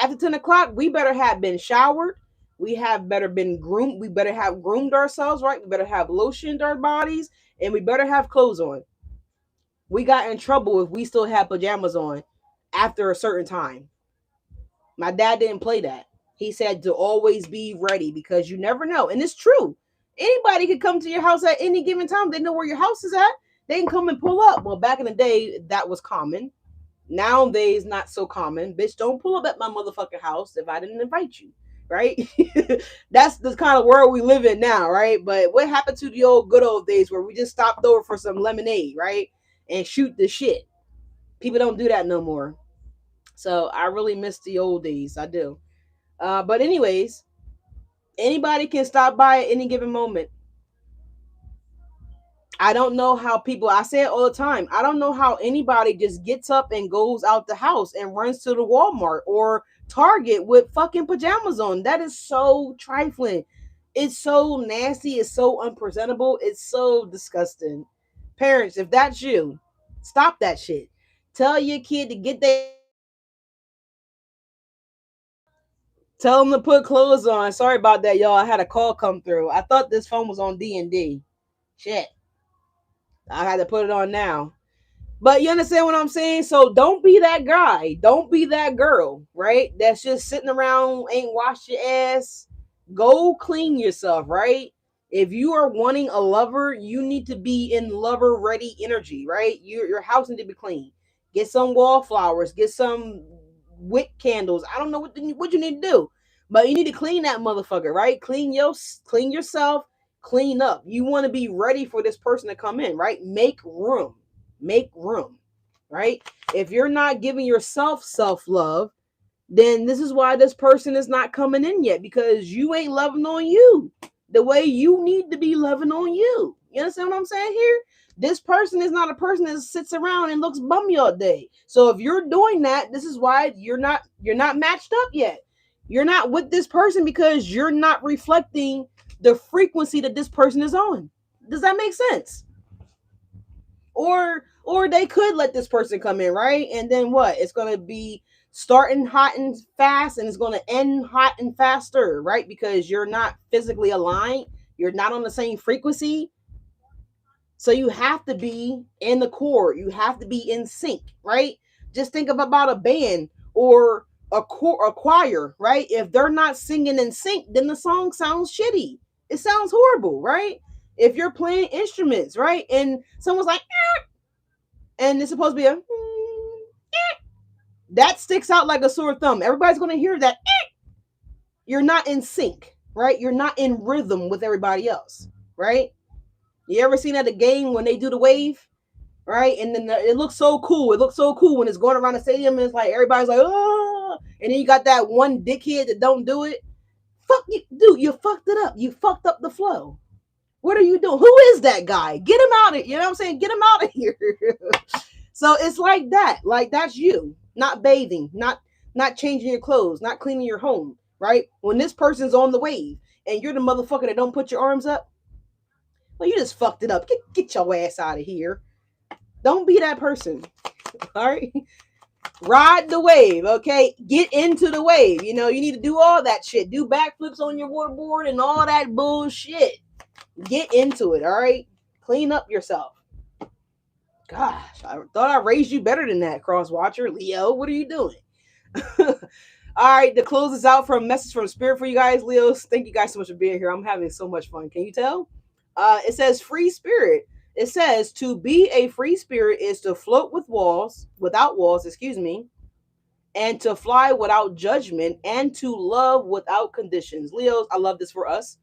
After 10 o'clock, we better have been showered. We have better been groomed. We better have groomed ourselves, right? We better have lotioned our bodies, and we better have clothes on. We got in trouble if we still had pajamas on after a certain time. My dad didn't play that. He said to always be ready because you never know. And it's true. Anybody could come to your house at any given time. They know where your house is at. They can come and pull up. Well, back in the day, that was common. Nowadays, not so common. Bitch, don't pull up at my motherfucking house if I didn't invite you. Right? That's the kind of world we live in now, right? But what happened to the old good old days where we just stopped over for some lemonade, right? And shoot the shit. People don't do that no more. So I really miss the old days. I do. But anyways, anybody can stop by at any given moment. I don't know how people, I say it all the time, I don't know how anybody just gets up and goes out the house and runs to the Walmart or Target with fucking pajamas on. That is so trifling. It's so nasty. It's so unpresentable. It's so disgusting. Parents, if that's you, stop that shit. Tell your kid to get their Tell them to put clothes on. Sorry about that, y'all. I had a call come through. I thought this phone was on D&D. Shit. I had to put it on now. But you understand what I'm saying? So don't be that guy. Don't be that girl, right? That's just sitting around, ain't washed your ass. Go clean yourself, right? If you are wanting a lover, you need to be in lover ready energy, right? Your house need to be clean. Get some wallflowers. Get some wick candles. I don't know what you need to do, but you need to clean that motherfucker, right? Clean yourself. Clean up. You want to be ready for this person to come in, right? Make room. Make room, right? If you're not giving yourself self-love, then this is why this person is not coming in yet, because you ain't loving on you the way you need to be loving on you. You understand what I'm saying here? This person is not a person that sits around and looks bummy all day. So if you're doing that, this is why you're not matched up yet. You're not with this person because you're not reflecting the frequency that this person is on. Does that make sense? Or they could let this person come in, right? And then what? It's gonna be starting hot and fast, and it's gonna end hot and faster, right? Because you're not physically aligned, you're not on the same frequency. So you have to be in the core, you have to be in sync, right? Just think of about a band or a choir, right? If they're not singing in sync, then the song sounds shitty. It sounds horrible, right? If you're playing instruments, right? And someone's like, and it's supposed to be a that sticks out like a sore thumb. Everybody's going to hear that. You're not in sync, right? You're not in rhythm with everybody else, right? You ever seen at a game when they do the wave, right? And then it looks so cool. It looks so cool when it's going around the stadium and it's like everybody's like, oh, and then you got that one dickhead that don't do it. Fuck you, dude. You fucked it up. You fucked up the flow. What are you doing? Who is that guy? Get him out of, you know what I'm saying? Get him out of here. So it's like that. Like that's you. Not bathing, not changing your clothes, not cleaning your home, right? When this person's on the wave and you're the motherfucker that don't put your arms up, well, you just fucked it up. Get your ass out of here. Don't be that person. All right. Ride the wave, okay? Get into the wave. You know, you need to do all that shit. Do backflips on your waterboard and all that bullshit. Get into it, all right? Clean up yourself. Gosh, I thought I raised you better than that, Cross Watcher. Leo, what are you doing? All right, to close this out, from a message from Spirit for you guys, Leos. Thank you guys so much for being here. I'm having so much fun. Can you tell? It says free spirit. It says to be a free spirit is to float without walls, excuse me, and to fly without judgment, and to love without conditions. Leos, I love this for us.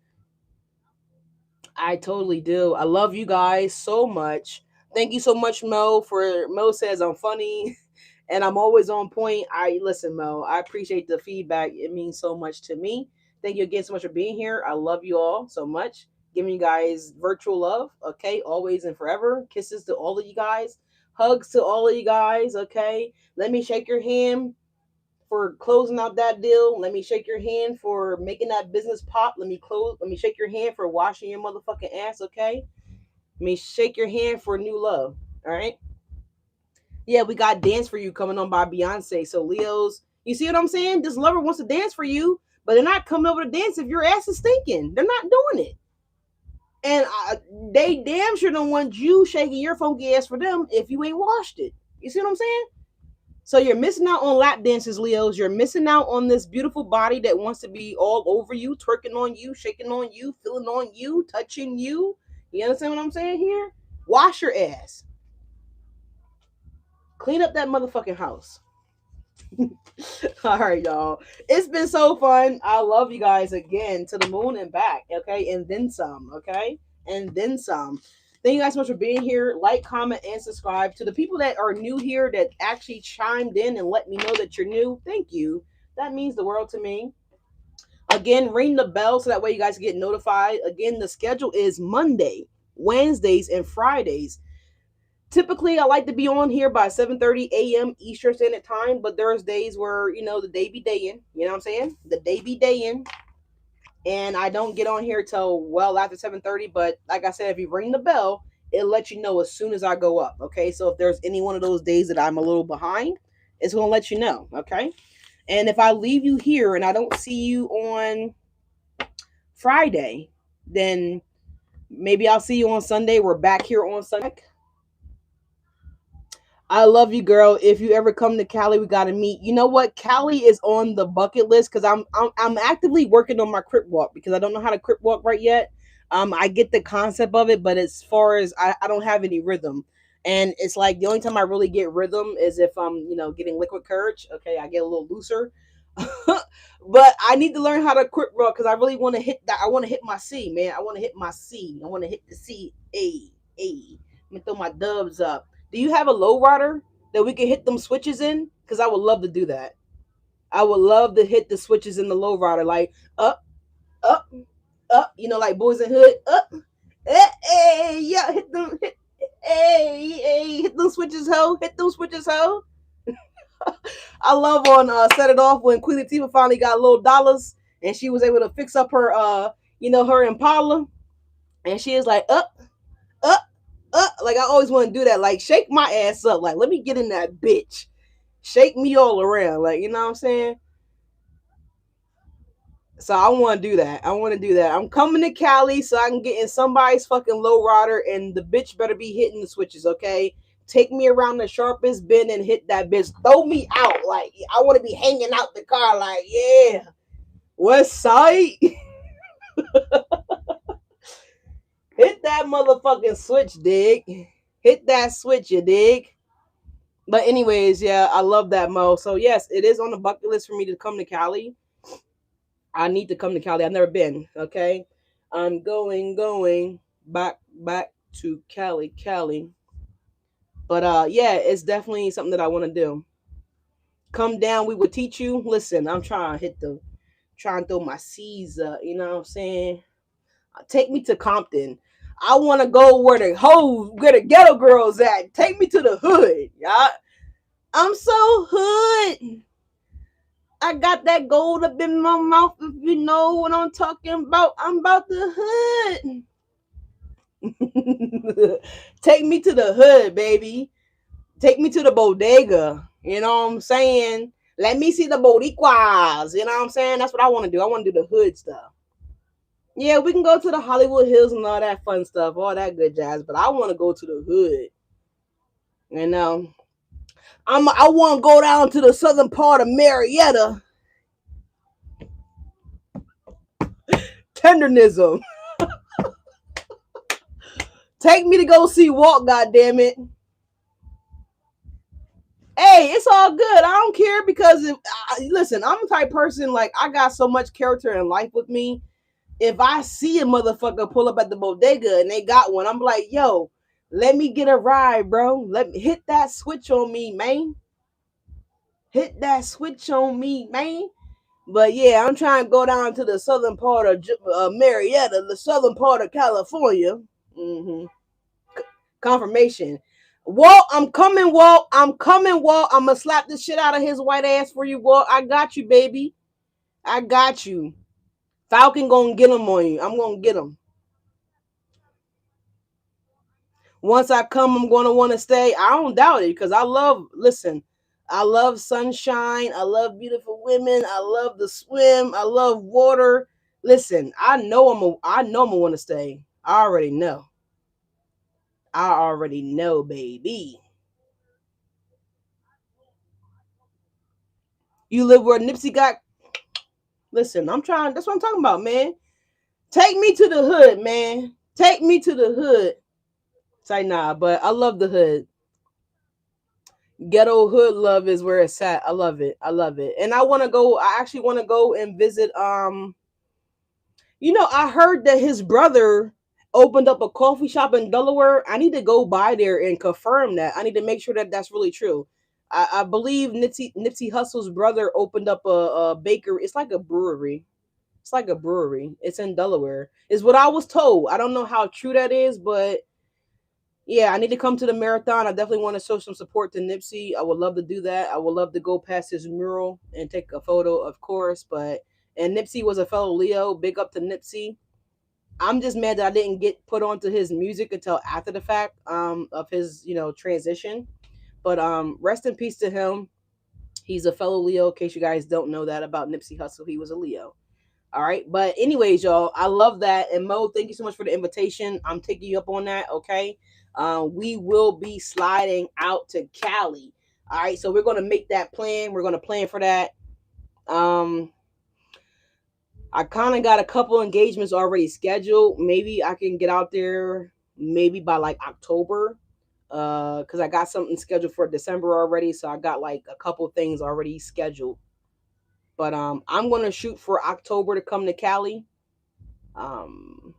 I totally do. I love you guys so much. Thank you so much, Mo says I'm funny and I'm always on point. I listen, Mo. I appreciate the feedback. It means so much to me. Thank you again so much for being here. I love you all so much. Giving you guys virtual love, okay, always and forever. Kisses to all of you guys. Hugs to all of you guys, okay. Let me shake your hand for closing out that deal. Let me shake your hand for making that business pop. Let me shake your hand for washing your motherfucking ass, okay? Let me shake your hand for new love. All right. Yeah, we got Dance for You coming on by Beyonce. So Leos, you see what I'm saying? This lover wants to dance for you, but they're not coming over to dance if your ass is stinking. They're not doing it. And they damn sure don't want you shaking your funky ass for them if you ain't washed it. You see what I'm saying? So you're missing out on lap dances, Leos. You're missing out on this beautiful body that wants to be all over you, twerking on you, shaking on you, feeling on you, touching you. You understand what I'm saying here? Wash your ass. Clean up that motherfucking house. All right, y'all. It's been so fun. I love you guys again to the moon and back, okay? And then some, okay? And then some. Thank you guys so much for being here. Like, comment, and subscribe. To the people that are new here that actually chimed in and let me know that you're new, thank you. That means the world to me. Again, ring the bell so that way you guys get notified. Again, the schedule is Monday, Wednesdays, and Fridays. Typically, I like to be on here by 7:30 a.m. Eastern Standard Time, but there's days where, you know, the day be dayin'. You know what I'm saying? The day be dayin'. And I don't get on here till well after 7:30. But like I said, if you ring the bell, it'll let you know as soon as I go up. Okay, so if there's any one of those days that I'm a little behind, it's gonna let you know. Okay, and if I leave you here and I don't see you on Friday, then maybe I'll see you on Sunday. We're back here on Sunday. I love you, girl. If you ever come to Cali, we gotta meet. You know what? Cali is on the bucket list because I'm actively working on my crip walk because I don't know how to crip walk right yet. I get the concept of it, but as far as I don't have any rhythm. And it's like the only time I really get rhythm is if I'm, you know, getting liquid courage. Okay, I get a little looser. But I need to learn how to quick roll because I really want to hit that. I want to hit my C, man. I want to hit my C. I want to hit the C. A. Let me throw my dubs up. Do you have a low rider that we can hit them switches in? Because I would love to do that. I would love to hit the switches in the low rider, like up, up, up. You know, like Boys in Hood, up. Hey, yeah, hit them. Hey, hit them switches, ho. Hit them switches, ho. I love on Set It Off when Queen Latifah finally got little dollars and she was able to fix up her her Impala, and she is like up, up. Like I always want to do that. Like shake my ass up. Like let me get in that bitch. Shake me all around. Like you know what I'm saying? So I want to do that. I want to do that. I'm coming to Cali so I can get in somebody's fucking low rider and the bitch better be hitting the switches, okay? Take me around the sharpest bend and hit that bitch. Throw me out. Like, I want to be hanging out the car like, yeah. West Side. Hit that motherfucking switch, dig. Hit that switch, you dig. But anyways, yeah, I love that, Mo. So yes, it is on the bucket list for me to come to Cali. I need to come to Cali. I've never been. Okay, I'm going back to Cali. But yeah, it's definitely something that I want to do. Come down, we will teach you. Listen, I'm trying to trying to throw my C's up. You know what I'm saying? Take me to Compton. I want to go where the ghetto girls at. Take me to the hood. Yeah, I'm so hood. I got that gold up in my mouth, if you know what I'm talking about. I'm about the hood. Take me to the hood, baby. Take me to the bodega. You know what I'm saying? Let me see the boricuas. You know what I'm saying? That's what I want to do. I want to do the hood stuff. Yeah, we can go to the Hollywood Hills and all that fun stuff, all that good jazz, but I want to go to the hood. You know, I want to go down to the southern part of Marietta. Tendernism. Take me to go see Walt, goddammit. Hey, it's all good. I don't care because listen, I'm the type person like I got so much character in life with me. If I see a motherfucker pull up at the bodega and they got one, I'm like, yo, let me get a ride, bro. Let me hit that switch on me, man. Hit that switch on me, man. But yeah, I'm trying to go down to the southern part of Marietta, the southern part of California. Mm-hmm. Confirmation. Walt, I'm coming, Walt. I'm coming, Walt. I'm gonna slap the shit out of his white ass for you, Walt. I got you, baby. I got you. Falcon gonna get him on you. I'm gonna get him. Once I come, I'm gonna want to stay. I don't doubt it because I love sunshine. I love beautiful women. I love the swim. I love water. Listen, I know I'm gonna want to stay. I already know. I already know, baby. You live where Nipsey got. Listen, I'm trying. That's what I'm talking about, man. Take me to the hood, man. Take me to the hood. Say nah, but I love the hood. Ghetto hood love is where it's at. I love it. I love it. And I want to go. I actually want to go and visit. I heard that his brother opened up a coffee shop in Delaware. I need to go by there and confirm that. I need to make sure that that's really true. I believe Nipsey Hussle's brother opened up a bakery. It's like a brewery. It's like a brewery. It's in Delaware. Is what I was told. I don't know how true that is, but yeah, I need to come to the marathon. I definitely want to show some support to Nipsey. I would love to do that. I would love to go past his mural and take a photo, of course. And Nipsey was a fellow Leo. Big up to Nipsey. I'm just mad that I didn't get put onto his music until after the fact of his transition. But rest in peace to him. He's a fellow Leo. In case you guys don't know that about Nipsey Hussle, he was a Leo. All right. But anyways, y'all, I love that. And Mo, thank you so much for the invitation. I'm taking you up on that. Okay. We will be sliding out to Cali. All right. So we're going to make that plan. We're going to plan for that. I kind of got a couple engagements already scheduled. Maybe I can get out there maybe by like October. Because I got something scheduled for December already. So I got like a couple things already scheduled. But I'm gonna shoot for October to come to Cali. Um,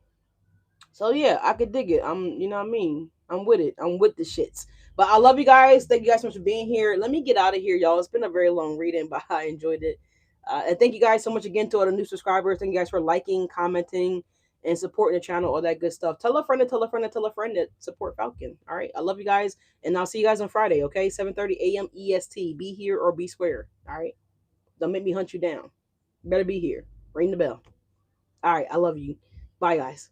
so yeah, I could dig it. You know what I mean? I'm with it. I'm with the shits. But I love you guys. Thank you guys so much for being here. Let me get out of here, y'all. It's been a very long reading, but I enjoyed it. And thank you guys so much again to all the new subscribers. Thank you guys for liking, commenting, and supporting the channel, all that good stuff. Tell a friend to tell a friend to tell a friend that support Falcon. All right. I love you guys. And I'll see you guys on Friday, okay? 7:30 a.m. EST. Be here or be square. All right. Don't make me hunt you down. You better be here. Ring the bell. All right. I love you. Bye, guys.